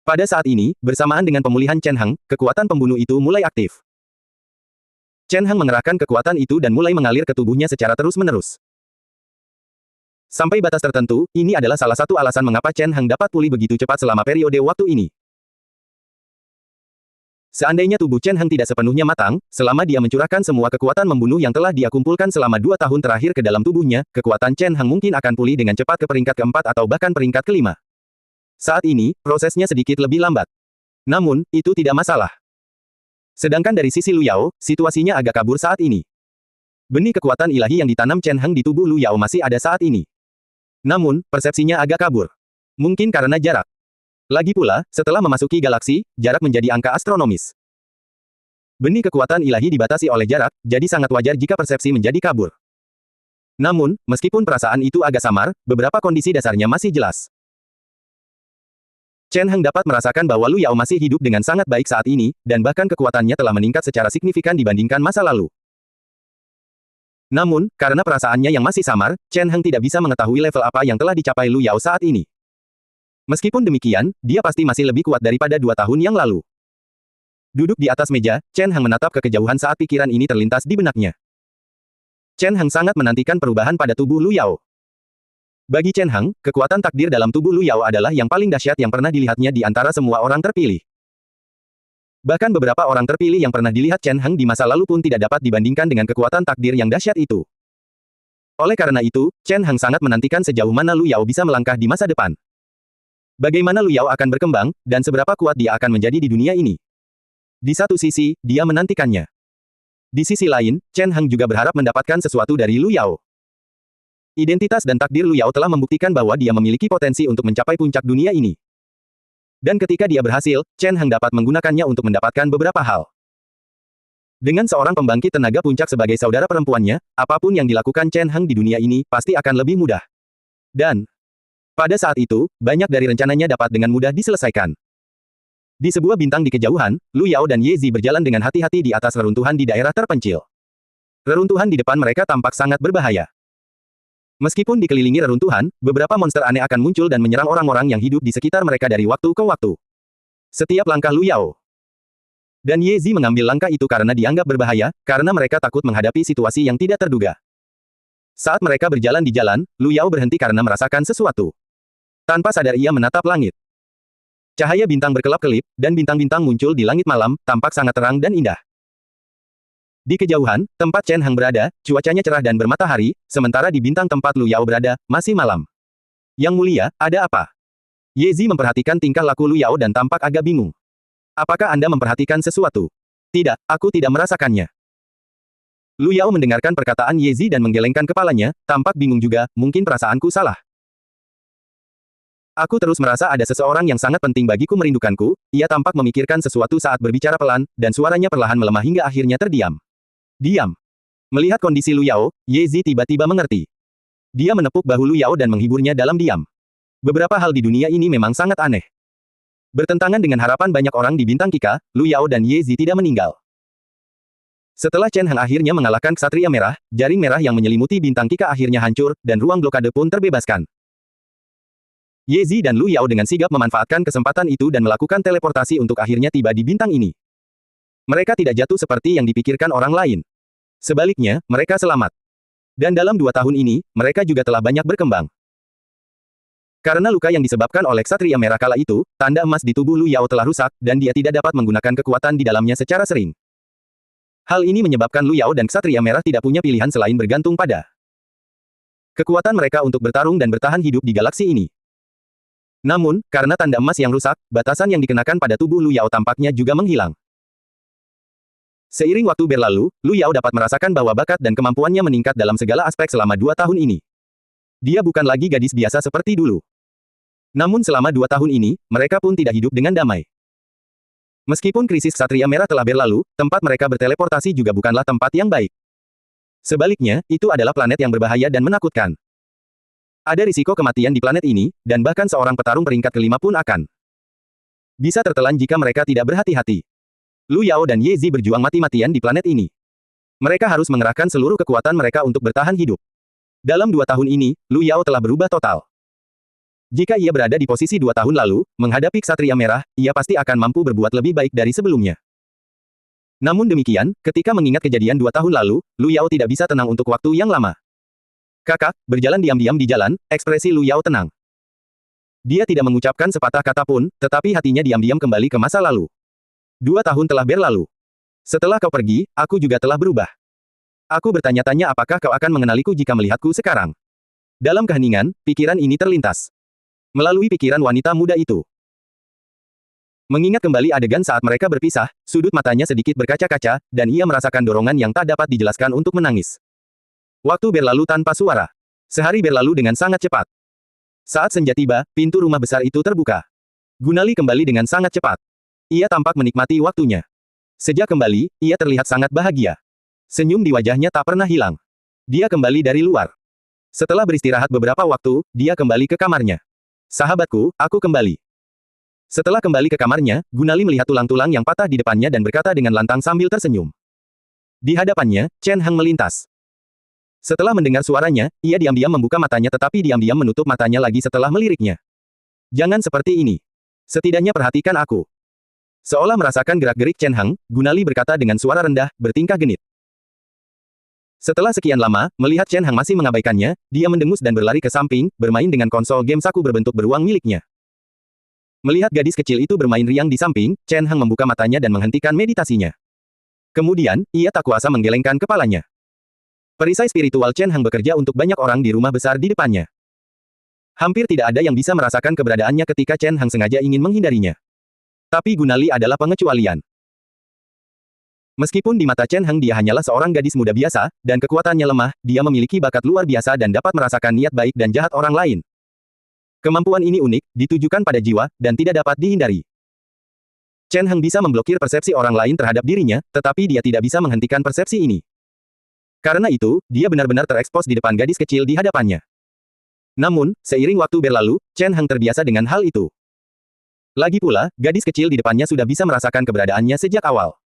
Pada saat ini, bersamaan dengan pemulihan Chen Hang, kekuatan pembunuh itu mulai aktif. Chen Hang mengerahkan kekuatan itu dan mulai mengalir ke tubuhnya secara terus-menerus. Sampai batas tertentu, ini adalah salah satu alasan mengapa Chen Hang dapat pulih begitu cepat selama periode waktu ini. Seandainya tubuh Chen Hang tidak sepenuhnya matang, selama dia mencurahkan semua kekuatan membunuh yang telah dia kumpulkan selama 2 tahun terakhir ke dalam tubuhnya, kekuatan Chen Hang mungkin akan pulih dengan cepat ke peringkat keempat atau bahkan peringkat kelima. Saat ini, prosesnya sedikit lebih lambat. Namun, itu tidak masalah. Sedangkan dari sisi Lu Yao, situasinya agak kabur saat ini. Benih kekuatan ilahi yang ditanam Chen Hang di tubuh Lu Yao masih ada saat ini. Namun, persepsinya agak kabur. Mungkin karena jarak. Lagi pula, setelah memasuki galaksi, jarak menjadi angka astronomis. Benih kekuatan ilahi dibatasi oleh jarak, jadi sangat wajar jika persepsi menjadi kabur. Namun, meskipun perasaan itu agak samar, beberapa kondisi dasarnya masih jelas. Chen Hang dapat merasakan bahwa Lu Yao masih hidup dengan sangat baik saat ini, dan bahkan kekuatannya telah meningkat secara signifikan dibandingkan masa lalu. Namun, karena perasaannya yang masih samar, Chen Hang tidak bisa mengetahui level apa yang telah dicapai Lu Yao saat ini. Meskipun demikian, dia pasti masih lebih kuat daripada 2 tahun yang lalu. Duduk di atas meja, Chen Hang menatap ke kejauhan saat pikiran ini terlintas di benaknya. Chen Hang sangat menantikan perubahan pada tubuh Lu Yao. Bagi Chen Hang, kekuatan takdir dalam tubuh Lu Yao adalah yang paling dahsyat yang pernah dilihatnya di antara semua orang terpilih. Bahkan beberapa orang terpilih yang pernah dilihat Chen Hang di masa lalu pun tidak dapat dibandingkan dengan kekuatan takdir yang dahsyat itu. Oleh karena itu, Chen Hang sangat menantikan sejauh mana Lu Yao bisa melangkah di masa depan. Bagaimana Lu Yao akan berkembang, dan seberapa kuat dia akan menjadi di dunia ini. Di satu sisi, dia menantikannya. Di sisi lain, Chen Hang juga berharap mendapatkan sesuatu dari Lu Yao. Identitas dan takdir Lu Yao telah membuktikan bahwa dia memiliki potensi untuk mencapai puncak dunia ini. Dan ketika dia berhasil, Chen Hang dapat menggunakannya untuk mendapatkan beberapa hal. Dengan seorang pembangkit tenaga puncak sebagai saudara perempuannya, apapun yang dilakukan Chen Heng di dunia ini pasti akan lebih mudah. Dan pada saat itu, banyak dari rencananya dapat dengan mudah diselesaikan. Di sebuah bintang di kejauhan, Lu Yao dan Ye Zi berjalan dengan hati-hati di atas reruntuhan di daerah terpencil. Reruntuhan di depan mereka tampak sangat berbahaya. Meskipun dikelilingi reruntuhan, beberapa monster aneh akan muncul dan menyerang orang-orang yang hidup di sekitar mereka dari waktu ke waktu. Setiap langkah Lu Yao dan Ye Zi mengambil langkah itu karena dianggap berbahaya, karena mereka takut menghadapi situasi yang tidak terduga. Saat mereka berjalan di jalan, Lu Yao berhenti karena merasakan sesuatu. Tanpa sadar ia menatap langit. Cahaya bintang berkelap-kelip, dan bintang-bintang muncul di langit malam, tampak sangat terang dan indah. Di kejauhan, tempat Chen Heng berada, cuacanya cerah dan bermatahari, sementara di bintang tempat Lu Yao berada, masih malam. Yang mulia, ada apa? Ye Zi memperhatikan tingkah laku Lu Yao dan tampak agak bingung. Apakah Anda memperhatikan sesuatu? Tidak, aku tidak merasakannya. Lu Yao mendengarkan perkataan Ye Zi dan menggelengkan kepalanya, tampak bingung juga, mungkin perasaanku salah. Aku terus merasa ada seseorang yang sangat penting bagiku merindukanku, ia tampak memikirkan sesuatu saat berbicara pelan, dan suaranya perlahan melemah hingga akhirnya terdiam. Diam. Melihat kondisi Lu Yao, Ye Zi tiba-tiba mengerti. Dia menepuk bahu Lu Yao dan menghiburnya dalam diam. Beberapa hal di dunia ini memang sangat aneh. Bertentangan dengan harapan banyak orang di bintang Kika, Lu Yao dan Ye Zi tidak meninggal. Setelah Chen Heng akhirnya mengalahkan Ksatria Merah, jaring merah yang menyelimuti bintang Kika akhirnya hancur, dan ruang blokade pun terbebaskan. Ye Zi dan Lu Yao dengan sigap memanfaatkan kesempatan itu dan melakukan teleportasi untuk akhirnya tiba di bintang ini. Mereka tidak jatuh seperti yang dipikirkan orang lain. Sebaliknya, mereka selamat. Dan dalam 2 tahun ini, mereka juga telah banyak berkembang. Karena luka yang disebabkan oleh Ksatria Merah kala itu, tanda emas di tubuh Lu Yao telah rusak, dan dia tidak dapat menggunakan kekuatan di dalamnya secara sering. Hal ini menyebabkan Lu Yao dan Ksatria Merah tidak punya pilihan selain bergantung pada kekuatan mereka untuk bertarung dan bertahan hidup di galaksi ini. Namun, karena tanda emas yang rusak, batasan yang dikenakan pada tubuh Lu Yao tampaknya juga menghilang. Seiring waktu berlalu, Lu Yao dapat merasakan bahwa bakat dan kemampuannya meningkat dalam segala aspek selama 2 tahun ini. Dia bukan lagi gadis biasa seperti dulu. Namun selama 2 tahun ini, mereka pun tidak hidup dengan damai. Meskipun krisis Ksatria Merah telah berlalu, tempat mereka berteleportasi juga bukanlah tempat yang baik. Sebaliknya, itu adalah planet yang berbahaya dan menakutkan. Ada risiko kematian di planet ini, dan bahkan seorang petarung peringkat ke-5 pun akan bisa tertelan jika mereka tidak berhati-hati. Lu Yao dan Ye Zi berjuang mati-matian di planet ini. Mereka harus mengerahkan seluruh kekuatan mereka untuk bertahan hidup. Dalam 2 tahun ini, Lu Yao telah berubah total. Jika ia berada di posisi 2 tahun lalu, menghadapi Ksatria Merah, ia pasti akan mampu berbuat lebih baik dari sebelumnya. Namun demikian, ketika mengingat kejadian 2 tahun lalu, Lu Yao tidak bisa tenang untuk waktu yang lama. Kakak, berjalan diam-diam di jalan, ekspresi Lu Yao tenang. Dia tidak mengucapkan sepatah kata pun, tetapi hatinya diam-diam kembali ke masa lalu. 2 tahun telah berlalu. Setelah kau pergi, aku juga telah berubah. Aku bertanya-tanya apakah kau akan mengenaliku jika melihatku sekarang. Dalam keheningan, pikiran ini terlintas melalui pikiran wanita muda itu. Mengingat kembali adegan saat mereka berpisah, sudut matanya sedikit berkaca-kaca, dan ia merasakan dorongan yang tak dapat dijelaskan untuk menangis. Waktu berlalu tanpa suara. Sehari berlalu dengan sangat cepat. Saat senja tiba, pintu rumah besar itu terbuka. Gunali kembali dengan sangat cepat. Ia tampak menikmati waktunya. Sejak kembali, ia terlihat sangat bahagia. Senyum di wajahnya tak pernah hilang. Dia kembali dari luar. Setelah beristirahat beberapa waktu, dia kembali ke kamarnya. Sahabatku, aku kembali. Setelah kembali ke kamarnya, Gunali melihat tulang-tulang yang patah di depannya dan berkata dengan lantang sambil tersenyum. Di hadapannya, Chen Heng melintas. Setelah mendengar suaranya, ia diam-diam membuka matanya tetapi diam-diam menutup matanya lagi setelah meliriknya. Jangan seperti ini. Setidaknya perhatikan aku. Seolah merasakan gerak-gerik Chen Heng, Gunali berkata dengan suara rendah, bertingkah genit. Setelah sekian lama, melihat Chen Heng masih mengabaikannya, dia mendengus dan berlari ke samping, bermain dengan konsol game saku berbentuk beruang miliknya. Melihat gadis kecil itu bermain riang di samping, Chen Heng membuka matanya dan menghentikan meditasinya. Kemudian, ia tak kuasa menggelengkan kepalanya. Perisai spiritual Chen Heng bekerja untuk banyak orang di rumah besar di depannya. Hampir tidak ada yang bisa merasakan keberadaannya ketika Chen Heng sengaja ingin menghindarinya. Tapi Gunali adalah pengecualian. Meskipun di mata Chen Heng dia hanyalah seorang gadis muda biasa, dan kekuatannya lemah, dia memiliki bakat luar biasa dan dapat merasakan niat baik dan jahat orang lain. Kemampuan ini unik, ditujukan pada jiwa, dan tidak dapat dihindari. Chen Heng bisa memblokir persepsi orang lain terhadap dirinya, tetapi dia tidak bisa menghentikan persepsi ini. Karena itu, dia benar-benar terekspos di depan gadis kecil di hadapannya. Namun, seiring waktu berlalu, Chen Heng terbiasa dengan hal itu. Lagi pula, gadis kecil di depannya sudah bisa merasakan keberadaannya sejak awal.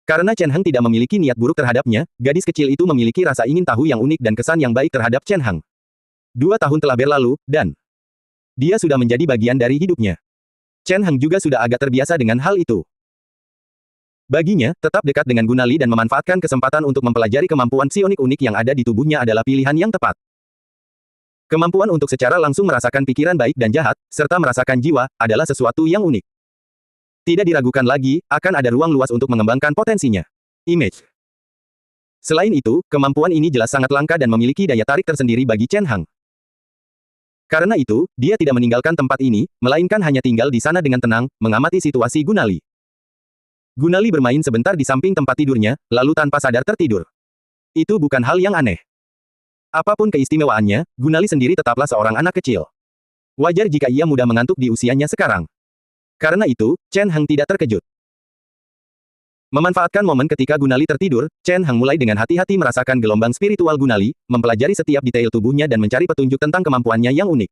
Karena Chen Heng tidak memiliki niat buruk terhadapnya, gadis kecil itu memiliki rasa ingin tahu yang unik dan kesan yang baik terhadap Chen Heng. 2 tahun telah berlalu, dan dia sudah menjadi bagian dari hidupnya. Chen Heng juga sudah agak terbiasa dengan hal itu. Baginya, tetap dekat dengan Gunali dan memanfaatkan kesempatan untuk mempelajari kemampuan psionik unik yang ada di tubuhnya adalah pilihan yang tepat. Kemampuan untuk secara langsung merasakan pikiran baik dan jahat, serta merasakan jiwa, adalah sesuatu yang unik. Tidak diragukan lagi, akan ada ruang luas untuk mengembangkan potensinya. Image. Selain itu, kemampuan ini jelas sangat langka dan memiliki daya tarik tersendiri bagi Chen Heng. Karena itu, dia tidak meninggalkan tempat ini, melainkan hanya tinggal di sana dengan tenang, mengamati situasi Gunali. Gunali bermain sebentar di samping tempat tidurnya, lalu tanpa sadar tertidur. Itu bukan hal yang aneh. Apapun keistimewaannya, Gunali sendiri tetaplah seorang anak kecil. Wajar jika ia mudah mengantuk di usianya sekarang. Karena itu, Chen Heng tidak terkejut. Memanfaatkan momen ketika Gunali tertidur, Chen Heng mulai dengan hati-hati merasakan gelombang spiritual Gunali, mempelajari setiap detail tubuhnya dan mencari petunjuk tentang kemampuannya yang unik.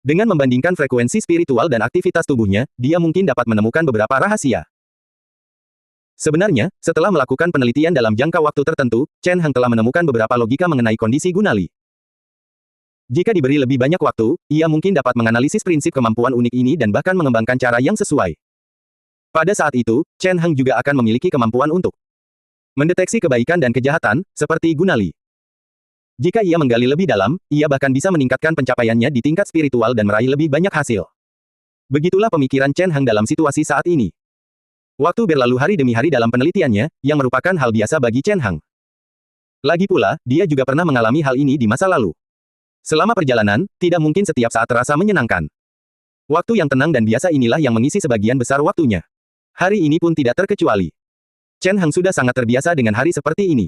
Dengan membandingkan frekuensi spiritual dan aktivitas tubuhnya, dia mungkin dapat menemukan beberapa rahasia. Sebenarnya, setelah melakukan penelitian dalam jangka waktu tertentu, Chen Heng telah menemukan beberapa logika mengenai kondisi Gunali. Jika diberi lebih banyak waktu, ia mungkin dapat menganalisis prinsip kemampuan unik ini dan bahkan mengembangkan cara yang sesuai. Pada saat itu, Chen Heng juga akan memiliki kemampuan untuk mendeteksi kebaikan dan kejahatan, seperti Gunali. Jika ia menggali lebih dalam, ia bahkan bisa meningkatkan pencapaiannya di tingkat spiritual dan meraih lebih banyak hasil. Begitulah pemikiran Chen Heng dalam situasi saat ini. Waktu berlalu hari demi hari dalam penelitiannya, yang merupakan hal biasa bagi Chen Heng. Lagi pula, dia juga pernah mengalami hal ini di masa lalu. Selama perjalanan, tidak mungkin setiap saat terasa menyenangkan. Waktu yang tenang dan biasa inilah yang mengisi sebagian besar waktunya. Hari ini pun tidak terkecuali. Chen Heng sudah sangat terbiasa dengan hari seperti ini.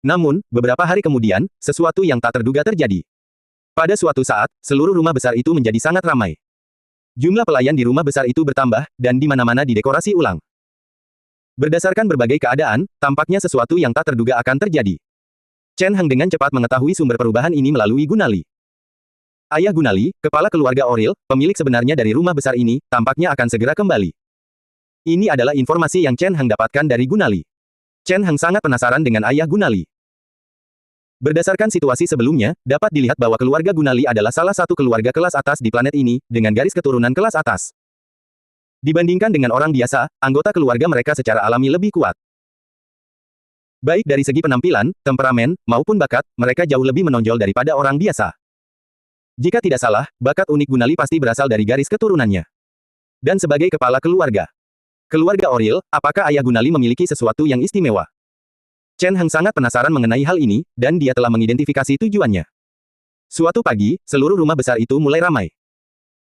Namun, beberapa hari kemudian, sesuatu yang tak terduga terjadi. Pada suatu saat, seluruh rumah besar itu menjadi sangat ramai. Jumlah pelayan di rumah besar itu bertambah, dan di mana-mana didekorasi ulang. Berdasarkan berbagai keadaan, tampaknya sesuatu yang tak terduga akan terjadi. Chen Heng dengan cepat mengetahui sumber perubahan ini melalui Gunali. Ayah Gunali, kepala keluarga Oril, pemilik sebenarnya dari rumah besar ini, tampaknya akan segera kembali. Ini adalah informasi yang Chen Heng dapatkan dari Gunali. Chen Heng sangat penasaran dengan ayah Gunali. Berdasarkan situasi sebelumnya, dapat dilihat bahwa keluarga Gunali adalah salah satu keluarga kelas atas di planet ini, dengan garis keturunan kelas atas. Dibandingkan dengan orang biasa, anggota keluarga mereka secara alami lebih kuat. Baik dari segi penampilan, temperamen, maupun bakat, mereka jauh lebih menonjol daripada orang biasa. Jika tidak salah, bakat unik Gunali pasti berasal dari garis keturunannya. Dan sebagai kepala keluarga Oril, apakah ayah Gunali memiliki sesuatu yang istimewa? Chen Heng sangat penasaran mengenai hal ini, dan dia telah mengidentifikasi tujuannya. Suatu pagi, seluruh rumah besar itu mulai ramai.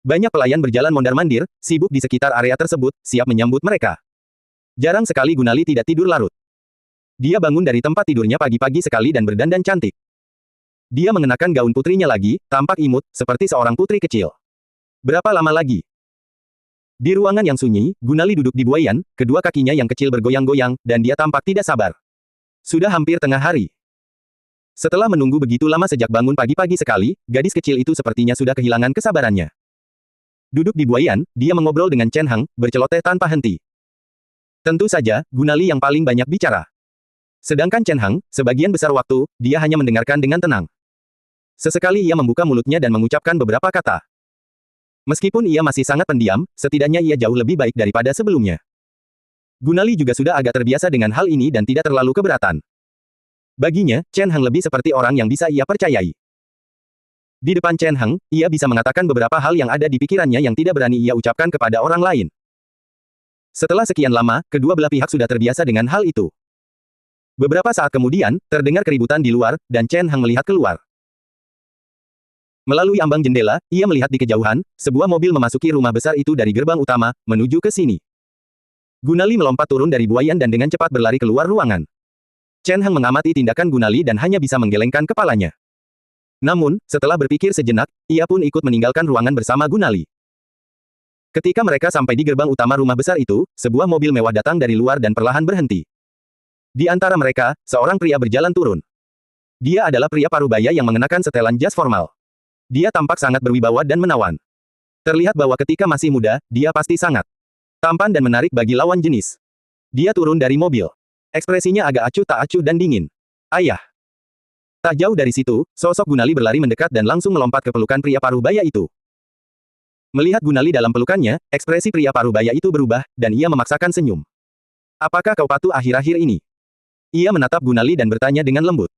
Banyak pelayan berjalan mondar-mandir, sibuk di sekitar area tersebut, siap menyambut mereka. Jarang sekali Gunali tidak tidur larut. Dia bangun dari tempat tidurnya pagi-pagi sekali dan berdandan cantik. Dia mengenakan gaun putrinya lagi, tampak imut, seperti seorang putri kecil. Berapa lama lagi? Di ruangan yang sunyi, Gunali duduk di buaian, kedua kakinya yang kecil bergoyang-goyang, dan dia tampak tidak sabar. Sudah hampir tengah hari. Setelah menunggu begitu lama sejak bangun pagi-pagi sekali, gadis kecil itu sepertinya sudah kehilangan kesabarannya. Duduk di buaian, dia mengobrol dengan Chen Heng, berceloteh tanpa henti. Tentu saja, Gunali yang paling banyak bicara. Sedangkan Chen Heng, sebagian besar waktu, dia hanya mendengarkan dengan tenang. Sesekali ia membuka mulutnya dan mengucapkan beberapa kata. Meskipun ia masih sangat pendiam, setidaknya ia jauh lebih baik daripada sebelumnya. Gunali juga sudah agak terbiasa dengan hal ini dan tidak terlalu keberatan. Baginya, Chen Heng lebih seperti orang yang bisa ia percayai. Di depan Chen Heng, ia bisa mengatakan beberapa hal yang ada di pikirannya yang tidak berani ia ucapkan kepada orang lain. Setelah sekian lama, kedua belah pihak sudah terbiasa dengan hal itu. Beberapa saat kemudian, terdengar keributan di luar, dan Chen Heng melihat keluar. Melalui ambang jendela, ia melihat di kejauhan, sebuah mobil memasuki rumah besar itu dari gerbang utama, menuju ke sini. Gunali melompat turun dari buaian dan dengan cepat berlari keluar ruangan. Chen Heng mengamati tindakan Gunali dan hanya bisa menggelengkan kepalanya. Namun, setelah berpikir sejenak, ia pun ikut meninggalkan ruangan bersama Gunali. Ketika mereka sampai di gerbang utama rumah besar itu, sebuah mobil mewah datang dari luar dan perlahan berhenti. Di antara mereka, seorang pria berjalan turun. Dia adalah pria parubaya yang mengenakan setelan jas formal. Dia tampak sangat berwibawa dan menawan. Terlihat bahwa ketika masih muda, dia pasti sangat tampan dan menarik bagi lawan jenis. Dia turun dari mobil. Ekspresinya agak acuh tak acuh dan dingin. Ayah. Tak jauh dari situ, sosok Gunali berlari mendekat dan langsung melompat ke pelukan pria parubaya itu. Melihat Gunali dalam pelukannya, ekspresi pria parubaya itu berubah, dan ia memaksakan senyum. Apakah kau patuh akhir-akhir ini? Ia menatap Gunali dan bertanya dengan lembut.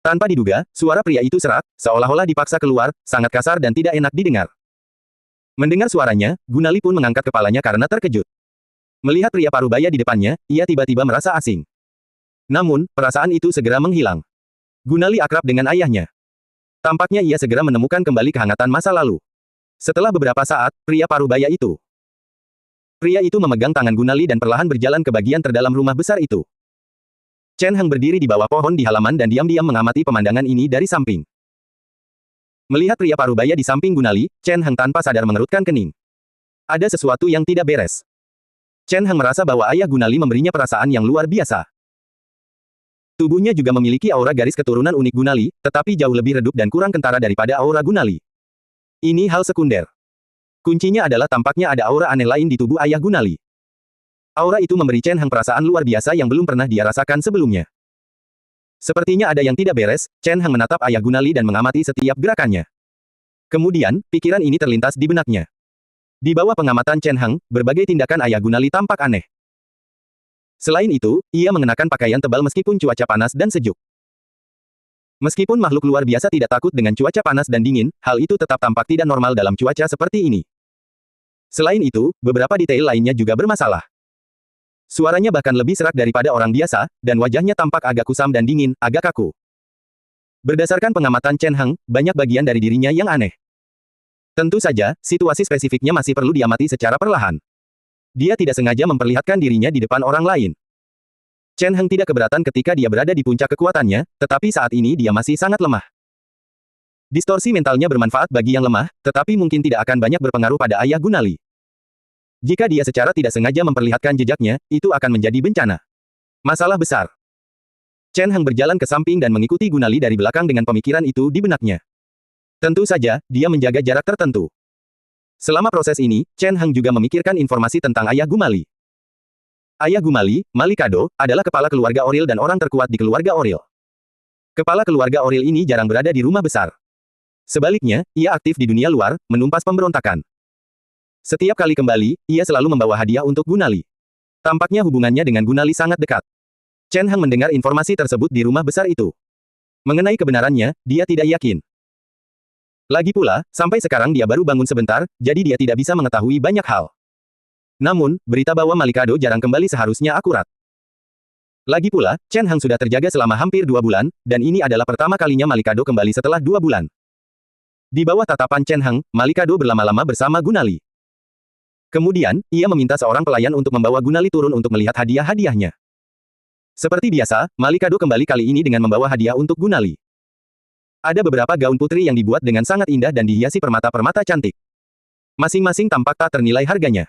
Tanpa diduga, suara pria itu serak, seolah-olah dipaksa keluar, sangat kasar dan tidak enak didengar. Mendengar suaranya, Gunali pun mengangkat kepalanya karena terkejut. Melihat pria parubaya di depannya, ia tiba-tiba merasa asing. Namun, perasaan itu segera menghilang. Gunali akrab dengan ayahnya. Tampaknya ia segera menemukan kembali kehangatan masa lalu. Setelah beberapa saat, pria parubaya itu memegang tangan Gunali dan perlahan berjalan ke bagian terdalam rumah besar itu. Chen Heng berdiri di bawah pohon di halaman dan diam-diam mengamati pemandangan ini dari samping. Melihat pria parubaya di samping Gunali, Chen Heng tanpa sadar mengerutkan kening. Ada sesuatu yang tidak beres. Chen Heng merasa bahwa ayah Gunali memberinya perasaan yang luar biasa. Tubuhnya juga memiliki aura garis keturunan unik Gunali, tetapi jauh lebih redup dan kurang kentara daripada aura Gunali. Ini hal sekunder. Kuncinya adalah tampaknya ada aura aneh lain di tubuh ayah Gunali. Aura itu memberi Chen Heng perasaan luar biasa yang belum pernah dia rasakan sebelumnya. Sepertinya ada yang tidak beres, Chen Heng menatap ayah Gunali dan mengamati setiap gerakannya. Kemudian, pikiran ini terlintas di benaknya. Di bawah pengamatan Chen Heng, berbagai tindakan ayah Gunali tampak aneh. Selain itu, ia mengenakan pakaian tebal meskipun cuaca panas dan sejuk. Meskipun makhluk luar biasa tidak takut dengan cuaca panas dan dingin, hal itu tetap tampak tidak normal dalam cuaca seperti ini. Selain itu, beberapa detail lainnya juga bermasalah. Suaranya bahkan lebih serak daripada orang biasa, dan wajahnya tampak agak kusam dan dingin, agak kaku. Berdasarkan pengamatan Chen Heng, banyak bagian dari dirinya yang aneh. Tentu saja, situasi spesifiknya masih perlu diamati secara perlahan. Dia tidak sengaja memperlihatkan dirinya di depan orang lain. Chen Heng tidak keberatan ketika dia berada di puncak kekuatannya, tetapi saat ini dia masih sangat lemah. Distorsi mentalnya bermanfaat bagi yang lemah, tetapi mungkin tidak akan banyak berpengaruh pada ayah Gunali. Jika dia secara tidak sengaja memperlihatkan jejaknya, itu akan menjadi bencana. Masalah besar. Chen Heng berjalan ke samping dan mengikuti Gunali dari belakang dengan pemikiran itu di benaknya. Tentu saja, dia menjaga jarak tertentu. Selama proses ini, Chen Heng juga memikirkan informasi tentang ayah Gunali. Ayah Gunali, Malikado, adalah kepala keluarga Oril dan orang terkuat di keluarga Oril. Kepala keluarga Oril ini jarang berada di rumah besar. Sebaliknya, ia aktif di dunia luar, menumpas pemberontakan. Setiap kali kembali, ia selalu membawa hadiah untuk Gunali. Tampaknya hubungannya dengan Gunali sangat dekat. Chen Heng mendengar informasi tersebut di rumah besar itu. Mengenai kebenarannya, dia tidak yakin. Lagi pula, sampai sekarang dia baru bangun sebentar, jadi dia tidak bisa mengetahui banyak hal. Namun, berita bahwa Malikado jarang kembali seharusnya akurat. Lagi pula, Chen Heng sudah terjaga selama hampir 2 bulan, dan ini adalah pertama kalinya Malikado kembali setelah 2 bulan. Di bawah tatapan Chen Heng, Malikado berlama-lama bersama Gunali. Kemudian, ia meminta seorang pelayan untuk membawa Gunali turun untuk melihat hadiah-hadiahnya. Seperti biasa, Malikado kembali kali ini dengan membawa hadiah untuk Gunali. Ada beberapa gaun putri yang dibuat dengan sangat indah dan dihiasi permata-permata cantik. Masing-masing tampak tak ternilai harganya.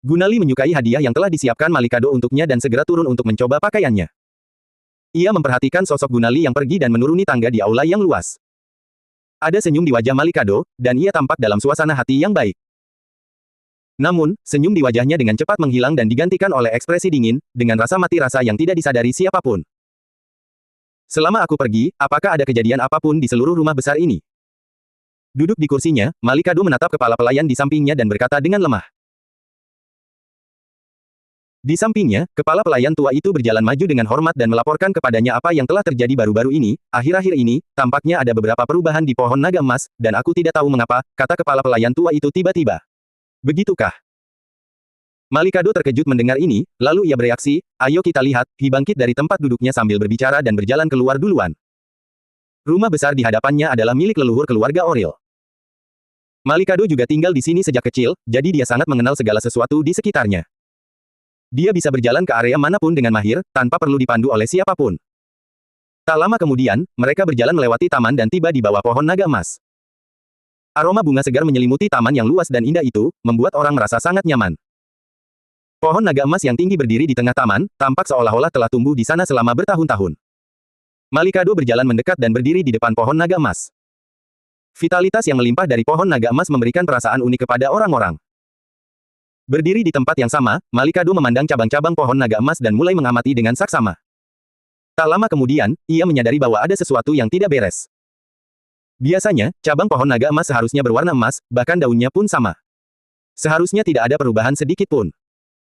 Gunali menyukai hadiah yang telah disiapkan Malikado untuknya dan segera turun untuk mencoba pakaiannya. Ia memperhatikan sosok Gunali yang pergi dan menuruni tangga di aula yang luas. Ada senyum di wajah Malikado, dan ia tampak dalam suasana hati yang baik. Namun, senyum di wajahnya dengan cepat menghilang dan digantikan oleh ekspresi dingin, dengan rasa mati rasa yang tidak disadari siapapun. Selama aku pergi, apakah ada kejadian apapun di seluruh rumah besar ini? Duduk di kursinya, Malikado menatap kepala pelayan di sampingnya dan berkata dengan lemah. Di sampingnya, kepala pelayan tua itu berjalan maju dengan hormat dan melaporkan kepadanya apa yang telah terjadi baru-baru ini. Akhir-akhir ini, tampaknya ada beberapa perubahan di pohon naga emas, dan aku tidak tahu mengapa, kata kepala pelayan tua itu tiba-tiba. Begitukah? Malikado terkejut mendengar ini, lalu ia bereaksi, ayo kita lihat, He bangkit dari tempat duduknya sambil berbicara dan berjalan keluar duluan. Rumah besar di hadapannya adalah milik leluhur keluarga Oril. Malikado juga tinggal di sini sejak kecil, jadi dia sangat mengenal segala sesuatu di sekitarnya. Dia bisa berjalan ke area manapun dengan mahir, tanpa perlu dipandu oleh siapapun. Tak lama kemudian, mereka berjalan melewati taman dan tiba di bawah pohon naga emas. Aroma bunga segar menyelimuti taman yang luas dan indah itu, membuat orang merasa sangat nyaman. Pohon naga emas yang tinggi berdiri di tengah taman, tampak seolah-olah telah tumbuh di sana selama bertahun-tahun. Malikado berjalan mendekat dan berdiri di depan pohon naga emas. Vitalitas yang melimpah dari pohon naga emas memberikan perasaan unik kepada orang-orang. Berdiri di tempat yang sama, Malikado memandang cabang-cabang pohon naga emas dan mulai mengamati dengan saksama. Tak lama kemudian, ia menyadari bahwa ada sesuatu yang tidak beres. Biasanya, cabang pohon naga emas seharusnya berwarna emas, bahkan daunnya pun sama. Seharusnya tidak ada perubahan sedikit pun.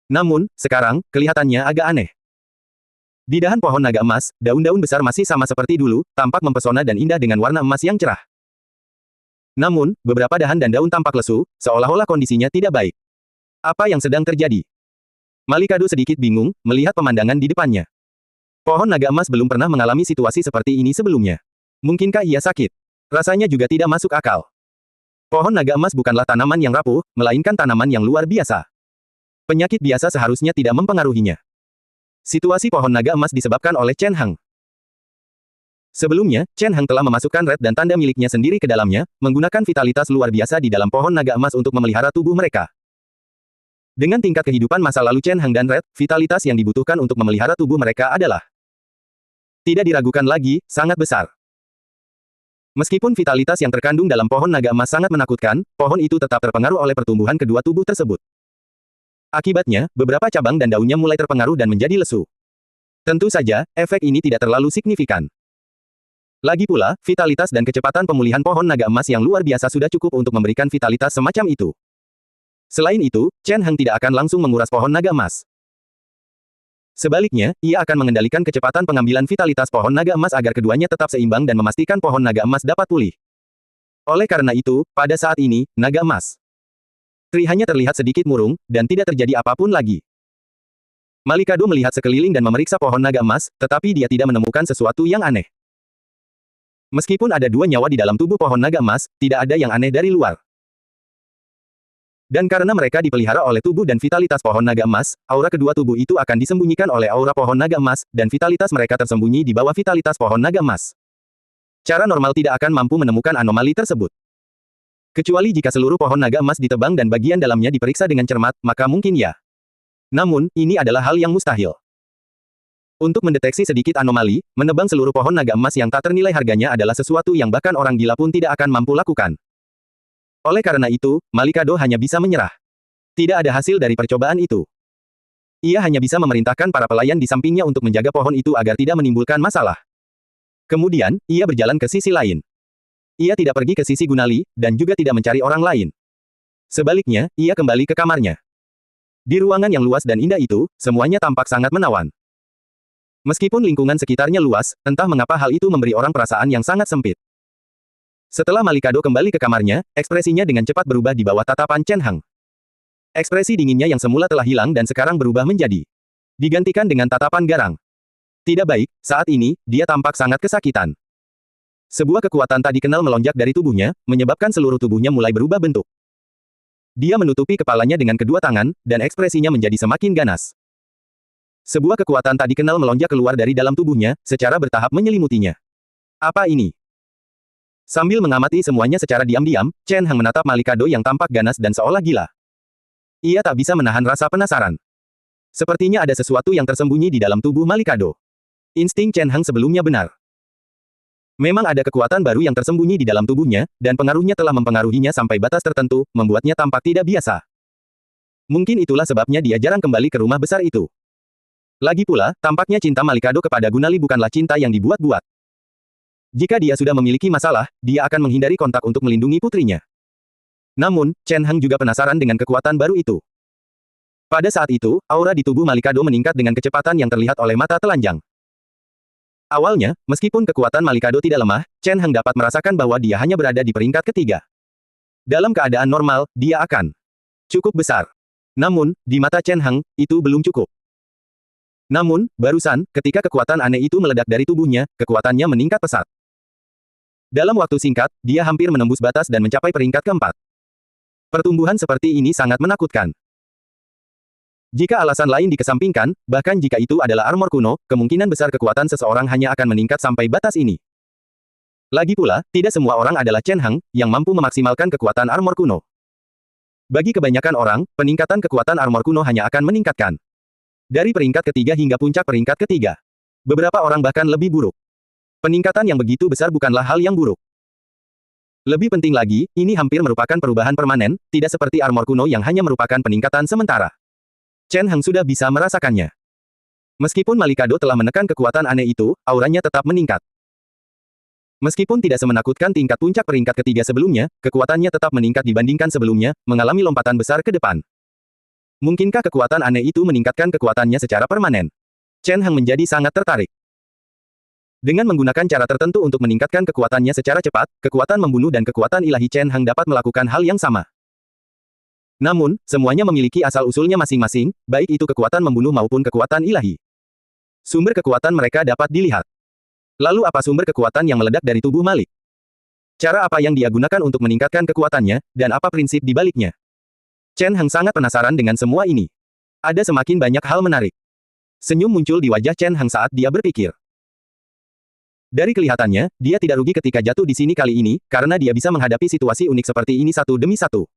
Namun, sekarang, kelihatannya agak aneh. Di dahan pohon naga emas, daun-daun besar masih sama seperti dulu, tampak mempesona dan indah dengan warna emas yang cerah. Namun, beberapa dahan dan daun tampak lesu, seolah-olah kondisinya tidak baik. Apa yang sedang terjadi? Malikado sedikit bingung, melihat pemandangan di depannya. Pohon naga emas belum pernah mengalami situasi seperti ini sebelumnya. Mungkinkah ia sakit? Rasanya juga tidak masuk akal. Pohon naga emas bukanlah tanaman yang rapuh, melainkan tanaman yang luar biasa. Penyakit biasa seharusnya tidak mempengaruhinya. Situasi pohon naga emas disebabkan oleh Chen Heng. Sebelumnya, Chen Heng telah memasukkan red dan tanda miliknya sendiri ke dalamnya, menggunakan vitalitas luar biasa di dalam pohon naga emas untuk memelihara tubuh mereka. Dengan tingkat kehidupan masa lalu Chen Heng dan red, vitalitas yang dibutuhkan untuk memelihara tubuh mereka adalah tidak diragukan lagi, sangat besar. Meskipun vitalitas yang terkandung dalam pohon naga emas sangat menakutkan, pohon itu tetap terpengaruh oleh pertumbuhan kedua tubuh tersebut. Akibatnya, beberapa cabang dan daunnya mulai terpengaruh dan menjadi lesu. Tentu saja, efek ini tidak terlalu signifikan. Lagi pula, vitalitas dan kecepatan pemulihan pohon naga emas yang luar biasa sudah cukup untuk memberikan vitalitas semacam itu. Selain itu, Chen Heng tidak akan langsung menguras pohon naga emas. Sebaliknya, ia akan mengendalikan kecepatan pengambilan vitalitas pohon naga emas agar keduanya tetap seimbang dan memastikan pohon naga emas dapat pulih. Oleh karena itu, pada saat ini, naga emas Tri hanya terlihat sedikit murung, dan tidak terjadi apapun lagi. Malikado melihat sekeliling dan memeriksa pohon naga emas, tetapi dia tidak menemukan sesuatu yang aneh. Meskipun ada dua nyawa di dalam tubuh pohon naga emas, tidak ada yang aneh dari luar. Dan karena mereka dipelihara oleh tubuh dan vitalitas pohon naga emas, aura kedua tubuh itu akan disembunyikan oleh aura pohon naga emas, dan vitalitas mereka tersembunyi di bawah vitalitas pohon naga emas. Cara normal tidak akan mampu menemukan anomali tersebut. Kecuali jika seluruh pohon naga emas ditebang dan bagian dalamnya diperiksa dengan cermat, maka mungkin ya. Namun, ini adalah hal yang mustahil. Untuk mendeteksi sedikit anomali, menebang seluruh pohon naga emas yang tak ternilai harganya adalah sesuatu yang bahkan orang gila pun tidak akan mampu lakukan. Oleh karena itu, Malikado hanya bisa menyerah. Tidak ada hasil dari percobaan itu. Ia hanya bisa memerintahkan para pelayan di sampingnya untuk menjaga pohon itu agar tidak menimbulkan masalah. Kemudian, ia berjalan ke sisi lain. Ia tidak pergi ke sisi Gunali, dan juga tidak mencari orang lain. Sebaliknya, ia kembali ke kamarnya. Di ruangan yang luas dan indah itu, semuanya tampak sangat menawan. Meskipun lingkungan sekitarnya luas, entah mengapa hal itu memberi orang perasaan yang sangat sempit. Setelah Malikado kembali ke kamarnya, ekspresinya dengan cepat berubah di bawah tatapan Chen Heng. Ekspresi dinginnya yang semula telah hilang dan sekarang berubah menjadi digantikan dengan tatapan garang. Tidak baik, saat ini, dia tampak sangat kesakitan. Sebuah kekuatan tak dikenal melonjak dari tubuhnya, menyebabkan seluruh tubuhnya mulai berubah bentuk. Dia menutupi kepalanya dengan kedua tangan, dan ekspresinya menjadi semakin ganas. Sebuah kekuatan tak dikenal melonjak keluar dari dalam tubuhnya, secara bertahap menyelimutinya. Apa ini? Sambil mengamati semuanya secara diam-diam, Chen Heng menatap Malikado yang tampak ganas dan seolah gila. Ia tak bisa menahan rasa penasaran. Sepertinya ada sesuatu yang tersembunyi di dalam tubuh Malikado. Insting Chen Heng sebelumnya benar. Memang ada kekuatan baru yang tersembunyi di dalam tubuhnya, dan pengaruhnya telah mempengaruhinya sampai batas tertentu, membuatnya tampak tidak biasa. Mungkin itulah sebabnya dia jarang kembali ke rumah besar itu. Lagi pula, tampaknya cinta Malikado kepada Gunali bukanlah cinta yang dibuat-buat. Jika dia sudah memiliki masalah, dia akan menghindari kontak untuk melindungi putrinya. Namun, Chen Heng juga penasaran dengan kekuatan baru itu. Pada saat itu, aura di tubuh Malikado meningkat dengan kecepatan yang terlihat oleh mata telanjang. Awalnya, meskipun kekuatan Malikado tidak lemah, Chen Heng dapat merasakan bahwa dia hanya berada di peringkat ketiga. Dalam keadaan normal, dia akan cukup besar. Namun, di mata Chen Heng, itu belum cukup. Namun, barusan, ketika kekuatan aneh itu meledak dari tubuhnya, kekuatannya meningkat pesat. Dalam waktu singkat, dia hampir menembus batas dan mencapai peringkat keempat. Pertumbuhan seperti ini sangat menakutkan. Jika alasan lain dikesampingkan, bahkan jika itu adalah armor kuno, kemungkinan besar kekuatan seseorang hanya akan meningkat sampai batas ini. Lagi pula, tidak semua orang adalah Chen Heng, yang mampu memaksimalkan kekuatan armor kuno. Bagi kebanyakan orang, peningkatan kekuatan armor kuno hanya akan meningkatkan. Dari peringkat ketiga hingga puncak peringkat ketiga. Beberapa orang bahkan lebih buruk. Peningkatan yang begitu besar bukanlah hal yang buruk. Lebih penting lagi, ini hampir merupakan perubahan permanen, tidak seperti armor kuno yang hanya merupakan peningkatan sementara. Chen Heng sudah bisa merasakannya. Meskipun Malikado telah menekan kekuatan aneh itu, auranya tetap meningkat. Meskipun tidak semenakutkan tingkat puncak peringkat ketiga sebelumnya, kekuatannya tetap meningkat dibandingkan sebelumnya, mengalami lompatan besar ke depan. Mungkinkah kekuatan aneh itu meningkatkan kekuatannya secara permanen? Chen Heng menjadi sangat tertarik. Dengan menggunakan cara tertentu untuk meningkatkan kekuatannya secara cepat, kekuatan membunuh dan kekuatan ilahi Chen Heng dapat melakukan hal yang sama. Namun, semuanya memiliki asal-usulnya masing-masing, baik itu kekuatan membunuh maupun kekuatan ilahi. Sumber kekuatan mereka dapat dilihat. Lalu apa sumber kekuatan yang meledak dari tubuh Malik? Cara apa yang dia gunakan untuk meningkatkan kekuatannya, dan apa prinsip di baliknya? Chen Heng sangat penasaran dengan semua ini. Ada semakin banyak hal menarik. Senyum muncul di wajah Chen Heng saat dia berpikir. Dari kelihatannya, dia tidak rugi ketika jatuh di sini kali ini, karena dia bisa menghadapi situasi unik seperti ini satu demi satu.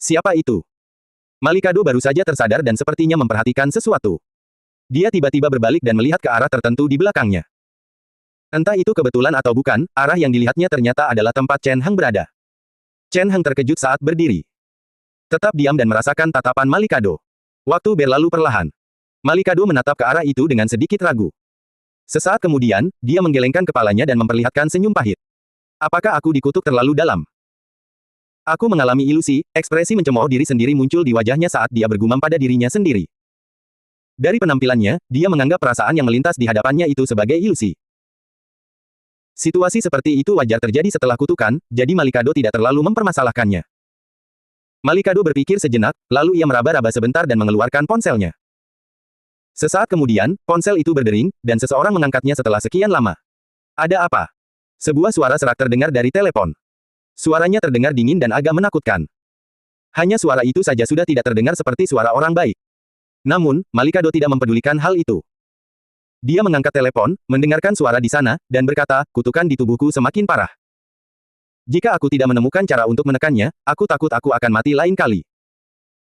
Siapa itu? Malikado baru saja tersadar dan sepertinya memperhatikan sesuatu. Dia tiba-tiba berbalik dan melihat ke arah tertentu di belakangnya. Entah itu kebetulan atau bukan, arah yang dilihatnya ternyata adalah tempat Chen Heng berada. Chen Heng terkejut saat berdiri. Tetap diam dan merasakan tatapan Malikado. Waktu berlalu perlahan. Malikado menatap ke arah itu dengan sedikit ragu. Sesaat kemudian, dia menggelengkan kepalanya dan memperlihatkan senyum pahit. Apakah aku dikutuk terlalu dalam? Aku mengalami ilusi, ekspresi mencemooh diri sendiri muncul di wajahnya saat dia bergumam pada dirinya sendiri. Dari penampilannya, dia menganggap perasaan yang melintas di hadapannya itu sebagai ilusi. Situasi seperti itu wajar terjadi setelah kutukan, jadi Malikado tidak terlalu mempermasalahkannya. Malikado berpikir sejenak, lalu ia meraba-raba sebentar dan mengeluarkan ponselnya. Sesaat kemudian, ponsel itu berdering, dan seseorang mengangkatnya setelah sekian lama. Ada apa? Sebuah suara serak terdengar dari telepon. Suaranya terdengar dingin dan agak menakutkan. Hanya suara itu saja sudah tidak terdengar seperti suara orang baik. Namun, Malikado tidak mempedulikan hal itu. Dia mengangkat telepon, mendengarkan suara di sana, dan berkata, kutukan di tubuhku semakin parah. Jika aku tidak menemukan cara untuk menekannya, aku takut aku akan mati lain kali.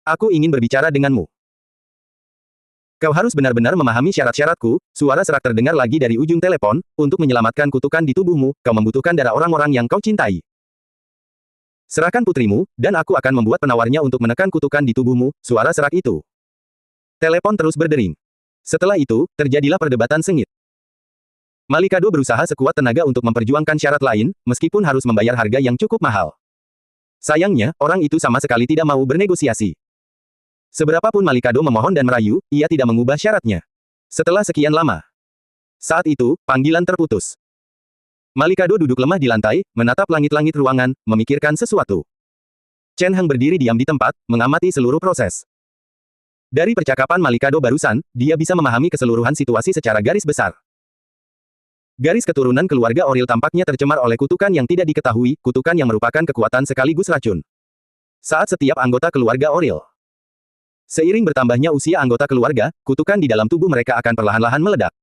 Aku ingin berbicara denganmu. Kau harus benar-benar memahami syarat-syaratku, suara serak terdengar lagi dari ujung telepon, untuk menyelamatkan kutukan di tubuhmu, kau membutuhkan darah orang-orang yang kau cintai. Serahkan putrimu, dan aku akan membuat penawarnya untuk menekan kutukan di tubuhmu, suara serak itu. Telepon terus berdering. Setelah itu, terjadilah perdebatan sengit. Malikado berusaha sekuat tenaga untuk memperjuangkan syarat lain, meskipun harus membayar harga yang cukup mahal. Sayangnya, orang itu sama sekali tidak mau bernegosiasi. Seberapapun Malikado memohon dan merayu, ia tidak mengubah syaratnya. Setelah sekian lama. Saat itu, panggilan terputus. Malikado duduk lemah di lantai, menatap langit-langit ruangan, memikirkan sesuatu. Chen Heng berdiri diam di tempat, mengamati seluruh proses. Dari percakapan Malikado barusan, dia bisa memahami keseluruhan situasi secara garis besar. Garis keturunan keluarga Oril tampaknya tercemar oleh kutukan yang tidak diketahui, kutukan yang merupakan kekuatan sekaligus racun. Saat setiap anggota keluarga Oril. Seiring bertambahnya usia anggota keluarga, kutukan di dalam tubuh mereka akan perlahan-lahan meledak.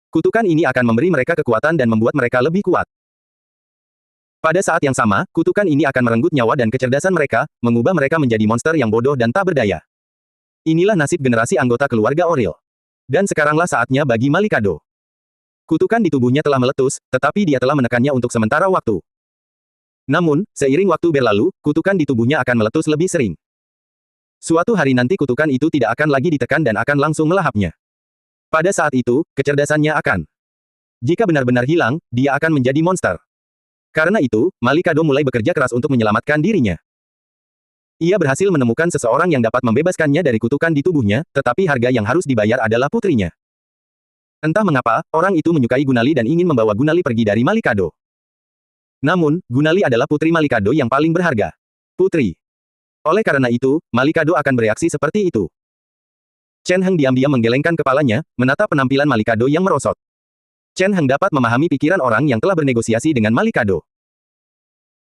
Kutukan ini akan memberi mereka kekuatan dan membuat mereka lebih kuat. Pada saat yang sama, kutukan ini akan merenggut nyawa dan kecerdasan mereka, mengubah mereka menjadi monster yang bodoh dan tak berdaya. Inilah nasib generasi anggota keluarga Oril. Dan sekaranglah saatnya bagi Malikado. Kutukan di tubuhnya telah meletus, tetapi dia telah menekannya untuk sementara waktu. Namun, seiring waktu berlalu, kutukan di tubuhnya akan meletus lebih sering. Suatu hari nanti kutukan itu tidak akan lagi ditekan dan akan langsung melahapnya. Pada saat itu, kecerdasannya akan. Jika benar-benar hilang, dia akan menjadi monster. Karena itu, Malikado mulai bekerja keras untuk menyelamatkan dirinya. Ia berhasil menemukan seseorang yang dapat membebaskannya dari kutukan di tubuhnya, tetapi harga yang harus dibayar adalah putrinya. Entah mengapa, orang itu menyukai Gunali dan ingin membawa Gunali pergi dari Malikado. Namun, Gunali adalah putri Malikado yang paling berharga. Putri. Oleh karena itu, Malikado akan bereaksi seperti itu. Chen Heng diam-diam menggelengkan kepalanya, menatap penampilan Malikado yang merosot. Chen Heng dapat memahami pikiran orang yang telah bernegosiasi dengan Malikado.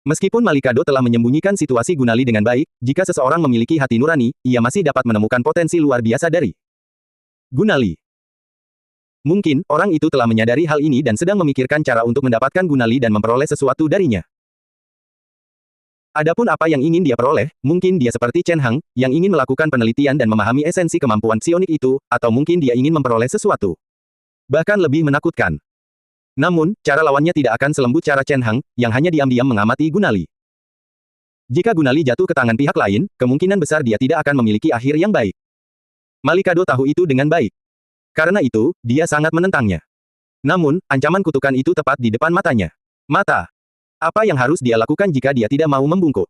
Meskipun Malikado telah menyembunyikan situasi Gunali dengan baik, jika seseorang memiliki hati nurani, ia masih dapat menemukan potensi luar biasa dari Gunali. Mungkin, orang itu telah menyadari hal ini dan sedang memikirkan cara untuk mendapatkan Gunali dan memperoleh sesuatu darinya. Adapun apa yang ingin dia peroleh, mungkin dia seperti Chen Hang, yang ingin melakukan penelitian dan memahami esensi kemampuan psionik itu, atau mungkin dia ingin memperoleh sesuatu bahkan lebih menakutkan. Namun, cara lawannya tidak akan selembut cara Chen Hang, yang hanya diam-diam mengamati Gunali. Jika Gunali jatuh ke tangan pihak lain, kemungkinan besar dia tidak akan memiliki akhir yang baik. Malikado tahu itu dengan baik. Karena itu, dia sangat menentangnya. Namun, ancaman kutukan itu tepat di depan matanya. Mata. Apa yang harus dia lakukan jika dia tidak mau membungkuk?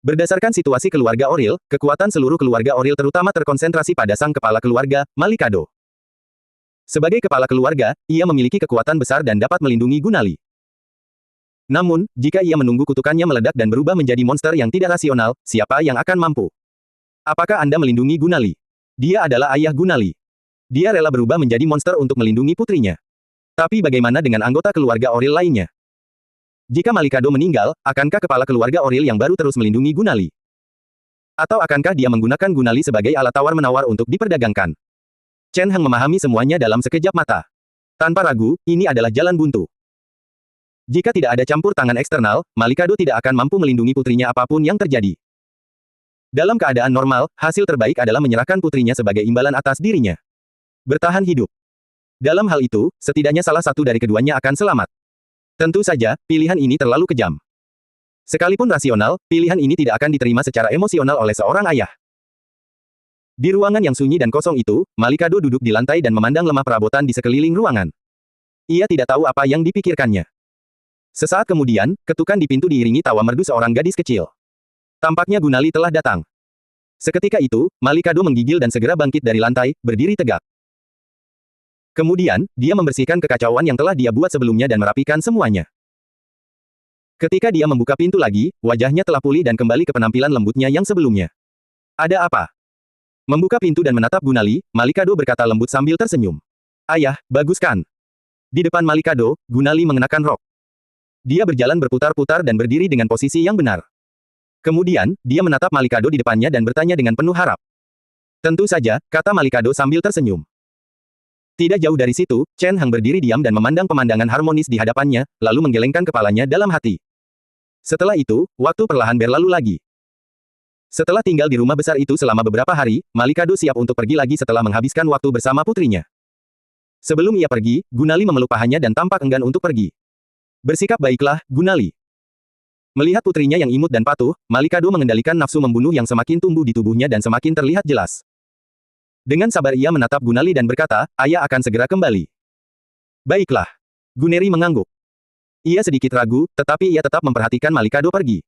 Berdasarkan situasi keluarga Oril, kekuatan seluruh keluarga Oril terutama terkonsentrasi pada sang kepala keluarga, Malikado. Sebagai kepala keluarga, ia memiliki kekuatan besar dan dapat melindungi Gunali. Namun, jika ia menunggu kutukannya meledak dan berubah menjadi monster yang tidak rasional, siapa yang akan mampu? Apakah Anda melindungi Gunali? Dia adalah ayah Gunali. Dia rela berubah menjadi monster untuk melindungi putrinya. Tapi bagaimana dengan anggota keluarga Oril lainnya? Jika Malikado meninggal, akankah kepala keluarga Oril yang baru terus melindungi Gunali? Atau akankah dia menggunakan Gunali sebagai alat tawar-menawar untuk diperdagangkan? Chen Hang memahami semuanya dalam sekejap mata. Tanpa ragu, ini adalah jalan buntu. Jika tidak ada campur tangan eksternal, Malikado tidak akan mampu melindungi putrinya apapun yang terjadi. Dalam keadaan normal, hasil terbaik adalah menyerahkan putrinya sebagai imbalan atas dirinya. Bertahan hidup. Dalam hal itu, setidaknya salah satu dari keduanya akan selamat. Tentu saja, pilihan ini terlalu kejam. Sekalipun rasional, pilihan ini tidak akan diterima secara emosional oleh seorang ayah. Di ruangan yang sunyi dan kosong itu, Malikado duduk di lantai dan memandang lemah perabotan di sekeliling ruangan. Ia tidak tahu apa yang dipikirkannya. Sesaat kemudian, ketukan di pintu diiringi tawa merdu seorang gadis kecil. Tampaknya Gunali telah datang. Seketika itu, Malikado menggigil dan segera bangkit dari lantai, berdiri tegak. Kemudian, dia membersihkan kekacauan yang telah dia buat sebelumnya dan merapikan semuanya. Ketika dia membuka pintu lagi, wajahnya telah pulih dan kembali ke penampilan lembutnya yang sebelumnya. Ada apa? Membuka pintu dan menatap Gunali, Malikado berkata lembut sambil tersenyum. Ayah, bagus kan? Di depan Malikado, Gunali mengenakan rok. Dia berjalan berputar-putar dan berdiri dengan posisi yang benar. Kemudian, dia menatap Malikado di depannya dan bertanya dengan penuh harap. Tentu saja, kata Malikado sambil tersenyum. Tidak jauh dari situ, Chen Hang berdiri diam dan memandang pemandangan harmonis di hadapannya, lalu menggelengkan kepalanya dalam hati. Setelah itu, waktu perlahan berlalu lagi. Setelah tinggal di rumah besar itu selama beberapa hari, Malikado siap untuk pergi lagi setelah menghabiskan waktu bersama putrinya. Sebelum ia pergi, Gunali memeluk pahanya dan tampak enggan untuk pergi. Bersikap baiklah, Gunali. Melihat putrinya yang imut dan patuh, Malikado mengendalikan nafsu membunuh yang semakin tumbuh di tubuhnya dan semakin terlihat jelas. Dengan sabar ia menatap Gunali dan berkata, ayah akan segera kembali. Baiklah. Guneri mengangguk. Ia sedikit ragu, tetapi ia tetap memperhatikan Malikado pergi.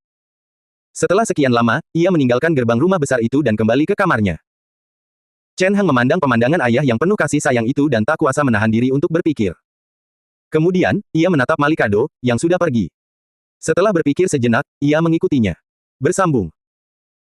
Setelah sekian lama, ia meninggalkan gerbang rumah besar itu dan kembali ke kamarnya. Chen Hang memandang pemandangan ayah yang penuh kasih sayang itu dan tak kuasa menahan diri untuk berpikir. Kemudian, ia menatap Malikado, yang sudah pergi. Setelah berpikir sejenak, ia mengikutinya. Bersambung.